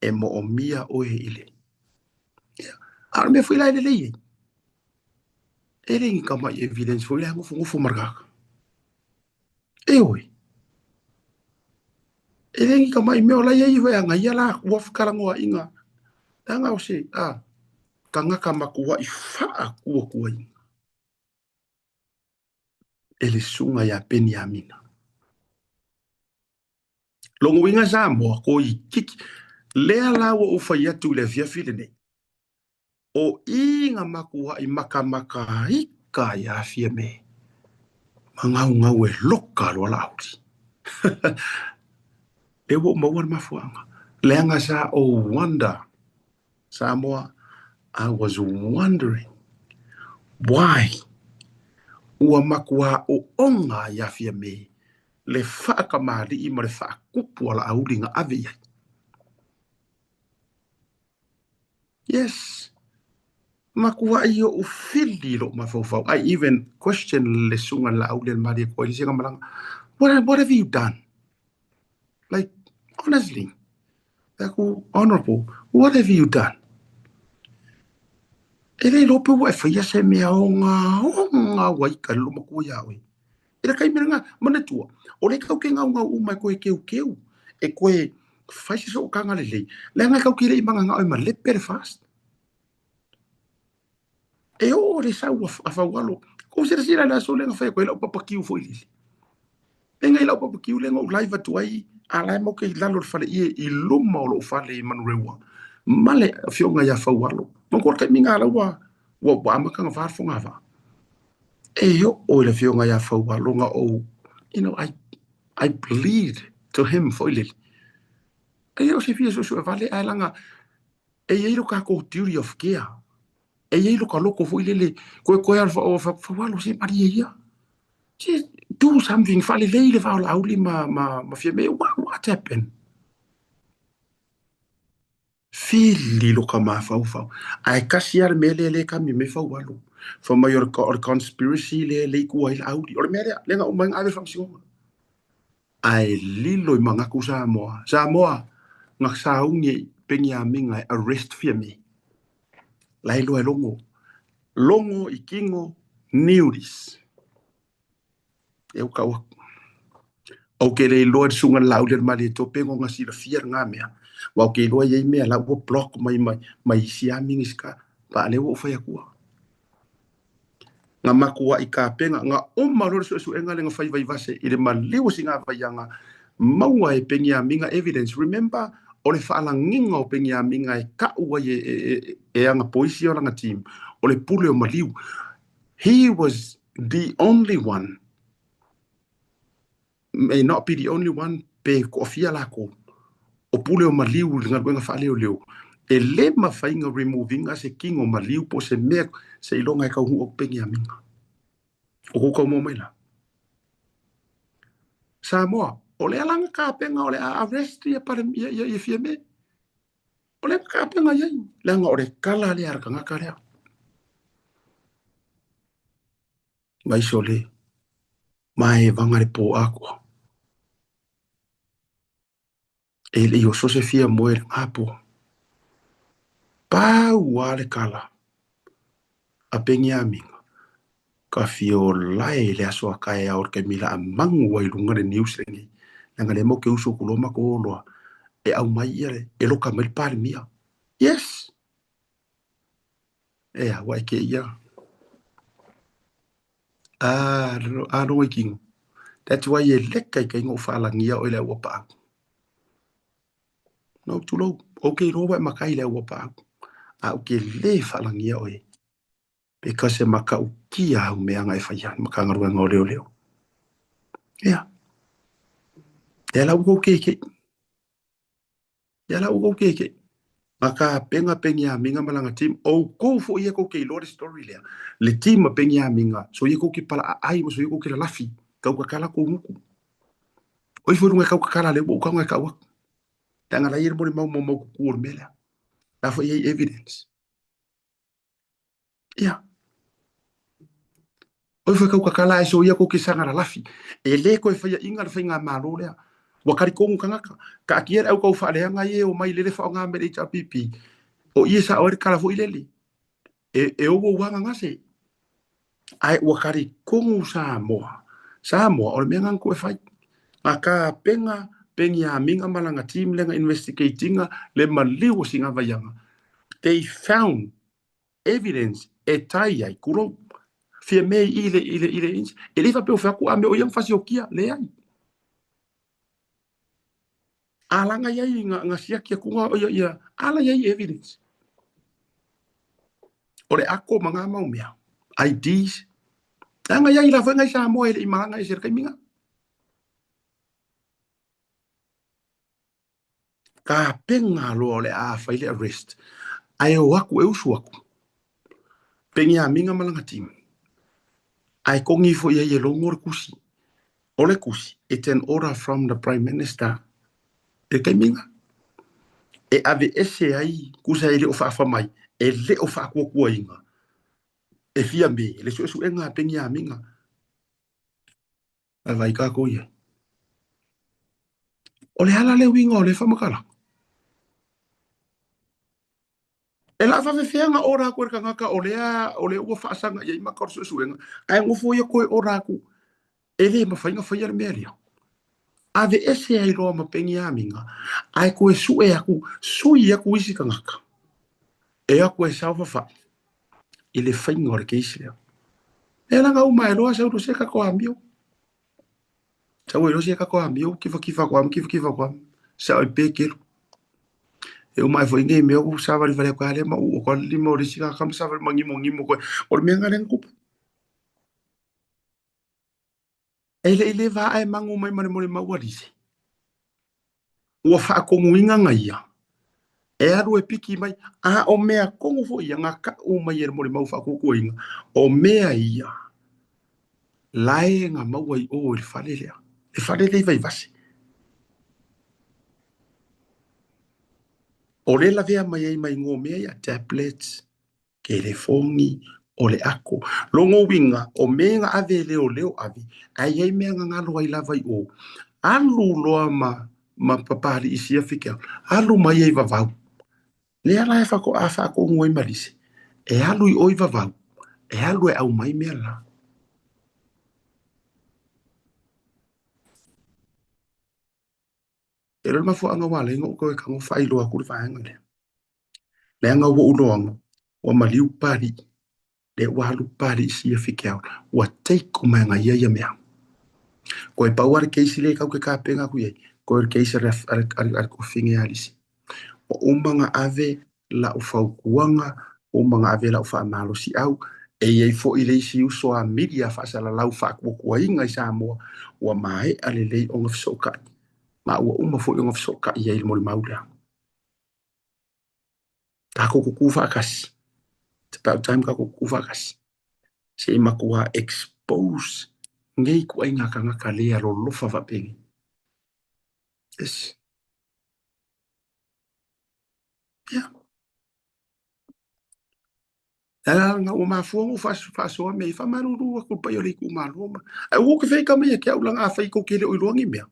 E mo o mia o e ile. Ara me fui lai le lei. E ringi kama i evidence fui lai ngufu margaka. E oi. E ringi kama i meo lai ei hoi anga ia la ua whakarangoa inga. Tanga o se, kangaka makua i faa kua inga. Ele sunga ya peni a mina. Longo winga Samoa ko i kiki. Lea lawa o fai atu le fia file nei. O inga makua i maka hika ya fia me. Ngau e loka lo lauri. E wo mawar mafuanga. Leanga sa o wonder. Samoa, I was wondering why ua makua o onga ya fia me le whaakamari i ma le whaakupu ala auringa ave. Yes. Makua i o fili lo mafofau. I even question le sunga la aulia maria ko i singa malanga. What have you done? Like, honestly, like, honorable, what have you done? Ele lope wa fia se mea onga waika lo makua yawe. Ira kai miranga manatua. O le kau ke ngau umai koe keu. E koe faisi so kanga lelei. Le ngai kau kire i manga ngau ma le pere fast. E o le sau a faualo. Ko se sira la so le nga fa ko la papa kiu fo ile. E ngai la papa kiu le nga live atuai ala mo ke la lo fale I luma o lo fale manurewa. Male fionga ya faualo. Mo ko ka minga la wa ma ka nga far fonga va. E yo o le fionga ya faualo nga o I plead to him for ile. E yo se fie so vale alanga e ilo ka ko duty of care. E ilo ka loko fo ile ko alfa o fa walo se maria ia. Just do something fale leile fa la auli ma fie me what happened? Fili lo ka ma fa. Ai kasiar mele ka mi me fa walo. For my or conspiracy le ku ai auli. Or mele le nga umang ave function. Ai lilo I manga ku Samoa nga saungi pengia minga arrest fie me. Lai lo longo I kingo niuris. Eu kawa. O ke le lo sunga lauder mali to pengo nga sira fier nga mea. Wa ke lo ye mea la wo block mai sia mingiska pa le wo fa yakua. Nga makua I ka penga nga malo so enga le nga fai vai vase I le maliwo singa vai yanga maua e pengia minga evidence. Remember o le whaalanginga o pengia minga e ka ua e anga poisi o langa team. O le pule o maliu. He was the only one, may not be the only one, pe ko fia lako. O pule o maliu nga wenga whaaleo leo. E le mawhainga removing a se king o maliu po se mea se ilonga e kau hu o pengia minga. O kukau mo mai la. Samoa. O le alanga ka penga o le arrest ia pare ia fia me. O le ka penga ia. Le anga o le kala le arka ngaka lea. Mai so le. Mai vangare po ako. E le yo so se fia moe ngapo. Pau wale kala. A pengia minga. Ka fio lai le aso kai a orke mila a mangu wai lunga le news lengi. Nanga le mo ke uso kuloma ko loa. E au mai ere. E loka mel pari mia. Yes. E a wai ke ia. No waking. That's why ye leka I kaingo whaalangia o le ua paa. No too low. Okay, no wai makai le ua paa. A uke le whaalangia o e. Because e maka ukia au meanga e whaian. Maka ngarua ngau leo. Yeah. Yala uko keke. Maka penga pengia minga malanga team. O ko fo ia ko ke lore story lea. Le team pengia minga. So ia ko ki pala ai so ia ko ki la lafi. Kau ka kala ko muku. Oi fo runga kau ka kala le bo ka nga kau. Tanga la ir mo mo ku mela. La fo ia evidence. Yeah. Oi fo kau ka kala so ia ko ki sanga la lafi. E le ko fa ia inga fa inga malo lea. Wakari kongu kangaka. Ka akiera au kau whaaleanga ye o mai lele whaonga mere HRPP. O ie sa oere kala fo ilele. E ogo wanga ngase. Ai wakari kongu Samoa. Samoa, o le mea ngangu e whai. Nga ka pengia minga malanga team lenga investigatinga le maliwo singa vayanga. They found evidence e tai ai kuro. Fia mei ile inch. E lefa peo whaku ame o yang fasi o kia le ai. Alanga yai nga siakia kunga o ia ala yai evidence. Ore ako mga mau mea. IDs. Anga yai la fenga isa mo ele imanga iser kaiminga. Ka penga lo ole a faile arrest. Ai waku e usu waku. Pengia minga malanga team. Ai kongi fo ia longor kusi. Ole kusi. It's an order from the Prime Minister. E kaiminga. E ave ese ai kusa ele o fa mai. E le o fa kua inga. E fia me. Le su enga pengia minga. A vai ka ko ia. Ole hala le winga ole fa makala. E la fa feanga ora ko ka ngaka ole o fa sanga ia makor su enga. Ai ngofo ia ko ora ku. Ele ma fa inga fa ia melia. Ave ese ai roa ma pengia minga. Ai koe su e aku isi ka ngaka. E aku e saufa fa. i le whainga o le keisi leo. E langa umai loa sa uto se kako amio. Sa ue lo se kako amio, kifa kwa am. Sa oi pekero. E umai fo inge meo sa vari vale kwa le ma u ko lima o le sika kam sa vari ngimo ko. O le menga len kupa. Ele va ai mangu mai mare mole mawarisi. Ua wha konguinga ngaia. E aru e piki mai, a o mea kongu fo ia ngaka o mai e mole mau wha kukuinga. O mea ia. Lae nga maua i o le whale lea. Le whale lea vai vasi. O le la vea mai mai ngō mea ia tablets, telefoni, o le ako. Longo winga, o mea ave leo avi. Ai mea ngalo ai lava i o. Alu loa ma papari isia whikea. Alu mai ei vavau. Le ala e whako a whako ngoi marisi. E alu i oi vavau. E alu e au mai mea la. E rol mafu anga wale ingo koe kango whailo a kuri whaenga le. Le anga wo uloanga. Wa maliu pari. Le walu pari isia whikea. Wa teiko mai nga ia mea. Koe pauare keisi le kau ke kāpenga kui. Koe keisi ar ko whinge alisi. O umanga ave la ufaukuanga. Umanga ave la ufa amalo si au. E iei fo i leisi uso a media whaasala lau whaakua inga i Samoa. Wa mae ale lei onga fisokai. Ma ua uma fo onga fisokai iei le mori maula. Ta koko kufa kasi. It's about time ka koko kufa kasi. Se ima kua expose ngei kua inga ka lea lo lofa vapengi. Yes. Yeah. Ela nga o mafuongo fasoa me fa maruru ko pa yole ku maloma. Ai wo ke fe ka me ke ulang a fa ko ke le ulangi me.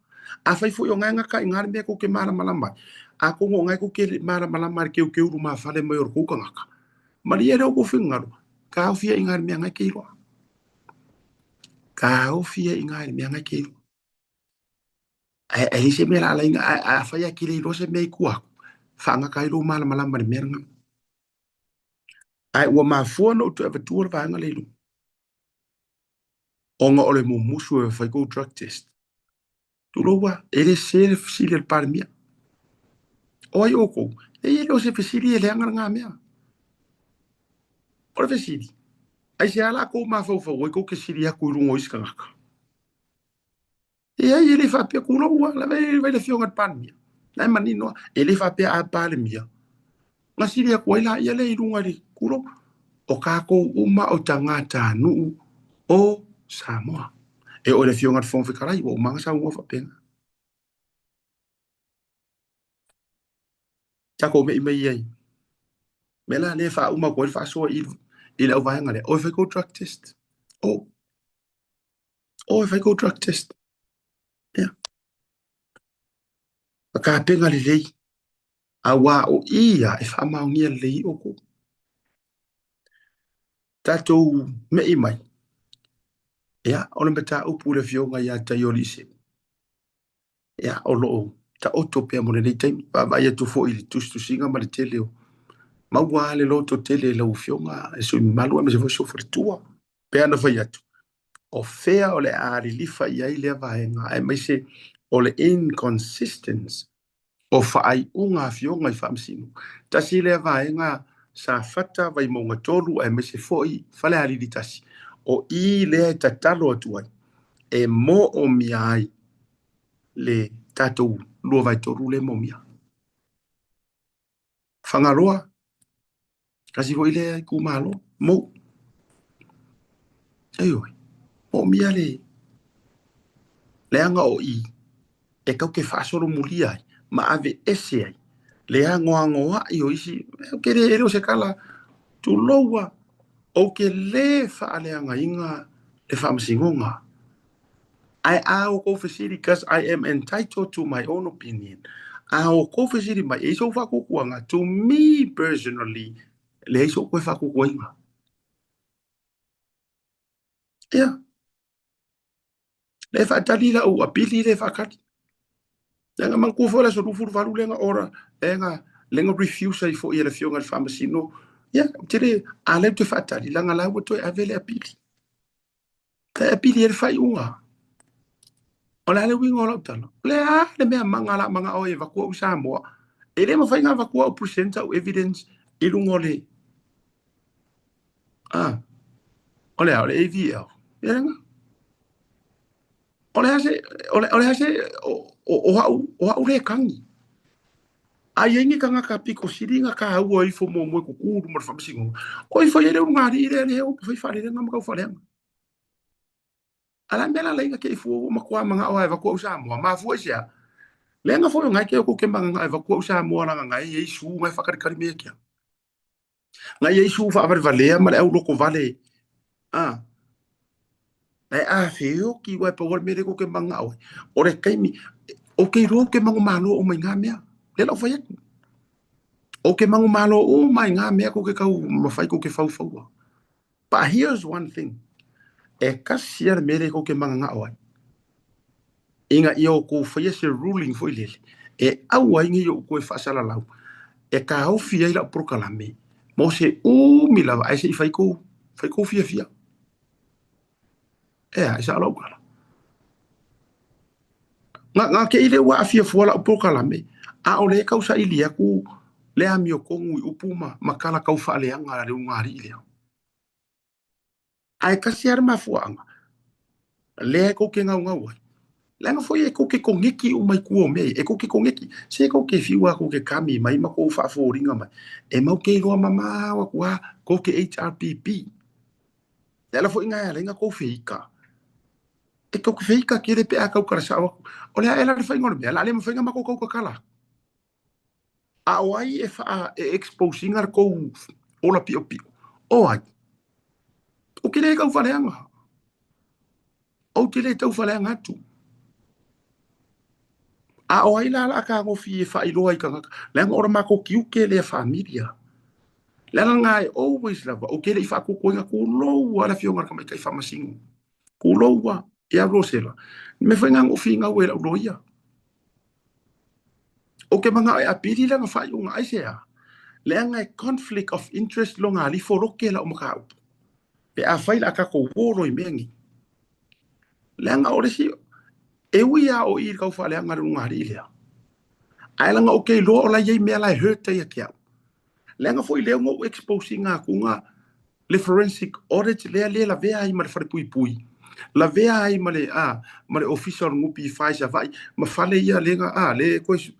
A fa fo yo nga ka ngar me ko ke mara malama. A ko ngo ngai ko ke mara malama ke ke uru ma fa le mayor ko ka ngaka. Mari era ko fingaro. Ka ofia ngar me nga ke ro. Ka ofia ngar me nga ke ro. Ai se me la inga a fa ya ke le ro se me ku a. Fa nga ka ro mara malama me nga. Ai ua mafua no tu eva tuar vanga leilu. Onga ole mo musu e fai go drug test. Tu loa, ele se fasili al par mia. Oi oko, e lo se fasili ele anga nga mea. Ora fasili. Ai se ala ko mafau fau, oi ko ke siri a kuirungo iska ngaka. E ai ele fa pia kuloa, la vai le fionga par mia. Lai manino, ele fa pia a par mia. Nga siri a kuaila ia le irunga ri kuro. O kako uma o tangata nuu o Samoa. E o le fionga fong whikarai o manga sa ua whapenga. Tako me ima iei. Mela le wha uma koe wha soa i lau vaenga le. O e whai go drug test. O e whai go drug test. Yeah. Ka penga le lei. A wā o ia e wha maungia lei o ko. Tatou me i mai. Ia, o le meta upu le fionga ia ta yoli se. Ia, o loo, ta oto pia mo le nei taimi. Vai atu fo i tustu singa ma le tele o. Maua le loto tele lau fionga. E so malua me se foi sofre tua. Pea na vai atu. O fea o le aari lifa ia i le vaenga. E mai se o le inconsistence. O whaai unga fionga i whamsinu. Ta si le vaenga sa fata vai monga tolu e me se foi fale ali di tasi o I le tatalo atuai e mo o miai le tatou lua vai tolu le mo mia whangaroa kasi foi le kumalo mo aioi o mia le anga o I e kau ke whaasoro muli ai ma ave ese ai le angoa i o isi ke re ero se kala tu loa o ke le whaaleanga inga le whamsingonga. Ai ao ko fasiri because I am entitled to my own opinion. Ao ko fasiri mai e so whakukuanga to me personally le so koe whakukuanga. Yeah. Le whatalila o apili le whakati. Lenga mankufola so rufuru valu lenga ora lenga refuse ai fo ia le fionga le whamasino Ya, tire ale te fatali langa la wo to avele apili. Ka apili e fai unga. Ola le wingo lo tano. Le le mea mangala manga o evakua u Samoa. E le mawhai ngā vakua o presenta o evidence i lungo le. Ole AVL. Yenga. Ole hase o hau le kangi. A yengi kanga ka piko siringa ka hau o ifo mo mo kukuru mo whamasingo. O ifo yere ngari ire le o whai whare renga makau whareanga. Ala mela lenga ke ifo makua manga o evakua u Samoa. Ma fua sia. Lenga fo ngai ke ko ke manga evakua u Samoa langa ngai Yesu ngai whakarikari mea kia. Ngai Yesu whaavare ma le au loko vale. Ai feo ki wai pa wal mere ko ke manga o. Ore kaimi o ke ro ke mangu malo o mai ngā mea. Le lau whai aku. O ke mangu malo o mai ngā mea ko ke kau mawhai ko ke whau. But here's one thing. E kasia mere ko ke manga ngā oai. Inga i o ko whai se ruling fo i lele. E au ai ngi o ko e whaasala lau. E ka hau fia i lau prokalame. Mo se milawa ai se i whai ko fia. Isa lau kala. Ngā ke ile wa afia fuala o prokalame. A o le kau sa ili aku le ami o kongu i upuma makala kau whaaleanga le ungari ile. Ai kasi ar mafuanga. Le ko ke ngau ai. Lenga foi e ko ke kongeki o mai kuo mei. E ko ke kongeki. Se ko ke fiwa ko ke kami mai ma ko whaaforinga mai. E mau ke roa mama wa kua ko ke HRPP. Ela foi ngai lenga ko feika. E ko feika ke le pe a kau kara sa. O le ela le fainga me la le mo fainga ma ko kala. A wai e fa exposing ar ko ola pio. O ai. O ke le kau whaleanga. O ke le tau whaleanga tu. A o ai la ka ngofi e fa i loa i kanga. Lenga ora ma ko kiu ke le familia. Lenga ngai always lava. O ke le i fa ko koinga ko loa la fionga ka mai kai fa masingu. Ko loa e a rosela. Me whainga ngofi ngā wela uloia. O ke manga e apiri langa fa i unga aisea. Lenga e conflict of interest longa li foroke la o makau. Pe a whaila ka ko woro i mengi. Lenga ore si e uia o i kau whale anga runga hari ilea. Ailanga o kei loa o la yei mea lai hurta ia kia. Lenga fo i leo ngō exposing ngā kunga le forensic audit lea la vea ai ma le whare pui. La vea ai ma le official ngupi whaisa vai. Ma whale ia lenga le koe su.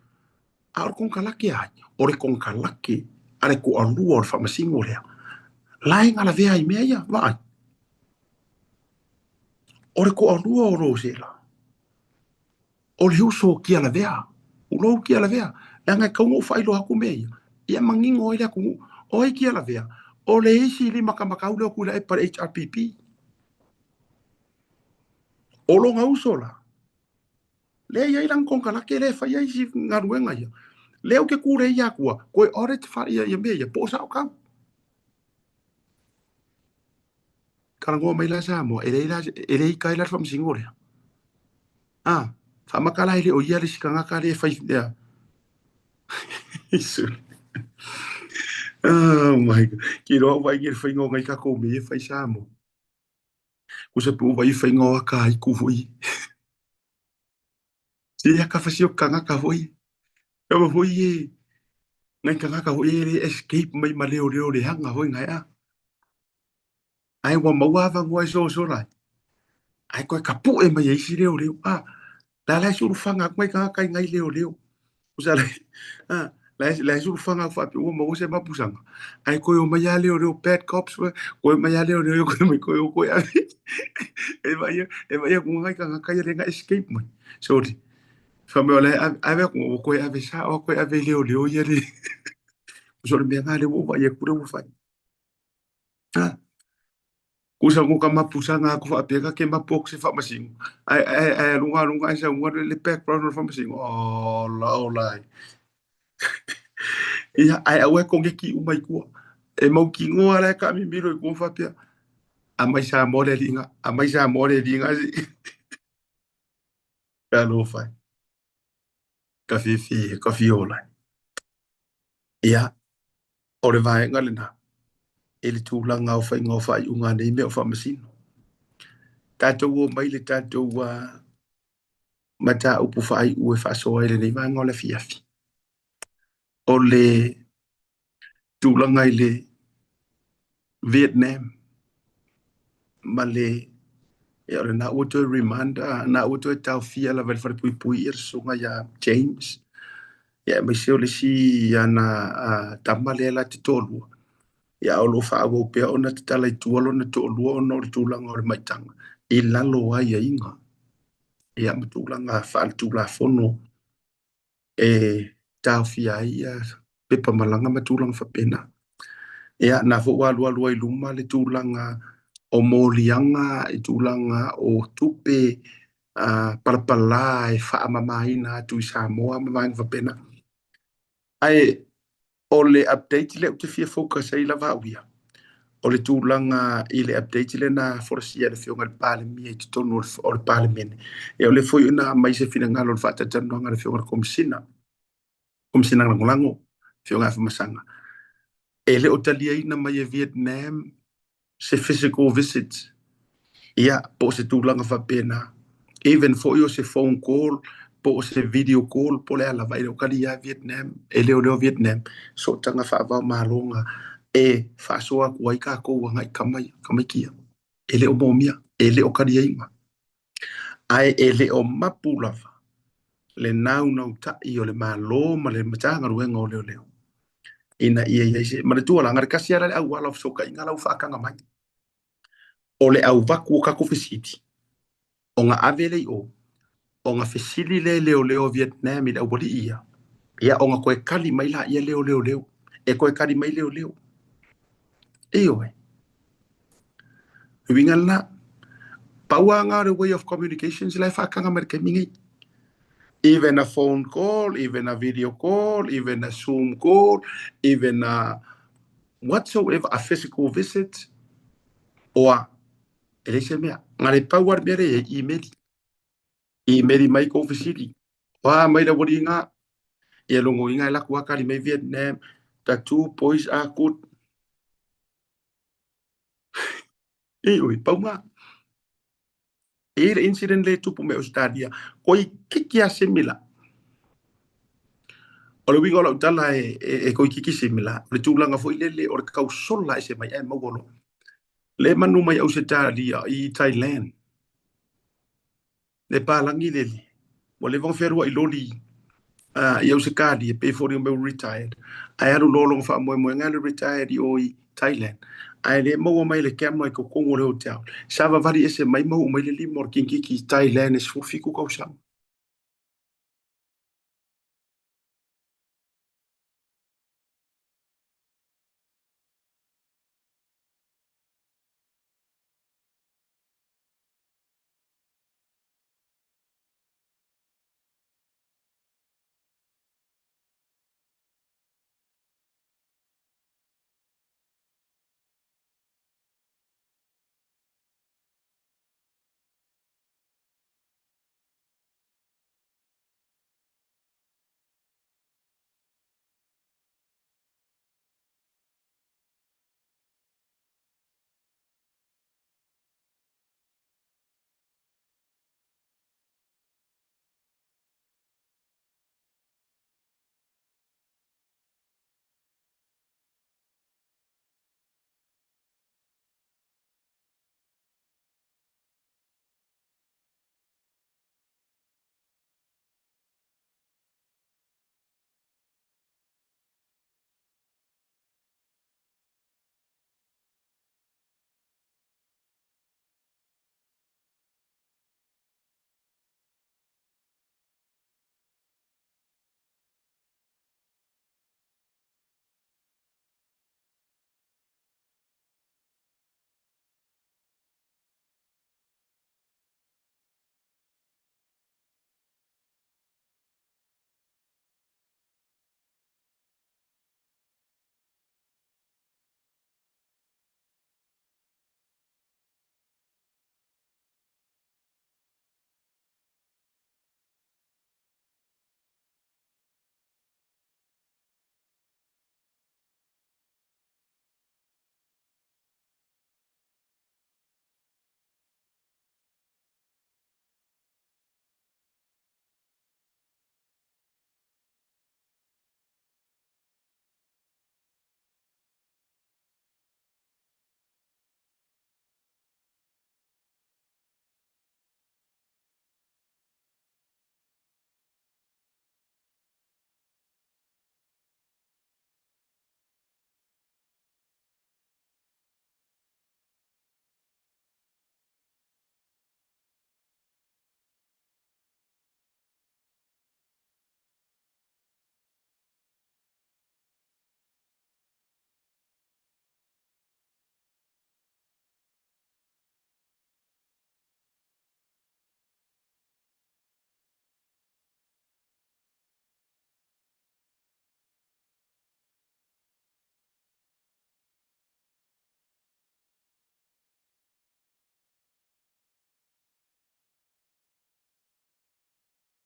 A ore kong kalake ai. Ore kong kalake. Are ko alua o le whamasingo lea. Lai ngā la vea ai mea ia. Vai. Ore ko alua o rosela. O le uso kia la vea. Ulo kia la vea. E ngai kaungo whailo haku mea. Ia mangingo o ile haku. O e kia la vea. O le isi li makamakau leo kula e para HRPP. O longa uso la. Le ia ilang kongka lake le whai isi ngaruenga ia. Leo ke kure ia kua. Koe oret whai ia mea ia. Po sao kau. Karangoa mai la Samoa. E le ika ila whamsingo lea. Whamakala ele o ia le sikanga ka le whai lea. Isu. Oh my God. Ki roa wai ngir whaingo ngai ka kou me e whai Samoa. Kusa pu wai whaingo a ka haiku hui. Si ea ka whasio kanga ka hui. Kawa hui e. Ngai kanga ka hui e le escape mai ma leo le hanga hui ngai a. Ai wa mauawa ngoi so rai. Ai koe ka pu e mai eisi leo. La lai suru fanga ngai kanga kai ngai leo. Kusa lai. Lai suru fanga whape ua mau se mapusanga. Ai koe o mai a leo bad cops. Koe mai a leo koe o koe ave. E mai a kungai kanga kai renga escape mai. Sorry. Whame o lai ave o koe ave sa o koe ave leo ia le. Sorry mea ngā leo o ia kura ufai. Kusa nguka mapusanga aku whapeka ke mapok se whamasingo. Ai runga ai sa unga le background o whamasingo. Oh lai. Ia ai awe konge ki umai kua. E mau ki ngoa lai ka mi miro i kua whapea. Amai sa more ringa si. Ka lo whai. Ka whiwhi, ka whiolai. Ia, ore vaenga le nā. e le tūlanga o whainga o whai unga nei mea o whamasino. Tātou o mai le tātou mata upu whai ue whasoa ele nei vanga o le fiafi. O le tūlanga i le Vietnam, ma le e ora na ua toi reminder, na ua toi tau fia la vale pui pui ir sunga ya James. Ya mai se o le si ya na tamale la te tolua. Ya o lo wha au pia o na te tala i tualo na tolua o no le tūlanga o le maitanga. I lalo ai a inga. Ya ma tūlanga whaal tūla fono e tau fia ai a pepa malanga ma tūlanga whapena. Ya na fo walu walu ai luma le tūlanga o molianga i tūlanga o tupe palapala e whaamamaina atu i Samoa mamaina whapena. Ai o le update le o te fia focus ai la vauia. O le tūlanga i le update le na forosia le fionga le palemi e te tonu o le palemene. E o le foi una mai se fina ngalo le whatatanoanga le fionga le komisina. Komisina langolango, fionga whamasanga. E le o talia ina mai e Vietnam se physical visit. Ia, po se tūlanga whapena. Even for yo se phone call, po se video call, po le ala vai o kari a Vietnam, e leo Vietnam. So tanga whaavau mahalonga, e whaasoa kuai ka koua ngai kamai kia. E leo mōmia, e leo kari a inga. Ai e leo mapulawa, le nau tai o le malo, ma le matanga ruenga o leo. Ina ia se, ma le tualanga, re kasi ara le au wala soka inga lau whaakanga mai. O le au waku o kako fesiti. O ngā avele o ngā fesili leo Vietnam i au wali ia. Ia o ngā koe kali mai la ia leo. E koe kali mai leo. E oe. Huinga na, paua ngā re way of communications lai whaakanga mai ke mingi. Even a phone call, even a video call, even a Zoom call, even a whatsoever, a physical visit, oa ele se mea. Ngā re pauar mea re e email. Email mai ko fesili. Wa mai da wari ngā. E longo inga e laku akari mai Vietnam. The 2 boys are good. E oi, pau ngā. E le incident le tupu me Australia. Koi kiki a semila. O le winga o la utala e koi kiki semila. O le tūlanga fo i lele o le kau sola e se mai e mawolo. Le manu mai Australia i Thailand. Le pālangi lele. O le vong ferua i loli i au se kādi e pēwhori o meu retired. Ai aru lolong wha moe ngā le retired i o i Thailand. Ai le maua mai le kia mai ko kongo le hotel. Sava vari ese mai mau mai le limor kinkiki i Thailand e sfufiku kau sama.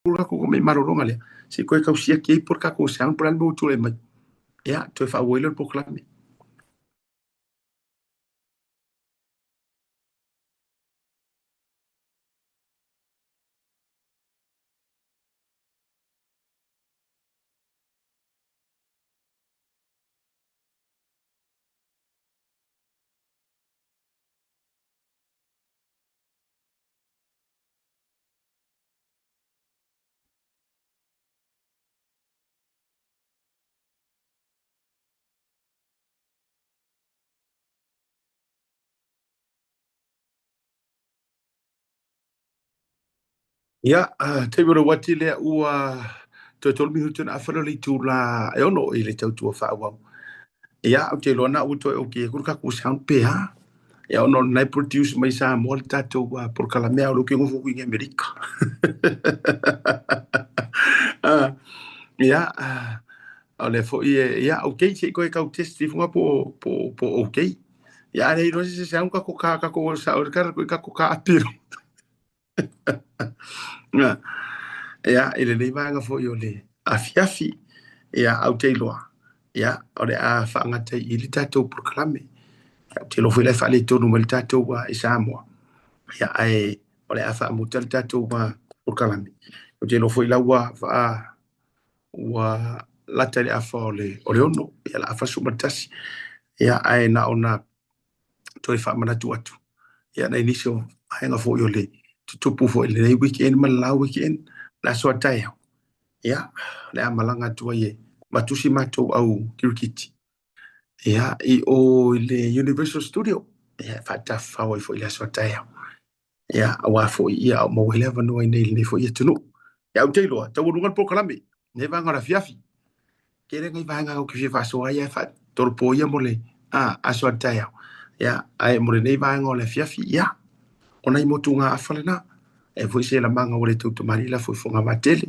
pula ko mai marolonga le si koe kausia ki por ka ko sang por albo tu le mai ya tu fa welo por klame ya te bro wati le ua to tol mi hutun afalo le tu la e ono ile tau tu fa wa ya o te lona u to o ke kur ka ku sang pe ha ya ono nai produce mai sa molta to wa por kala mea lo ke ngofu in America ya ole fo ya okay se ko ka testi fu po okay ya nei no se sa un ka ko sa o ka ko ka atiro ya ile nei vanga fo yo le afiafi ya au te loa ya ole a fa ngata ili tato proclame ya te lo foi le fa le tonu mal tato wa isamo ya ai ole a fa mutal tato wa proclame te lo foi la wa fa wa la tele a fa ole ono ya la fa sumatasi ya ai na ona to fa mana tu atu ya na inicio ai nga fo yo le tupu fo le weekend mala weekend la so tai ya le malanga tu ye matusi mato au kirkiti ya i o le Universal Studio ya fata fa wa fo la so tai ya wa fo ya mo wele va no nei le fo ye tunu ya o telo ta wo ngal proclame ne va ngara fiafi kere ngai va nga o que fa so ya fa torpo ya mole a so tai ya ai mo nei va ngole fiafi ya ona i motunga afalena e foi se la manga o le tu mari la foi fonga matele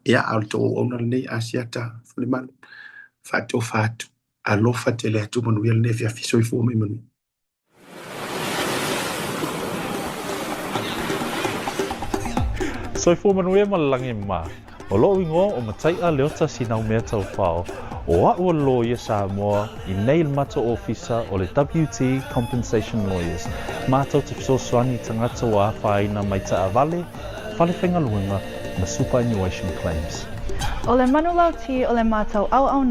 ya alto ona nei asiata fleman fato alo fatele tu monu ya ne via fiso i fo me monu So fo manuia malangi ma o lo wingo o matai a leota sinau mea tau whao o a lo ia Samoa i nei mata ofisa o le WT Compensation Lawyers mātou te fisoswani tangata wa whaina mai ta avale whale whenga luenga ma superannuation claims. O le manulauti o le mātou au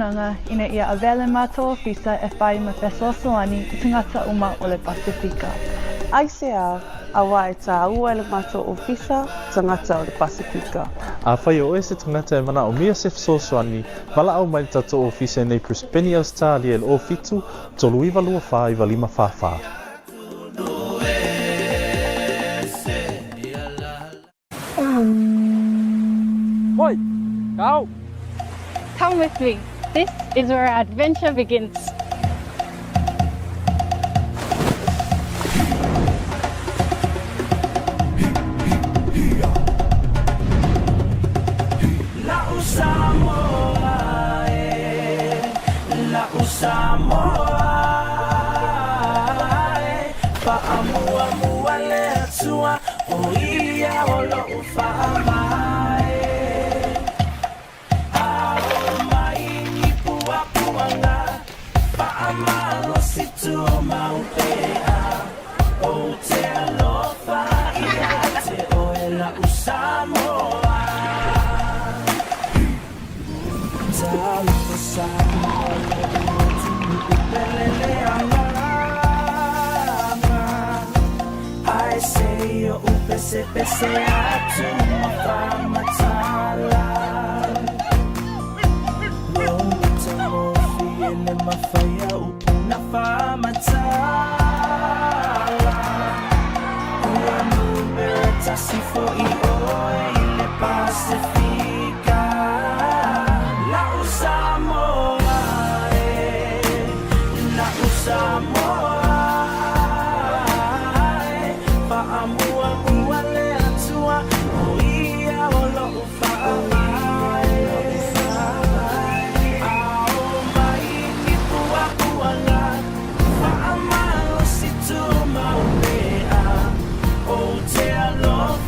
ina ia avele mātou ofisa e whai ma fesosoani i tangata uma o le Pasifika. Ai se a wai ta ua le mātou ofisa tangata o le Pasifika. A whai o se tangata e mana o mia se fisoswani wala au mai tato ofisa nei Crispeni Australia el o fitu tolu iwa lua wha iwa lima wha. Oi, go! Come with me. This is where our adventure begins.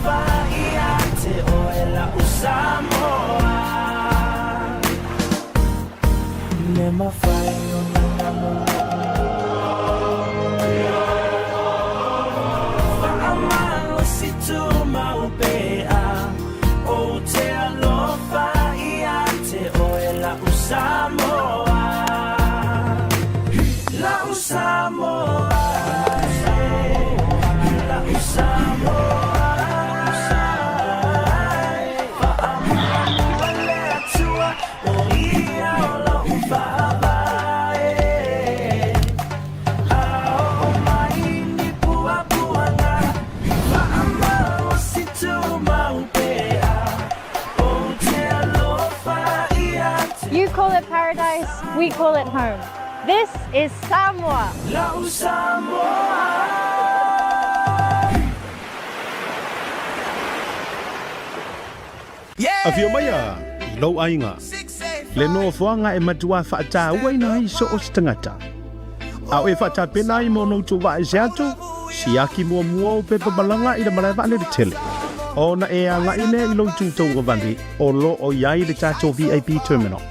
Fire. we call it home. This is Samoa. Afio maya, ilo ainga. Le no fuanga e matua whaata uaina iso o si tangata. Au e whaata pena i mono tu wa e seato, si aki mua mua o pepa balanga i da malai vane de tele. Ona e anga ine ilo tu tau wavandi, o lo o iai le tato VIP terminal.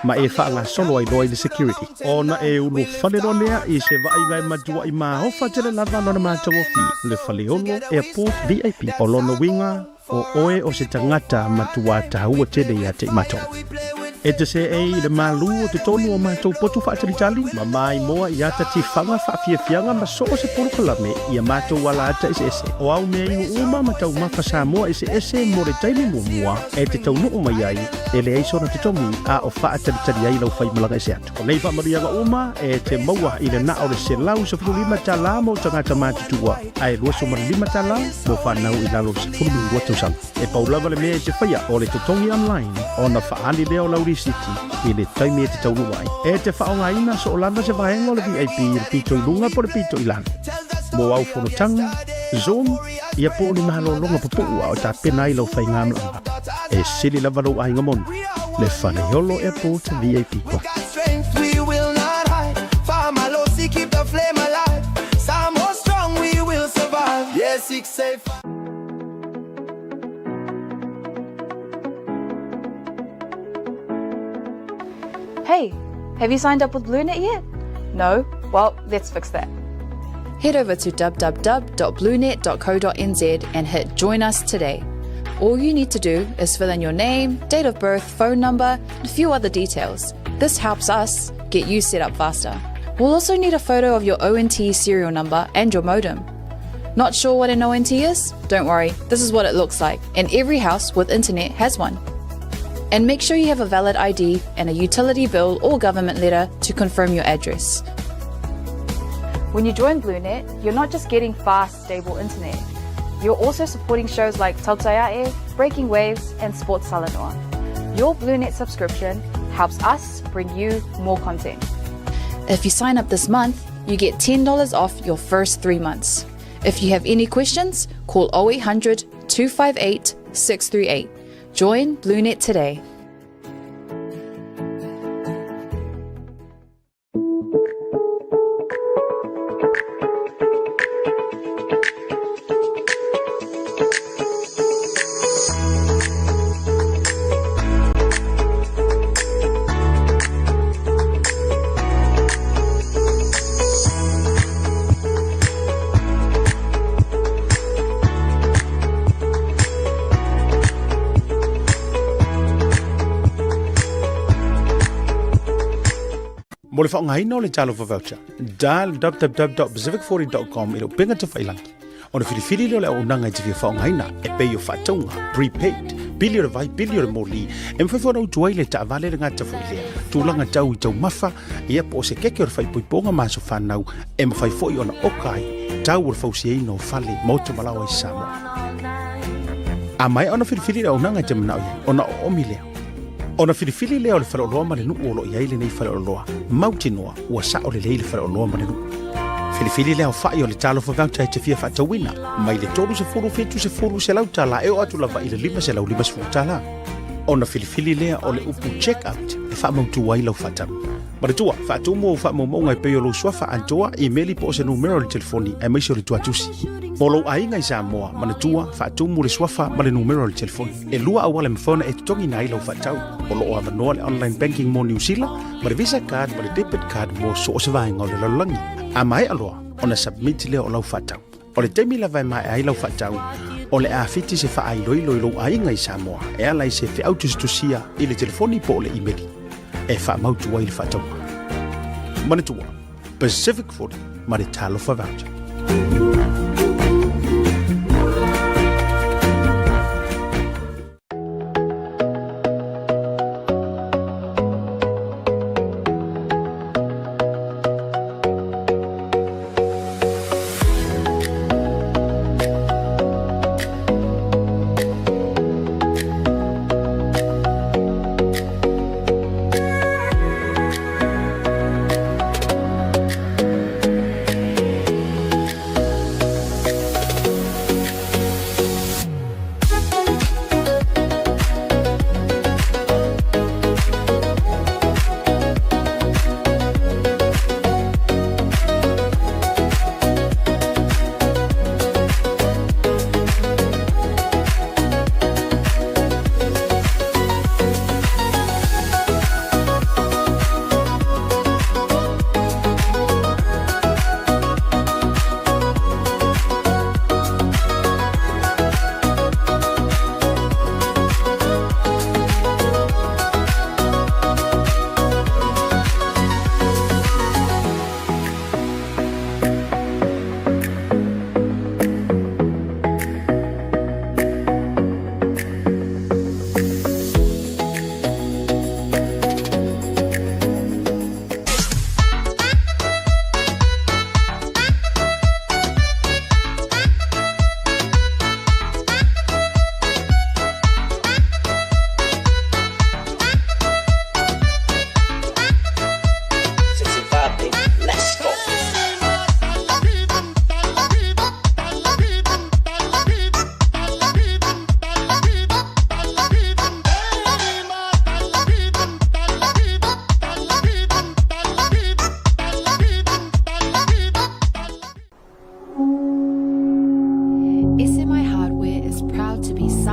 Ma e whaanga solo ai loa i le security. Ona e unu whaneronea i se vainga e matua i maa hofa tele lava nona mātou o fi. Le whaleolo airport VIP. O lono winga, o oe o se tangata matua tahua tele ia te matou. E te se e le malu o te tonu o mātou potu whaatalitali, ma mai moa i ata ti whanga whaafiafianga ma so o se polokalame i a mātou wala ata ese ese. O au mea inu uma matau mawha Samoa ese ese mo re taimi mua e te tau nuu mai ai e le eisona te tomi a o whaatalitali ai lau whai malanga ese atu. O nei whamarianga uma e te maua i le na o le se lau sa fulu lima ta la mo tangata mātutua a e luaso mara lima ta la mo whanau i lalo sa fulu lima tausanga. E paulawa le mea e te whaia o le totongi online o na whaani leo lauri City i le taimi e te taunu wai. E te whaonga ina so o lana se vahenga o le VIP i le pito i lunga po le pito i lana. Mo au whanotanga, Zoom, ia po ni mahalo longa popua o ta pena i lau whainga amlanga. E sili lava lau ainga monu, le Whaneholo Airport VIP kwa. We will not hide. Famalosi keep the flame alive. Samoa strong, we will survive. Yes, it's safe. Hey, have you signed up with BlueNet yet? No? Well, let's fix that. Head over to www.bluenet.co.nz and hit Join Us today. All you need to do is fill in your name, date of birth, phone number, and a few other details. This helps us get you set up faster. We'll also need a photo of your ONT serial number and your modem. Not sure what an ONT is? Don't worry, this is what it looks like, and every house with internet has one. And make sure you have a valid ID and a utility bill or government letter to confirm your address. When you join BlueNet, you're not just getting fast, stable internet. You're also supporting shows like Tautaiae, Breaking Waves, and Sports Salanoa. Your BlueNet subscription helps us bring you more content. If you sign up this month, you get $10 off your first 3 months. If you have any questions, call 0800 258 638. Join BlueNet today. Mo le whaongaina o le talo for voucher. Dial www.pacific40.com i lo pinga te whailangi. O na whiriwhiri leo le au nanga i te whia whaongaina e pei o whātaunga, prepaid, bili o le vai, bili o le mōli, e mwhaiwhora u tuai le ta avale le ngata whailea. Tūlanga tau i tau mawha, ia po se keke o le whaipoiponga māso whanau, e mwhaiwhoi o na okai, tau o le whausia ino whale, mauta malawa i Samoa. A mai o na whiriwhiri le au nanga i te manau ia, o na o omi leo. Ona whiriwhiri leo le whaleoloa ma le nuu olo i aile nei whaleoloa. Mauti noa, ua sa o le leile whaleoloa ma le nuu. Whiriwhiri leo whai o le talo whawauta e te whia whaatawina. Mai le tolu se furu fitu se furu se lau tala e o atu lava i le lima se lau lima se furu tala. Ona whiriwhiri leo o le upu check-out e whaamautu wai lau whaatau. Maritua, whaatu mua u whaamaumaunga e peo lo swafa antoa i meli po se numero le telefoni e maise o le tuatusi. Molo ainga i Samoa, manatua, whaatu mua le swafa ma le numero le telefoni. E lua awale mfona e tutongi na ila u whaatau. Olo o amanoa le online banking mo New Zealand, ma le visa card, ma le debit card mo so o se vaenga o le lalangi. A mai aloa, ona submit leo o lau whaatau. O le temi la vai mai ai lau whaatau, o le awhiti se wha ai loilo i lau ainga i Samoa, e alai se whiautustusia i le telefoni po o le imeli. E wha mautu wai le whaatau. Manatua, Pacific 40, ma le talo whawauta.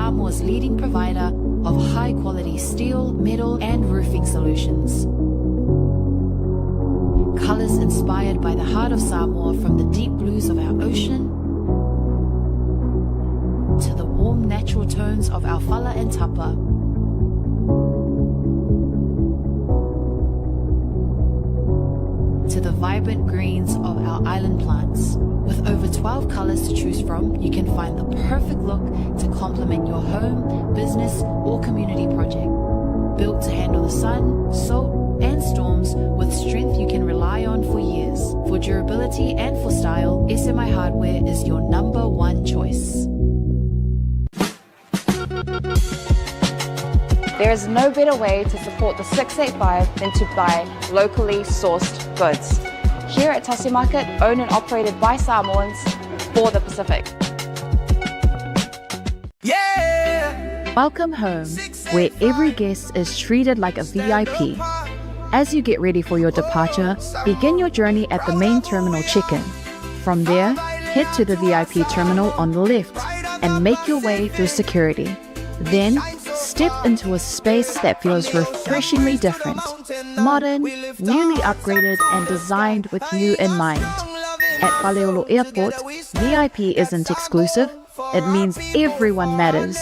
Samoa's leading provider of high-quality steel, metal, and roofing solutions. Colors inspired by the heart of Samoa, from the deep blues of our ocean to the warm natural tones of our fala and tapa. To the vibrant greens of our island plants. With over 12 colors to choose from, you can find the perfect look to complement your home, business, or community project. Built to handle the sun, salt, and storms with strength you can rely on for years. For durability and for style, SMI Hardware is your #1 choice. There is no better way to support the 685 than to buy locally sourced goods. Here at Tasi Market, owned and operated by Samoans for the Pacific. Welcome home, where every guest is treated like a VIP. As you get ready for your departure, begin your journey at the main terminal check-in. From there, head to the VIP terminal on the left and make your way through security. Then, step into a space that feels refreshingly different, modern, newly upgraded, and designed with you in mind. At Paleolo Airport, VIP isn't exclusive, it means everyone matters.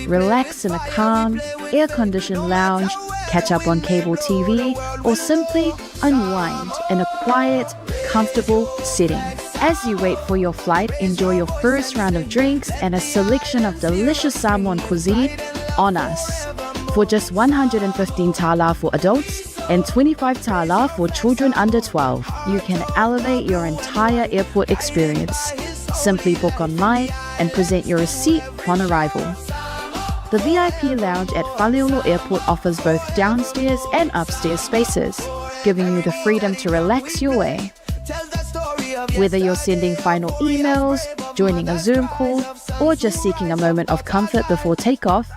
Relax in a calm, air-conditioned lounge, catch up on cable TV, or simply unwind in a quiet, comfortable setting. As you wait for your flight, enjoy your first round of drinks and a selection of delicious Samoan cuisine on us. For just 115 tala for adults and 25 tala for children under 12, you can elevate your entire airport experience. Simply book online and present your receipt upon arrival. The VIP lounge at Paleolo Airport offers both downstairs and upstairs spaces, giving you the freedom to relax your way. Whether you're sending final emails, joining a Zoom call, or just seeking a moment of comfort before takeoff,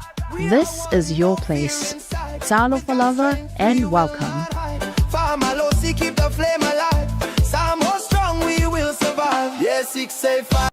this is your place. Talofa lava and welcome. Keep the flame alive. Samo strong, we will survive. Yes, 685.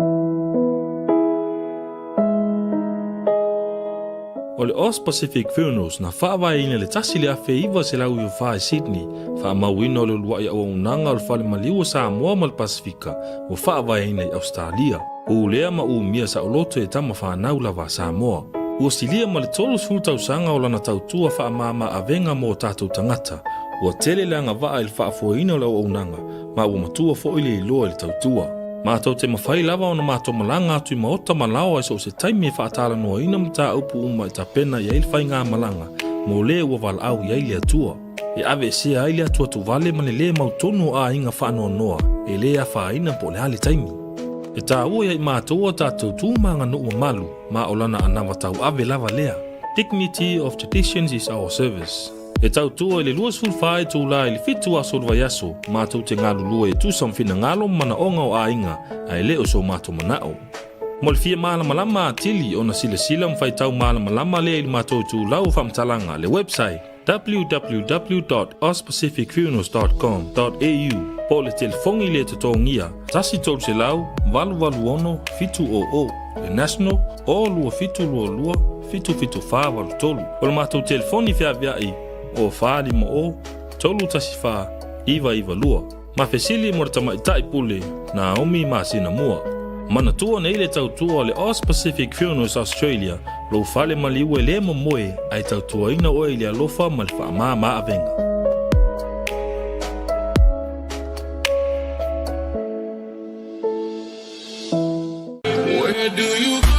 O le Oz Pacific Funerals na whaavaina le tasi le afe iwa se lau i whae Sydney, whaamauina o le luai au unanga o le whale maliwa Samoa ma le Pasifika, o whaavaina i Australia. O lea ma mia sa oloto e tama whanau lawa Samoa. Ua silia ma le tolu sultausanga o lana tautua whaamama avenga mo tātou tangata. Ua tele leanga waa il whaafoina o lau unanga, ma ua matua fo ile iloa le tautua. Mātou te mawhai lava o na mātou malanga atu I maota malawa so se taimi e whaatala noa ina mta upu uma I ta pena I eil whai ngā malanga, mo le ua wal au I eile atua. E ave se eile atua tu vale mane le mautonu a inga whaanoa noa, e le a whaina po le hali taimi. E tā ua I mātou o tātou tūmanga no ua malu, ma o lana anawa tau ave lava lea. Dignity of traditions is our service. E tau tua le luas fulfai tu la ili fitu a solva yaso, mātou te ngālu lua tu samfina ngalo mana onga o ainga, ai leo so mātou manao. Mol fia malama lama atili o na sila mwhai tau malama lama le ili mātou tu lau whamtalanga le website www.ospacificfunerals.com.au po le telefongi le tutongia, tasi tolu se lau, walu ono, fitu o, le national, o lua fitu lua, fitu wha walu tolu. O le mātou telefoni fia viai, o whaari mo o, tolu tasi wha, iwa lua. Ma fesili mo rata maitai pule, na omi ma sina mua. Mana tua na ile tautua le Oz Pacific Funerals Australia, lo fale maliwe le mo moe, ai tautua ina o ile alofa malfa ma avenga. Where do you go?